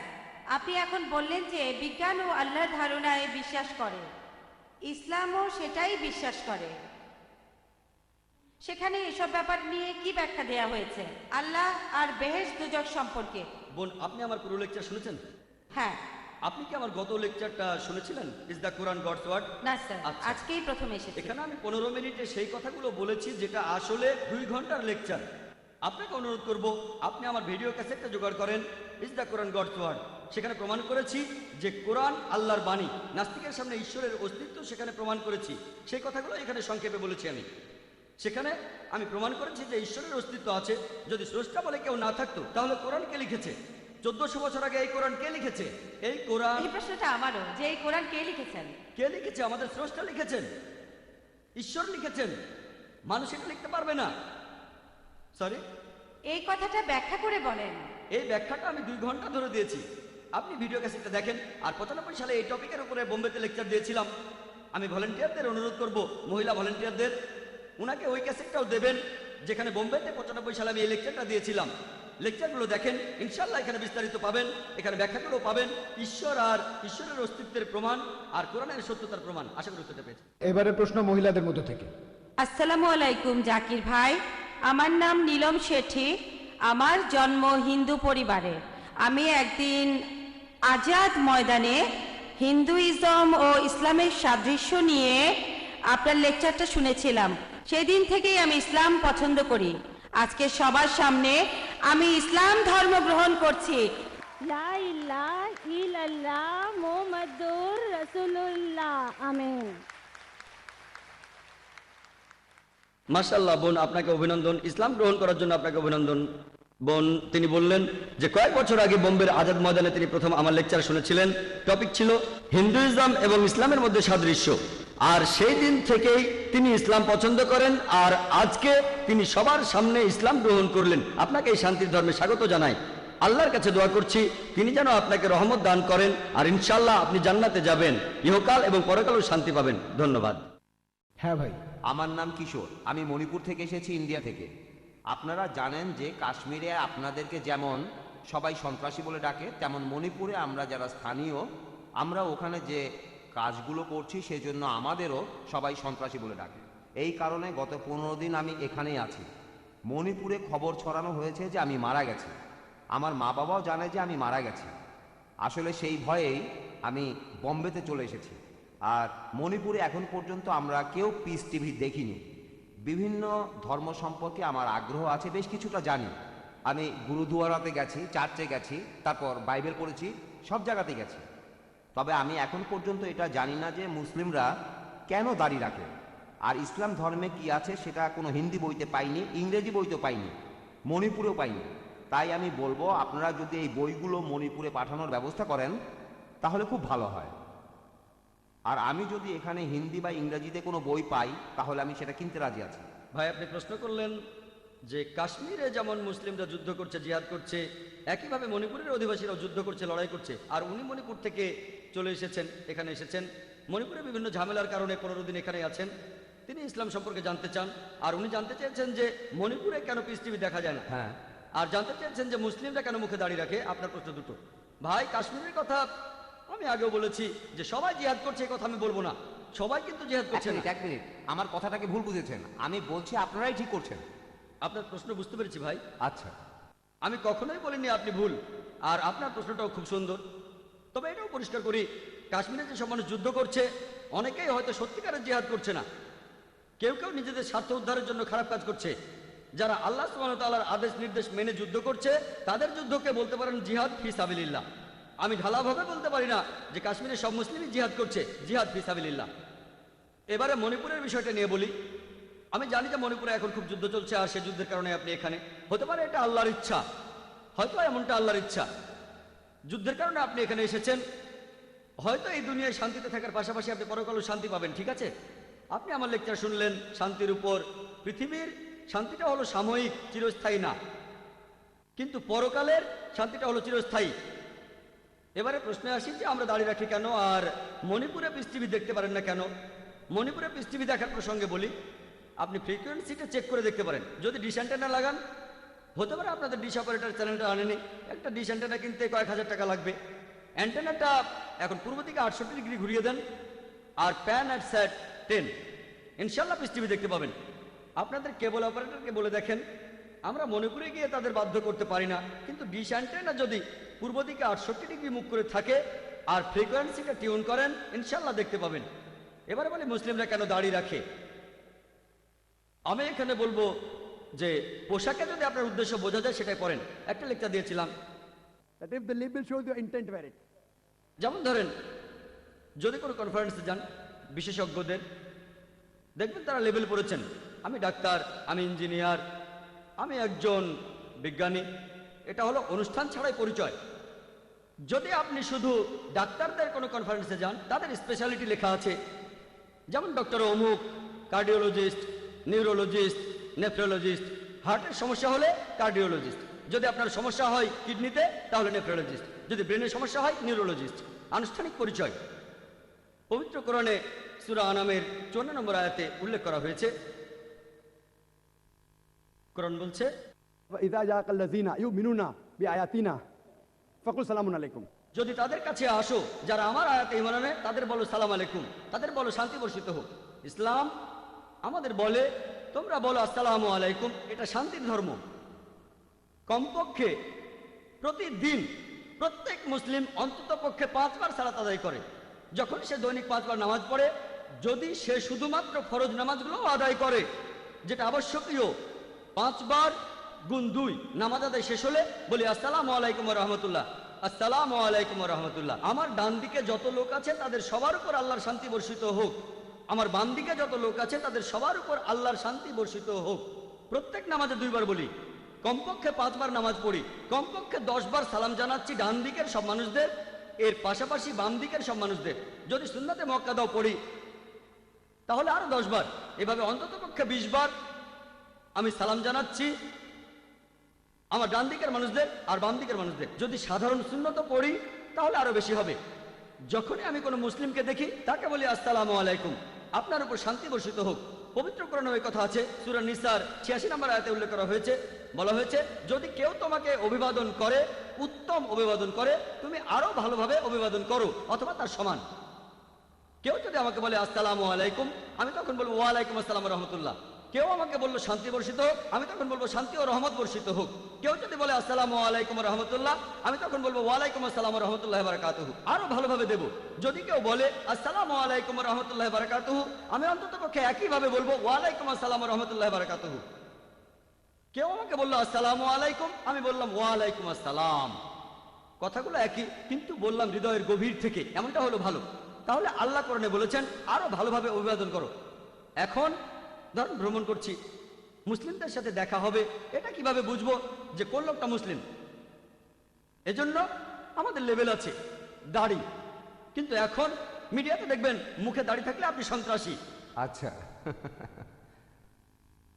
আপনি এখন বললেন যে বিজ্ঞান ও আল্লাহর ধারণায় বিশ্বাস করে, ইসলামও সেটাই বিশ্বাস করে। সেখানে এসব ব্যাপার নিয়ে কি ব্যাখ্যা দেয়া হয়েছে আল্লাহ আর বেহেশত দোজখ সম্পর্কে? বোন, আপনি আমার পুরো লেকচার শুনেছেন? হ্যাঁ। আপনি কি আমার গত লেকচারটা শুনেছিলেন, is the Quran God's word? না স্যার, আজকেই প্রথম এসেছি। এখানে আমি 15 মিনিটে সেই কথাগুলো বলেছি যেটা আসলে 2 ঘন্টার লেকচার। আপনাকে অনুরোধ করব আপনি আমার ভিডিও ক্যাসেটটা জোগাড় করেন, is the Quran God's word. সেখানে প্রমাণ করেছি যে কোরআন আল্লাহর বাণী, নাস্তিকের সামনে ঈশ্বরের অস্তিত্ব সেখানে প্রমাণ করেছি। সেই কথাগুলো এখানে সংক্ষেপে বলেছি আমি। সেখানে আমি প্রমাণ করেছি যে ঈশ্বরের অস্তিত্ব আছে। যদি স্রষ্টা বলে কেউ না থাকতো তাহলে কোরআন কে লিখেছে? 1400 বছর আগে এই কোরআন কে লিখেছে? এই কোরআন, এই প্রশ্নটা আমারও, যে এই কোরআন কে লিখেছেন? কে লিখেছে? আমাদের স্রষ্টা লিখেছেন, ঈশ্বর লিখেছেন, মানুষ এটা লিখতে পারবে না। সরি, এই কথাটা ব্যাখ্যা করে বলেন। এই ব্যাখ্যাটা আমি 2 ঘন্টা ধরে দিয়েছি, আপনি ভিডিও ক্যাসেটটা দেখেন। আর 95 সালে এই টপিকের উপরে বোম্বেতে লেকচার দিয়েছিলাম। আমি ভলেন্টিয়ারদের অনুরোধ করব, মহিলা ভলেন্টিয়ারদের, উনাকে ওই ক্যাসেটটাও দেবেন যেখানে বোম্বেতে 95 সালে আমি এই লেকচারটা দিয়েছিলাম। লেকচারগুলো দেখেন, ইনশাল্লাহ এখানে বিস্তারিত পাবেন, এখানে ব্যাখ্যাগুলো পাবেন, ঈশ্বর আর ঈশ্বরের অস্তিত্বের প্রমাণ আর কোরআনের সত্যতার প্রমাণ। আশা করি উত্তরটা পেয়েছেন। এবারে প্রশ্ন মহিলাদের মধ্য থেকে। আসসালামু আলাইকুম জাকির ভাই, আমার নাম নীলম শেঠি, আমার জন্ম হিন্দু পরিবারে। আমি একদিন আজাদ ময়দানে হিন্দুইজম ও ইসলামের সাদৃশ্য নিয়ে আপনার লেকচারটা শুনেছিলাম। সেদিন থেকেই আমি ইসলাম পছন্দ করি। আজকে সবার সামনে আমি ইসলাম ধর্ম গ্রহণ করছি। লা ইলাহা ইল্লাল্লাহ মুহাম্মাদুর রাসূলুল্লাহ। আমিন। মাশাআল্লাহ বোন, আপনাকে অভিনন্দন, ইসলাম গ্রহণ করার জন্য আপনাকে অভিনন্দন। বোন, তিনি বললেন যে কয়েক বছর আগে বোম্বের আজাদ ময়দানে তিনি প্রথম আমার লেকচার শুনেছিলেন। টপিক ছিল হিন্দুইজম এবং ইসলামের মধ্যে সাদৃশ্য। আর সেই দিন থেকেই তিনি ইসলাম পছন্দ করেন, আর আজকে তিনি সবার সামনে ইসলাম গ্রহণ করলেন। আপনাকে এই শান্তির ধর্মে স্বাগত জানাই। আল্লাহর কাছে দোয়া করছি তিনি যেন আপনাকে রহমত দান করেন, আর ইনশাআল্লাহ আপনি জান্নাতে যাবেন, ইহকাল এবং পরকালেও শান্তি পাবেন। ধন্যবাদ। হ্যাঁ ভাই। আমার নাম কিশোর, আমি মণিপুর থেকে এসেছি, ইন্ডিয়া থেকে। আপনারা জানেন যে কাশ্মীরে আপনাদেরকে যেমন সবাই সন্ত্রাসী বলে ডাকে, তেমন মণিপুরে আমরা যারা স্থানীয়, আমরা ওখানে যে কাজগুলো করছি সেজন্য আমাদেরও সবাই সন্ত্রাসী বলে ডাকে। এই কারণে গত 15 দিন আমি এখানেই আছি। মণিপুরে খবর ছড়ানো হয়েছে যে আমি মারা গেছি। আমার মা বাবাও জানে যে আমি মারা গেছি। আসলে সেই ভয়েই আমি বম্বেতে চলে এসেছি। আর মণিপুরে এখন পর্যন্ত আমরা কেউ পিস টিভি দেখিনি। বিভিন্ন ধর্ম সম্পর্কে আমার আগ্রহ আছে, বেশ কিছুটা জানি। আমি গুরুদুয়ারাতে গেছি, চার্চে গেছি, তারপর বাইবেল পড়েছি, সব জায়গাতে গেছি। তবে আমি এখন পর্যন্ত এটা জানি না যে মুসলিমরা কেন দাড়ি রাখে। আর ইসলাম ধর্মে কি আছে সেটা কোনো হিন্দি বইতে পাইনি, ইংরেজি বইতে পাইনি, মণিপুরেও পাইনি। তাই আমি বলবো আপনারা যদি এই বইগুলো মণিপুরে পাঠানোর ব্যবস্থা করেন তাহলে খুব ভালো হয়। আর আমি যদি এখানে হিন্দি বা ইংরেজিতে কোনো বই পাই তাহলে আমি সেটা কিনতে রাজি আছি। ভাই, আপনি প্রশ্ন করলেন যে কাশ্মীরে যেমন মুসলিমরা যুদ্ধ করছে, জিহাদ করছে, একইভাবে মণিপুরের অধিবাসীরাও যুদ্ধ করছে, লড়াই করছে। আর উনি মণিপুর থেকে চলে এসেছেন, এখানে এসেছেন। মণিপুরে বিভিন্ন ঝামেলার কারণে 15 দিন এখানে আছেন। তিনি ইসলাম সম্পর্কে জানতে চান, আর উনি জানতে চেয়েছেন যে মণিপুরে কেন পিস টিভি দেখা যায় না, হ্যাঁ, আর জানতে চেয়েছেন যে মুসলিমরা কেন মুখে দাঁড়িয়ে রাখে। আপনার প্রশ্ন দুটো। ভাই, কাশ্মীরের কথা আমি আগেও বলেছি যে সবাই জিহাদ করছে, এই কথা আমি বলবো না। সবাই কিন্তু জিহাদ করছে না। এক মিনিট, আমার কথাটাকে ভুল বুঝেছেন। আমি বলছি আপনারাই ঠিক করছেন। আপনার প্রশ্ন বুঝতে পেরেছি ভাই। আচ্ছা, আমি কখনোই বলিনি আপনি ভুল, আর আপনার প্রশ্নটাও খুব সুন্দর। তবে এটাও পরিষ্কার করি, কাশ্মীরে যেসব মানুষ যুদ্ধ করছে অনেকেই হয়তো সত্যিকারের জিহাদ করছে না। কেউ কেউ নিজেদের স্বার্থ উদ্ধারের জন্য খারাপ কাজ করছে। যারা আল্লাহ সুবহানাহু ওয়া তাআলার আদেশ নির্দেশ মেনে যুদ্ধ করছে তাদের যুদ্ধকে বলতে পারেন জিহাদ ফি সাবিলিল্লাহ। আমি ঢালাভাবে বলতে পারি না যে কাশ্মীরে সব মুসলিমই জিহাদ করছে, জিহাদ ফি সাবিলিল্লাহ। এবারে মণিপুরের বিষয়টা নিয়ে বলি। আমি জানি যে মণিপুরে এখন খুব যুদ্ধ চলছে, আর সে যুদ্ধের কারণে আপনি এখানে। হতে পারে এটা আল্লাহর ইচ্ছা, হয়তো এমনটা আল্লাহর ইচ্ছা। যুদ্ধের কারণে আপনি এখানে এসেছেন, হয়তো এই দুনিয়ায় শান্তিতে থাকার পাশাপাশি আপনি পরকালেও শান্তি পাবেন, ঠিক আছে? আপনি আমার লেকচার শুনলেন শান্তির উপর। পৃথিবীর শান্তিটা হলো সাময়িক, চিরস্থায়ী না, কিন্তু পরকালের শান্তিটা হলো চিরস্থায়ী। এবারে প্রশ্নে আসি যে আমরা দাঁড়িয়ে রাখি কেন, আর মণিপুরে পিস টিভি দেখতে পারেন না কেন? মণিপুরে পিস টিভি দেখার প্রসঙ্গে বলি, আপনি ফ্রিকোয়েন্সিটা চেক করে দেখতে পারেন। যদি ডিশ অ্যান্টেনা লাগান, হতে পারে আপনাদের ডিশ অপারেটর চ্যানেলটা আনেনি, একটা ডিশ অ্যান্টেনা কিনতে কয়েক হাজার টাকা লাগবে। অ্যান্টেনাটা এখন পূর্ব দিকে 68 ডিগ্রি ঘুরিয়ে দেন, আর প্যান অ্যাট স্যাট 10, ইনশাল্লাহ পিস টিভি দেখতে পাবেন। আপনাদের কেবল অপারেটরকে বলে দেখেন, আমরা মণিপুরে গিয়ে তাদের বাধ্য করতে পারি না, কিন্তু ডিশ অ্যান্টেনা যদি পূর্ব দিকে 68 ডিগ্রি মুখ করে থাকে আর ফ্রিকোয়েন্সিটা টিউন করেন, ইনশাল্লাহ দেখতে পাবেন। এবারে বলি মুসলিমরা কেন দাড়ি রাখে। আমি এখানে বলবো যে পোশাকে যদি আপনার উদ্দেশ্য বোঝা যায় সেটাই পড়েন। একটা লেকচার দিয়েছিলাম, That if the label shows your intent, wear it. যেমন ধরেন যদি কোনো কনফারেন্সে যান, বিশেষজ্ঞদের দেখবেন তারা লেবেল পড়েছেন, আমি ডাক্তার, আমি ইঞ্জিনিয়ার, আমি একজন বিজ্ঞানী। এটা হলো অনুষ্ঠান ছাড়াই পরিচয়। যদি আপনি শুধু ডাক্তারদের কোনো কনফারেন্সে যান, তাদের স্পেশালিটি লেখা আছে, যেমন ডক্টর অমুক, কার্ডিওলজিস্ট, নিউরোলজিস্ট, নেফ্রোলজিস্ট। হার্টের সমস্যা হলে কার্ডিওলজিস্ট, যদি আপনার সমস্যা হয় কিডনিতে তাহলে নেফ্রোলজিস্ট, যদি ব্রেনের সমস্যা হয় নিউরোলজিস্ট। আনুষ্ঠানিক পরিচয়। পবিত্র কোরআনে সূরা আনামের 54 নম্বর আয়াতে উল্লেখ করা হয়েছে, কোরআন বলছে, وَإِذَا جَاءَكَ الَّذِينَ يُؤْمِنُونَ بِآيَاتِنَا فَقُلْ سَلَامٌ عَلَيْكُمْ। যদি তাদের কাছে আসো যারা আমার আয়াতে ঈমান আনে, তাদের বলো সালাম আলাইকুম, তাদের বলো শান্তি বর্ষিত হোক। ইসলাম আমাদের বলে তোমরা বলো আসসালামু আলাইকুম, এটা শান্তির ধর্ম। কমপক্ষে প্রতিদিন প্রত্যেক মুসলিম অন্তত পক্ষে 5 বার সালাত আদায় করে। যখন সে দৈনিক 5 বার নামাজ পড়ে, যদি সে শুধুমাত্র ফরজ নামাজগুলো আদায় করে যেটা আবশ্যকীয়, 5 বার গুণ 2 নামাজ আদায় শেষ হলে বলি আসসালামু আলাইকুম ওয়া রাহমাতুল্লাহ, আসসালামু আলাইকুম ওয়া রাহমাতুল্লাহ। আমার ডান দিকে যত লোক আছে তাদের সবার উপর আল্লাহর শান্তি বর্ষিত হোক, আমার বাম দিকে যত লোক আছে তাদের সবার উপর আল্লাহর শান্তি বর্ষিত হোক। প্রত্যেক নামাজে 2 বার বলি, কমপক্ষে 5 বার নামাজ পড়ি, কমপক্ষে 10 বার সালাম জানাচ্ছি ডান দিকের সব মানুষদের, এর পাশাপাশি বাম দিকের সব মানুষদের। যদি সুন্নাতে মুআক্কাদাও পড়ি তাহলে আরো 10 বার। এভাবে অন্তত পক্ষে 20 বার আমি সালাম জানাচ্ছি আমার ডান দিকের মানুষদের আর বাম দিকের মানুষদের। যদি সাধারণ সুন্নত পড়ি তাহলে আরো বেশি হবে। যখনই আমি কোনো মুসলিমকে দেখি তাকে বলি আসসালামু আলাইকুম, আপনার উপর শান্তি বর্ষিত হোক। পবিত্র কোরআনে ওই কথা আছে, সূরা নিসার 86 নম্বর আয়াতে উল্লেখ করা হয়েছে, বলা হয়েছে যদি কেউ তোমাকে অভিবাদন করে, উত্তম অভিবাদন করে, তুমি আরো ভালোভাবে অভিবাদন করো অথবা তার সমান। কেউ যদি আমাকে বলে আসসালামু আলাইকুম, আমি তখন বলবো ওয়া আলাইকুম আসসালাম ওয়া রাহমাতুল্লাহ। কেউ আমাকে বললো শান্তি বর্ষিত হোক, আমি তখন বলবো শান্তি ও রহমত বর্ষিত হোক। কেউ যদি বলে আসসালামু আলাইকুম ওয়া রাহমাতুল্লাহ, আমি তখন বলবো ওয়া আলাইকুম আসসালাম ওয়া রাহমাতুল্লাহি ওয়া বারাকাতুহু, আরো ভালোভাবে দেব। যদি কেউ বলে আসসালামু আলাইকুম ওয়া রাহমাতুল্লাহি ওয়া বারাকাতুহু, আমি অন্ততপক্ষে একইভাবে বলবো ওয়া আলাইকুম আসসালাম ওয়া রাহমাতুল্লাহি ওয়া বারাকাতুহু। কেউ আমাকে বললো আসসালামু আলাইকুম, আমি বললাম ওয়া আলাইকুম আসসালাম। কথাগুলো একই, কিন্তু বললাম হৃদয়ের গভীর থেকে, এমনটা হলো ভালো। তাহলে আল্লাহ কোরআনে বলেছেন আরো ভালোভাবে অভিবাদন করো। এখন ধরুন ভ্রমণ করছি, মুসলিমদের সাথে দেখা হবে, এটা কিভাবে বুঝবো যে কোন লোকটা মুসলিম? এজন্য আমাদের লেভেল আছে দাড়ি, কিন্তু এখন মিডিয়াতে দেখবেন মুখে দাড়ি থাকলে আপনি সন্ত্রাসী। আচ্ছা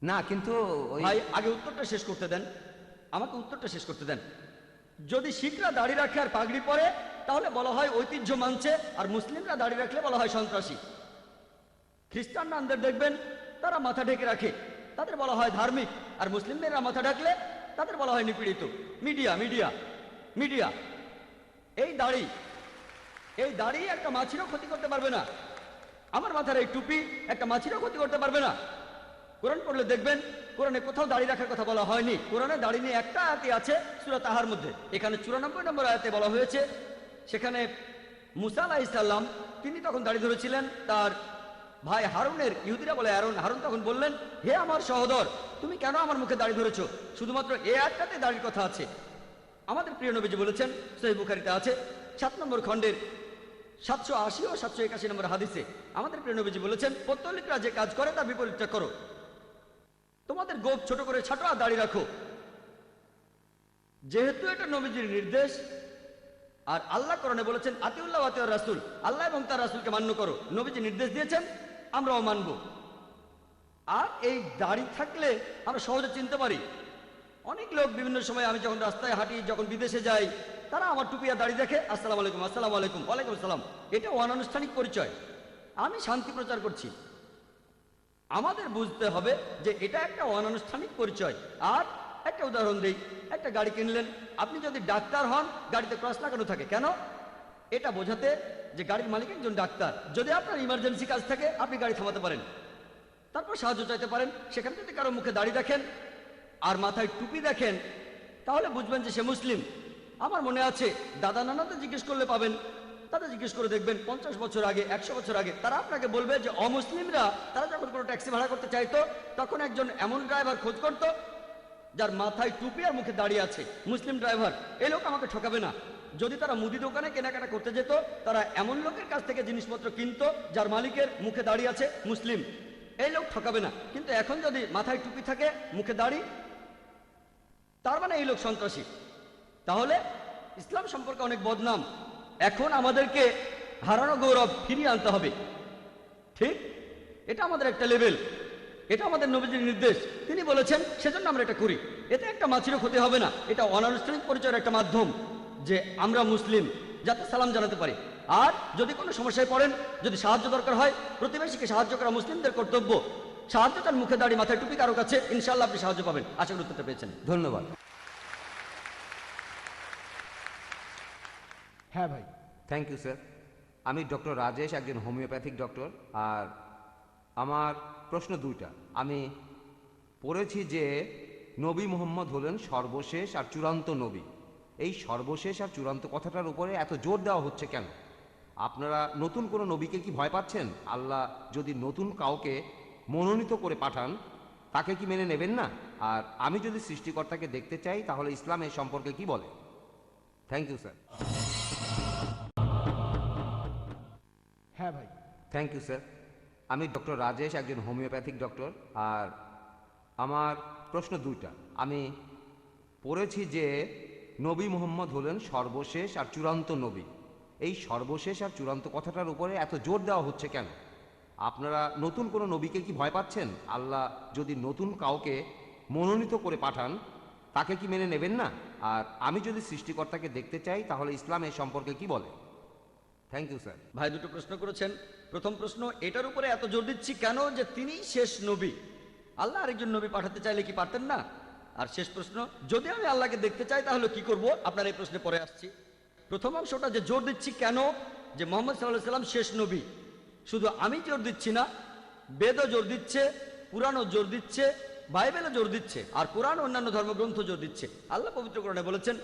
না, কিন্তু ভাই আগে উত্তরটা শেষ করতে দেন, আমাকে উত্তরটা শেষ করতে দেন। যদি শিখরা দাড়ি রাখে আর পাগড়ি পরে তাহলে বলা হয় ঐতিহ্য মানছে, আর মুসলিমরা দাড়ি রাখলে বলা হয় সন্ত্রাসী। খ্রিস্টান নানদের দেখবেন তারা মাথা ঢেকে রাখে, তাদের বলা হয় ধার্মিক। আর মুসলিমরা মাথা ঢাকলে তাদের বলা হয় নিপীড়িত। মিডিয়া মিডিয়া মিডিয়া এই দাড়ি একটা মাছিরও ক্ষতি করতে পারবে না। আমার মাথার এই টুপি একটা মাছিরও ক্ষতি করতে পারবে না। কোরআন পড়লে দেখবেন কোরআনে কোথাও দাড়ি রাখার কথা বলা হয়নি। কোরআনে দাড়ি নিয়ে একটা আয়াতে আছে সূরা তাহার মধ্যে, এখানে 94 নম্বর আয়াতে বলা হয়েছে, সেখানে মুসা আলাইহিস সালাম তিনি তখন দাড়ি ধরেছিলেন, তার ভাই হারুনের, ইহুদিরা বলে হারুন তখন বললেন, হে আমার সহোদর, তুমি কেন আমার মুখে দাড়ি ধরেছো? শুধুমাত্র এই আয়াতটাতে দাড়ির কথা আছে। আমাদের প্রিয় নবীজি বলেছেন, সহিহ বুখারীতে আছে 7 নম্বর খণ্ডের 780 ও 781 নম্বর হাদিসে, আমাদের প্রিয় নবীজি বলেছেন, পৌত্তলিকরা যে কাজ করে তার বিপরীতটা করো। তোমাদের গোঁফ ছোট করে ছাটো আর দাড়ি রাখো। যেহেতু এটা নবীজির নির্দেশ, আর আল্লাহ কোরআনে বলেছেন আতিউল্লাহ ওয়া আতিউর রাসূল, আল্লাহ এবং তার রাসূলকে মান্য করো। নবীজি নির্দেশ দিয়েছেন, আমরাও মানব। আর এই দাড়ি থাকলে আমরা সহজে চিনতে পারি। অনেক লোক বিভিন্ন সময়, আমি যখন রাস্তায় হাঁটি, যখন বিদেশে যাই, তারা আমার টুপি আর দাড়ি দেখে আসসালামু আলাইকুম, আসসালামু আলাইকুম, ওয়ালাইকুম আসসালাম। এটা অনানুষ্ঠানিক পরিচয়। আমি শান্তি প্রচার করছি। আমাদের বুঝতে হবে যে এটা একটা অনানুষ্ঠানিক পরিচয়। আর একটা উদাহরণ দিই, একটা গাড়ি কিনলেন, আপনি যদি ডাক্তার হন, গাড়িতে ক্রস লাগানো থাকে কেন? এটা বোঝাতে যে গাড়ির মালিক একজন ডাক্তার। যদি আপনার ইমার্জেন্সি কাজ থাকে, আপনি গাড়ি থামাতে পারেন, তারপর সাহায্য চাইতে পারেন। সেখানে যদি কারো মুখে দাড়ি দেখেন আর মাথায় টুপি দেখেন, তাহলে বুঝবেন যে সে মুসলিম। আমার মনে আছে, দাদা নানাদের জিজ্ঞেস করলে পাবেন, তাদের জিজ্ঞেস করে দেখবেন 50 বছর আগে, 100 বছর আগে, তারা আপনাকে বলবে যে অমুসলিমরা তারা যখন কোনো ট্যাক্সি ভাড়া করতে চাইতো, তখন একজন এমন ড্রাইভার খোঁজ করত যার মাথায় টুপি আর মুখে দাঁড়িয়ে আছে, মুসলিম ড্রাইভার। এই লোক আমাকে ঠকাবে না। যদি তারা মুদি দোকানে কেনাকাটা করতে যেত, তারা এমন লোকের কাছ থেকে জিনিসপত্র কিনতো যার মালিকের মুখে দাঁড়িয়ে আছে মুসলিম। এই লোক ঠকাবে না। কিন্তু এখন যদি মাথায় টুপি থাকে, মুখে দাড়ি, তার মানে এই লোক সন্ত্রাসী। তাহলে ইসলাম সম্পর্কে অনেক বদনাম। এখন আমাদেরকে হারানো গৌরব ফিরিয়ে আনতে হবে। ঠিক, এটা আমাদের একটা লেভেল, এটা আমাদের নবীজির নির্দেশ, তিনি বলেছেন, সেজন্য আমরা এটা করি। এতে একটা মাছিরও ক্ষতি হবে না। এটা অনানুষ্ঠানিক পরিচয়ের একটা মাধ্যম যে আমরা মুসলিম, যাতে সালাম জানাতে পারি। আর যদি কোনো সমস্যায় পড়েন, যদি সাহায্য দরকার হয়, প্রতিবেশীকে সাহায্য করা মুসলিমদের কর্তব্য। সাহায্য চান মুখে দাড়ি মাথায় টুপি কারো কাছে, ইনশাআল্লাহ আপনি সাহায্য পাবেন। আশা করি উত্তরটা পেয়েছেন। ধন্যবাদ। হ্যাঁ ভাই। Thank you sir. আমি ডক্টর রাজেশ, একজন হোমিওপ্যাথিক ডক্টর। আর আমার প্রশ্ন দুইটা। আমি পড়েছি যে নবী মুহাম্মদ হলেন সর্বশেষ আর চূড়ান্ত নবী। এই সর্বশেষ আর চূড়ান্ত কথাটার উপরে এত জোর দেওয়া হচ্ছে কেন? আপনারা নতুন কোনো নবীকে কি ভয় পাচ্ছেন? আল্লাহ যদি নতুন কাউকে মনোনীত করে পাঠান, তাকে কি মেনে নেবেন না? আর আমি যদি সৃষ্টিকর্তাকে দেখতে চাই, তাহলে ইসলাম এ সম্পর্কে কি বলে? Thank you sir. হ্যাঁ ভাই। Thank you sir. আমি ডক্টর রাজেশ, একজন হোমিওপ্যাথিক ডক্টর। আর আমার প্রশ্ন দুইটা। আমি পড়েছি যে নবী মুহাম্মদ হলেন সর্বশেষ আর চূড়ান্ত নবী। এই সর্বশেষ আর চূড়ান্ত কথাটার উপরে এত জোর দেওয়া হচ্ছে কেন? আপনারা নতুন কোনো নবীকে কি ভয় পাচ্ছেন? আল্লাহ যদি নতুন কাউকে মনোনীত করে পাঠান, তাকে কি মেনে নেবেন না? আর আমি যদি সৃষ্টিকর্তাকে দেখতে চাই, তাহলে ইসলাম এ সম্পর্কে কি বলে? Thank you sir. ভাই দুটো প্রশ্ন করেছেন। প্রথম প্রশ্ন, এটার উপরে এত জোর দিচ্ছি কেন যে তিনি শেষ নবী। আল্লাহ আরেকজন নবী পাঠাতে চাইলে কি পারতেন না? আর শেষ প্রশ্ন, যদি আমি আল্লাহকে দেখতে চাই তাহলে কি করব? আপনার এই প্রশ্নে পরে আসছি। প্রথম অংশটা যে জোর দিচ্ছি কেন যে মুহাম্মদ সাল্লাল্লাহু আলাইহি সাল্লাম শেষ নবী, শুধু আমি জোর দিচ্ছি না, বেদও জোর দিচ্ছে, পুরাণও জোর দিচ্ছে, বাইবেলও জোর দিচ্ছে, আর কোরআন অন্যান্য ধর্মগ্রন্থ জোর দিচ্ছে। আল্লাহ পবিত্র কোরআনে বলেছেন,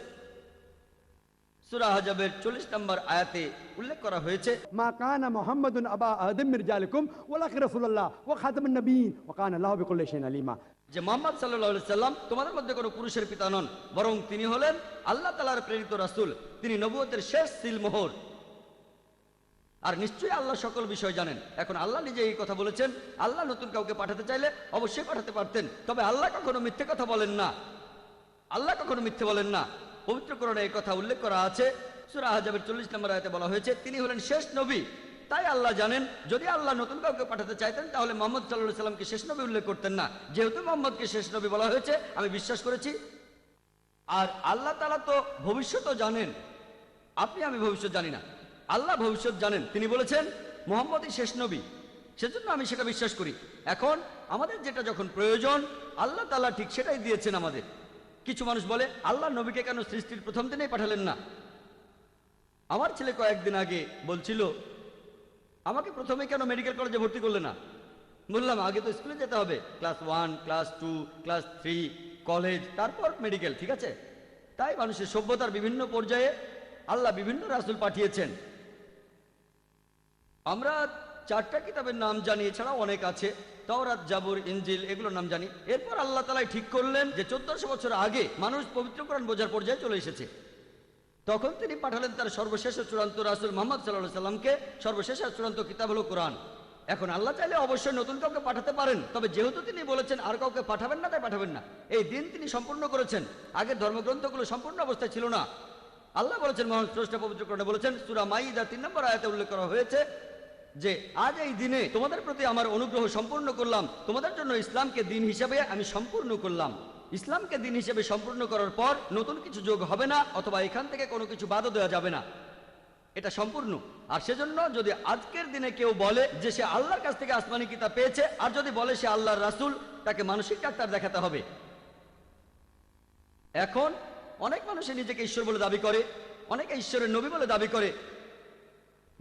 সূরা আহজাবের 40 নম্বর আয়াতে উল্লেখ করা হয়েছে, মা কানা মুহাম্মাদুন আবা আহাদিম মির রিজালিকুম ওয়ালাকিন রাসূলুল্লাহ ওয়া খাতামুন নবিয়্যিন ওয়া কানা আল্লাহু বিকুল্লি শাইইন আলিমা। যে মুহাম্মদ সাল্লাল্লাহু আলাইহি সাল্লাম তোমাদের মধ্যে কোনো পুরুষের পিতা নন, বরং তিনি হলেন আল্লাহ তাআলার প্রেরিত রাসূল, তিনি নবুয়তের শেষ সিলমোহর। আর নিশ্চয়ই আল্লাহ সকল বিষয় জানেন। এখন আল্লাহ নিজে এই কথা বলেছেন, আল্লাহ নতুন কাউকে পাঠাতে চাইলে অবশ্যই পাঠাতে পারতেন, তবে আল্লাহ কখনো মিথ্যে কথা বলেন না। আল্লাহ কখনো মিথ্যে বলেন না। পবিত্র কোরআনে এই কথা উল্লেখ করা আছে। সূরা আহজাবের 40 নম্বর আয়াতে বলা হয়েছে, তিনি হলেন শেষ নবী। তাই আল্লাহ জানেন, যদি আল্লাহ নতুন কাউকে পাঠাতে চাইতেন, তাহলে মুহাম্মদ সাল্লাল্লাহু আলাইহি সাল্লামকে শেষ নবী উল্লেখ করতেন না। যেহেতু মুহাম্মদকে শেষ নবী বলা হয়েছে, আমি বিশ্বাস করেছি। আর আল্লাহ তাআলা তো ভবিষ্যৎও জানেন, আপনি আমি ভবিষ্যৎ জানি না, আল্লাহ ভবিষ্যৎ জানেন। তিনি বলেছেন মুহাম্মদই শেষ নবী। সেজন্য আমি সেটা বিশ্বাস করি। এখন আমাদের যেটা যখন প্রয়োজন আল্লাহ তাআলা ঠিক সেটাই দিয়েছেন আমাদের। কিছু মানুষ বলে আল্লাহ নবীকে কেন সৃষ্টির প্রথম দিনেই পাঠালেন না। আমার ছেলে কয়েকদিন আগে বলছিল আমাকে প্রথমে কেন মেডিকেল কলেজে ভর্তি করলে না। বললাম আগে তো স্কুলে যেতে হবে, ক্লাস 1, ক্লাস 2, ক্লাস 3, কলেজ, তারপর মেডিকেল, ঠিক আছে? তাই মানুষের সভ্যতার বিভিন্ন পর্যায়ে আল্লাহ বিভিন্ন রাসূল পাঠিয়েছেন। আমরা 4টা কিতাবের নাম জানি, এছাড়াও অনেক আছে, তাওরাত, জাবুর, ইনজিল, এগুলোর নাম জানি। এরপর আল্লাহ তাআলা ঠিক করলেন যে 1400 বছর আগে মানুষ পবিত্র কোরআন বোঝার পর্যায়ে চলে এসেছে। তখন তিনি পাঠালেন তার সর্বশেষ ও চূড়ান্ত রাসূল মুহাম্মদ সাল্লাল্লাহু আলাইহি সাল্লামকে। সর্বশেষ আর চূড়ান্ত কিতাব হলো কোরআন। এখন আল্লাহ চাইলে অবশ্যই নতুন কাউকে পাঠাতে পারেন, তবে যেহেতু তিনি বলেছেন আর কাউকে পাঠাবেন না, তাই পাঠাবেন না। এই দিন তিনি সম্পূর্ণ করেছেন। আগের ধর্মগ্রন্থগুলো সম্পূর্ণ অবস্থায় ছিল না। আল্লাহ বলেছেন, মহান স্রষ্টা পবিত্র কোরআনে বলেছেন, সূরা মাইদা 3 নম্বর আয়াতে উল্লেখ করা হয়েছে যে আজ এই দিনে তোমাদের প্রতি আমার অনুগ্রহ সম্পূর্ণ করলাম, তোমাদের জন্য ইসলামকে দিন হিসেবে আমি সম্পূর্ণ করলাম। ইসলামকে দিন হিসেবে সম্পূর্ণ করার পর নতুন কিছু যোগ হবে না, অথবা এখান থেকে কোনো কিছু বাদও দেওয়া যাবে না। এটা সম্পূর্ণ। আর সেজন্য যদি আজকের দিনে কেউ বলে যে সে আল্লাহর কাছ থেকে আসমানি কিতাব পেয়েছে, আর যদি বলে সে আল্লাহর রাসূল, তাকে মানসিক ডাক্তার দেখাতে হবে। এখন অনেক মানুষ নিজেকে ঈশ্বর বলে দাবি করে, অনেকে ঈশ্বরের নবী বলে দাবি করে।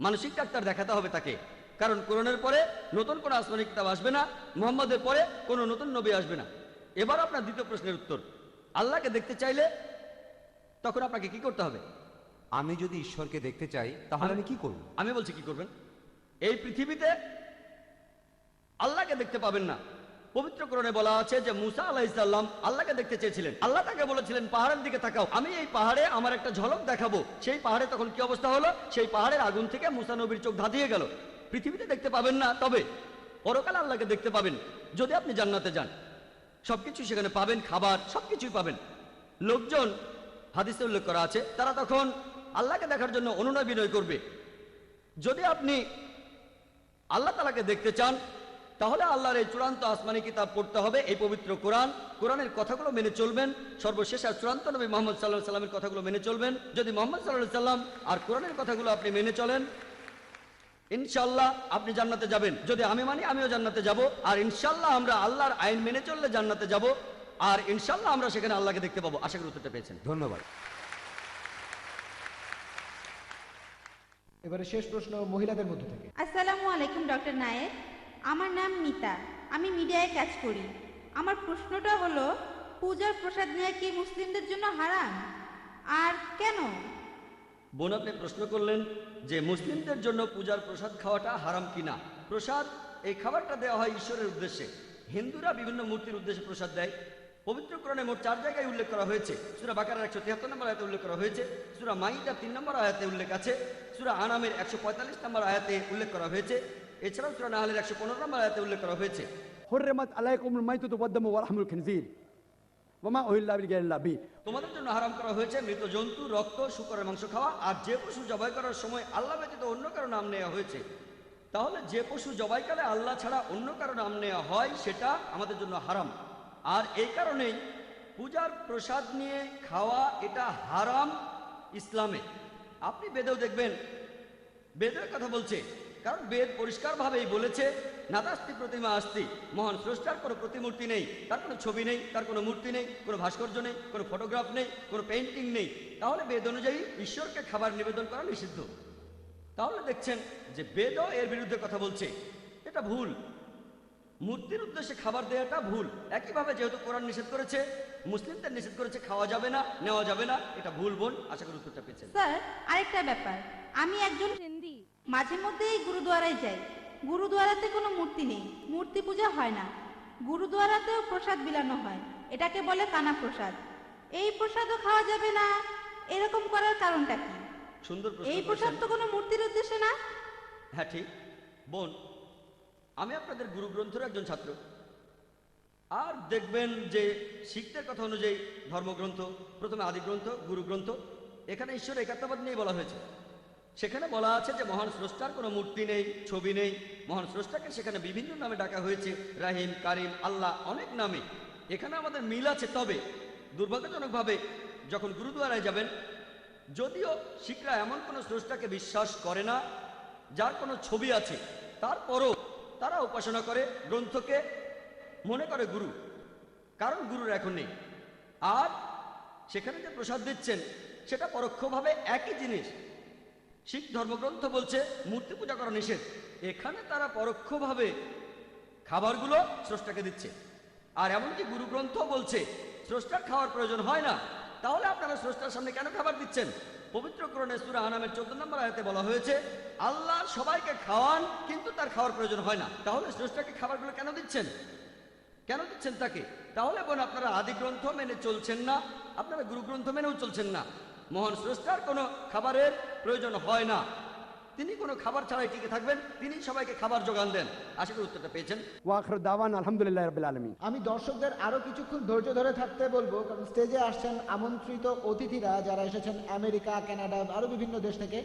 মানসিক ডাক্তার দেখাতে হবে তাকে, কারণ কোরআনের পরে নতুন কোনো আসমানি কিতাব আসবে না, মুহাম্মদের পরে কোনো নতুন নবী আসবে না। এবার আপনার দ্বিতীয় প্রশ্নের উত্তর, আল্লাহকে দেখতে চাইলে তখন আপনাকে কি করতে হবে? আমি যদি ঈশ্বরকে দেখতে চাই তাহলে আমি কি করব? আমি বলছি কি করবেন। এই পৃথিবীতে আল্লাহকে দেখতে পাবেন না। পবিত্র কোরআনে বলা আছে যে মুসা আলাইহিস সালাম আল্লাহকে দেখতে চেয়েছিলেন। আল্লাহ তাকে বলেছিলেন পাহাড়ের দিকে তাকাও, আমি এই পাহাড়ে আমার একটা ঝলক দেখাবো। সেই পাহাড়ে তখন কি অবস্থা হলো? সেই পাহাড়ের আগুন থেকে মুসা নবীর চোখ ধাঁধিয়ে গেল। পৃথিবীতে দেখতে পাবেন না, তবে পরকালে আল্লাহকে দেখতে পাবেন। যদি আপনি জান্নাতে যান, সবকিছু সেখানে পাবেন, খাবার সবকিছুই পাবেন। লোকজন, হাদিসে উল্লেখ করা আছে, তারা তখন আল্লাহকে দেখার জন্য অনুনয় বিনয় করবে। যদি আপনি আল্লাহ তাআলাকে দেখতে চান, তাহলে আল্লাহর এই চূড়ান্ত আসমানি কিতাব পড়তে হবে, এই পবিত্র কোরআন। কোরআনের কথাগুলো মেনে চলবেন। সর্বশেষ আর চূড়ান্ত নবী মুহাম্মদ সাল্লাল্লাহু আলাইহি সাল্লামের কথাগুলো মেনে চলবেন। যদি মুহাম্মদ সাল্লাল্লাহু আলাইহি সাল্লাম আর কোরআনের কথাগুলো আপনি মেনে চলেন, ইনশাআল্লাহ আপনি জান্নাতে যাবেন। যদি আমি মানি, আমিও জান্নাতে যাব। আর ইনশাআল্লাহ আমরা আল্লাহর আইন মেনে চললে জান্নাতে যাব। আর ইনশাআল্লাহ আমরা সেখানে আল্লাহকে দেখতে পাবো। আশা করি উত্তরটা পেয়েছেন। ধন্যবাদ। এবারে শেষ প্রশ্ন মহিলাদের মধ্য থেকে। আসসালামু আলাইকুম ডক্টর নায়েক, আমার নাম মিতা, আমি মিডিয়ায় কাজ করি। আমার প্রশ্নটা হলো, পূজার প্রসাদ নেওয়া কি মুসলিমদের জন্য হারাম, আর কেন? বোন, আপনি প্রশ্ন করলেন যে মুসলিমদের জন্য পূজার প্রসাদ খাওয়াটা হারাম কিনা। প্রসাদ, এই খাবারটা দেওয়া হয় ঈশ্বরের উদ্দেশ্যে। হিন্দুরা বিভিন্ন মূর্তির উদ্দেশ্যে প্রসাদ দেয়। পবিত্র কোরআনে মোট 4 জায়গায় উল্লেখ করা হয়েছে। সূরা বাকারার 173 নম্বর আয়াতে উল্লেখ করা হয়েছে, সূরা মাইদা 3 নম্বর আয়াতে উল্লেখ আছে, সূরা আনামের 145 নম্বর আয়াতে উল্লেখ করা হয়েছে, এছাড়াও সূরা নাহলের 115 নম্বর আয়াতে উল্লেখ করা হয়েছে। حرمت عليكم الميتة والدم ولحم الخنزير وما أهل لغير الله به। তোমাদের জন্য হারাম করা হয়েছে মৃত জন্তু, রক্ত, শূকরের মাংস খাওয়া, আর যে পশু জবাই করার সময় আল্লাহ ব্যতীত অন্য কারো নাম নেওয়া হয়েছে। তাহলে যে পশু জবাইকালে আল্লাহ ছাড়া অন্য কারো নাম নেওয়া হয়, সেটা আমাদের জন্য হারাম। আর এই কারণেই পূজার প্রসাদ নিয়ে খাওয়া এটা হারাম ইসলামে। আপনি বেদেও দেখবেন, বেদের কথা বলছে, কারণ বেদ পরিষ্কারভাবেই বলেছে নাদাস্তি প্রতিমা আস্তি, মহান স্রষ্টার কোনো প্রতিমূর্তি নেই, তার কোনো ছবি নেই, তার কোনো মূর্তি নেই, কোনো ভাস্কর্য নেই, কোনো ফটোগ্রাফ নেই, কোনো পেইন্টিং নেই। তাহলে বেদ অনুযায়ী ঈশ্বরকে খাবার নিবেদন করা নিষিদ্ধ। তাহলে দেখছেন যে বেদও এর বিরুদ্ধে কথা বলছে, এটা ভুল। মূর্তির উদ্দেশ্যে খাবার দেওয়াটা ভুল। একইভাবে যেহেতু কোরআন নিষেধ করেছে, মুসলিমদের নিষেধ করেছে খাওয়া যাবে না, নেওয়া যাবে না, এটা ভুল বোন। আশা করি উত্তরটা পেয়েছেন। স্যার, আরেকটা ব্যাপার, আমি একজন হিন্দি মাঝে মধ্যেই গুরুদুয়ারায় যাই। গুরুদুয়ারাতে কোনো মূর্তি নেই, মূর্তি পূজা হয় না। গুরুদুয়ারাতেও প্রসাদ বিলানো হয়, এটাকে বলে কানা প্রসাদ। এই প্রসাদও খাওয়া যাবে না, এরকম করার কারণটা কি? সুন্দর প্রশ্ন এই প্রসাদ করেছেন। তো কোনো মূর্তির উদ্দেশ্যে না। হ্যাঁ ঠিক বোন, আমি আপনাদের গুরু গ্রন্থের একজন ছাত্র। আর দেখবেন যে শিখদের কথা অনুযায়ী ধর্মগ্রন্থ, প্রথমে আদি গ্রন্থ, গুরু গ্রন্থ, এখানে ঈশ্বর একাত্মবাদ নিয়ে বলা হয়েছে। সেখানে বলা আছে যে মহান স্রষ্টার কোনো মূর্তি নেই, ছবি নেই। মহান স্রষ্টাকে সেখানে বিভিন্ন নামে ডাকা হয়েছে, রাহিম, কারিম, আল্লাহ, অনেক নামে। এখানে আমাদের মিল আছে। তবে দুর্ভাগ্যজনকভাবে যখন গুরুদুয়ারায় যাবেন, যদিও শিখরা এমন কোনো স্রষ্টাকে বিশ্বাস করে না যার কোনো ছবি আছে, তারপরও তারা উপাসনা করে গ্রন্থকে, মনে করে গুরু, কারণ গুরুর এখন নেই। আর সেখানে যে প্রসাদ দিচ্ছেন সেটা পরোক্ষভাবে একই জিনিস। শিখ ধর্মগ্রন্থ বলছে মূর্তি পূজা করা নিষেধ, এখানে তারা পরোক্ষভাবে খাবারগুলো স্রষ্টাকে দিচ্ছে। আর এমনকি গুরু গ্রন্থ বলছে স্রষ্টার খাওয়ার প্রয়োজন হয় না। তাহলে আপনারা স্রষ্টার সামনে কেন খাবার দিচ্ছেন? পবিত্র কোরআনে সূরা আনামের 14 নম্বর আয়াতে বলা হয়েছে আল্লাহ সবাইকে খাওয়ান, কিন্তু তার খাওয়ার প্রয়োজন হয় না। তাহলে স্রষ্টাকে খাবারগুলো কেন দিচ্ছেন? কেন দিচ্ছেন তাকে? তাহলে বোন, আপনারা আদি গ্রন্থ মেনে চলছেন না, আপনারা গুরু গ্রন্থ মেনেও চলছেন না। মহান স্রষ্টার কোনো খাবারের প্রয়োজন হয় না, তিনি কোনো খাবার ছাড়াই টিকে থাকবেন, তিনি সবাইকে খাবার যোগান দেন। আশা করি উত্তরটা পেয়েছেন। ওয়াখির দাওয়ানা আলহামদুলিল্লাহি রাব্বিল আলামিন। আমি দর্শকদের আরো কিছুক্ষণ ধৈর্য ধরে থাকতে বলবো, কারণ স্টেজে আসছেন আমন্ত্রিত অতিথিরা যারা এসেছেন আমেরিকা, কানাডা, আরো বিভিন্ন দেশ থেকে।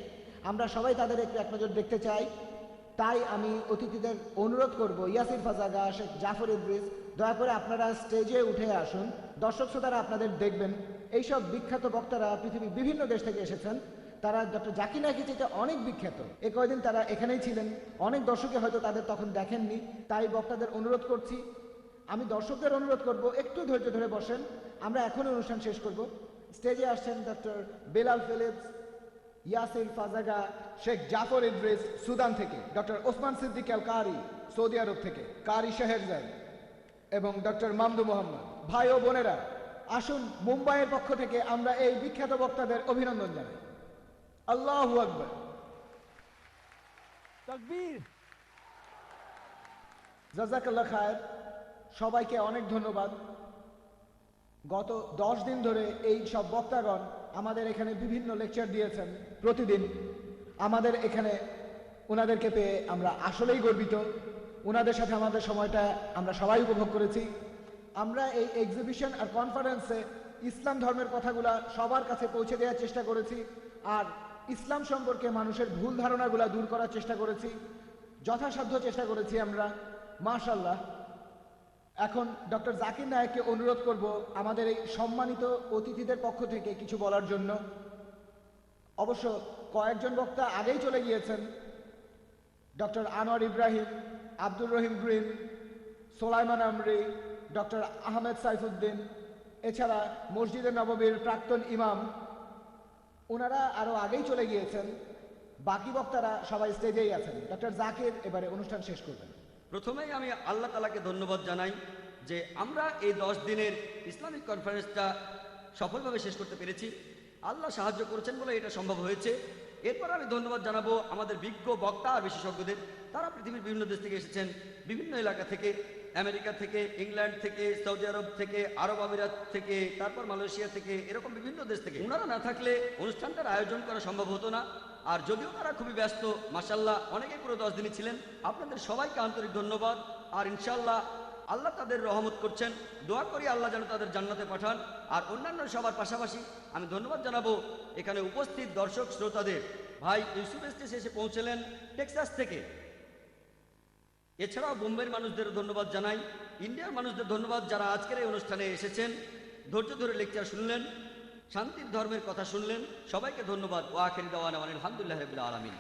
আমরা সবাই তাদের একটু এক নজর দেখতে চাই। তাই আমি অতিথিদের অনুরোধ করব, Yasir Fazaga, Sheikh Zafar Idris, দয়া করে আপনারা স্টেজে উঠে আসুন। দর্শক শ্রোতারা আপনাদের দেখবেন। এইসব বিখ্যাত বক্তারা পৃথিবীর বিভিন্ন দেশ থেকে এসেছেন। তারা ডক্টর জাকির নায়েকের চাইতে অনেক বিখ্যাত। এই কয়দিন তারা এখানেই ছিলেন, অনেক দর্শকে হয়তো তাদের তখন দেখেননি। তাই বক্তাদের অনুরোধ করছি, আমি দর্শকদের অনুরোধ করব একটু ধৈর্য ধরে বসেন, আমরা এখনই অনুষ্ঠান শেষ করব। স্টেজে আসছেন doctor Bilal Philips, Yasir Fazaga, Sheikh Zafar Idris Sudan থেকে, doctor Osman Siddiq Al Qari Saudi Arab থেকে, কারি শেহেরজাদ এবং ডক্টর মামদু মোহাম্মদ। ভাই ও বোনেরা, আসুন মুম্বাইয়ের পক্ষ থেকে আমরা এই বিখ্যাত বক্তাদের অভিনন্দন জানাই। আল্লাহু আকবার, তাকবীর। জাযাকাল্লাহ খায়ের। সবাইকে অনেক ধন্যবাদ। গত 10 দিন ধরে এই সব বক্তাগণ আমাদের এখানে বিভিন্ন লেকচার দিয়েছেন প্রতিদিন। আমাদের এখানে ওনাদেরকে পেয়ে আমরা আসলেই গর্বিত। ওনাদের সাথে আমাদের সময়টা আমরা সবাই উপভোগ করেছি। আমরা এই এক্সিবিশন আর কনফারেন্সে ইসলাম ধর্মের কথাগুলা সবার কাছে পৌঁছে দেওয়ার চেষ্টা করেছি, আর ইসলাম সম্পর্কে মানুষের ভুল ধারণাগুলা দূর করার চেষ্টা করেছি, যথাসাধ্য চেষ্টা করেছি আমরা, মাশাআল্লাহ। এখন ডক্টর জাকির নায়েককে অনুরোধ করব আমাদের এই সম্মানিত অতিথিদের পক্ষ থেকে কিছু বলার জন্য। অবশ্য কয়েকজন বক্তা আগেই চলে গিয়েছেন, doctor Anwar Ibrahim, Abdur Rahim Green, Sulaiman Amri, doctor Ahmed Saifuddin, এছাড়া মসজিদে নববীর প্রাক্তন ইমাম, ওনারা আরো আগেই চলে গিয়েছেন। বাকি বক্তারা সবাই স্টেজেই আছেন। ডক্টর জাকির এবারে অনুষ্ঠান শেষ করবেন। প্রথমেই আমি আল্লাহ তাআলাকে ধন্যবাদ জানাই যে আমরা এই 10 দিনের ইসলামিক কনফারেন্সটা সফলভাবে শেষ করতে পেরেছি। আল্লাহ সাহায্য করেছেন বলে এটা সম্ভব হয়েছে। এরপর আমি ধন্যবাদ জানাবো আমাদের বিজ্ঞ বক্তা আর বিশেষজ্ঞদের। তারা পৃথিবীর বিভিন্ন দেশ থেকে এসেছেন, বিভিন্ন এলাকা থেকে, আমেরিকা থেকে, ইংল্যান্ড থেকে, সৌদি আরব থেকে, আরব আমিরাত থেকে, তারপর মালয়েশিয়া থেকে, এরকম বিভিন্ন দেশ থেকে। ওনারা না থাকলে অনুষ্ঠানটার আয়োজন করা সম্ভব হতো না। আর যদিও তারা খুবই ব্যস্ত, মাশাআল্লাহ অনেকে পুরো 10 দিনই ছিলেন। আপনাদের সবাইকে আন্তরিক ধন্যবাদ। আর ইনশাআল্লাহ আল্লাহ তাদের রহমত করছেন, দোয়া করি আল্লাহ যেন তাদের জান্নাতে পাঠান। আর অন্যান্য সবার পাশাপাশি আমি ধন্যবাদ জানাবো এখানে উপস্থিত দর্শক শ্রোতাদের। ভাই ইউসুফ এস্টেস এসে পৌঁছলেন টেক্সাস থেকে, এছাড়াও বোম্বের মানুষদের ধন্যবাদ জানাই, ইন্ডিয়ার মানুষদের ধন্যবাদ যারা আজকের এই অনুষ্ঠানে এসেছেন, ধৈর্য ধরে লেকচার শুনলেন, শান্তির ধর্মের কথা শুনলেন। সবাইকে ধন্যবাদ। ওয়া আখির দাওয়ানা আলহামদুলিল্লাহি রাব্বিল আলামিন।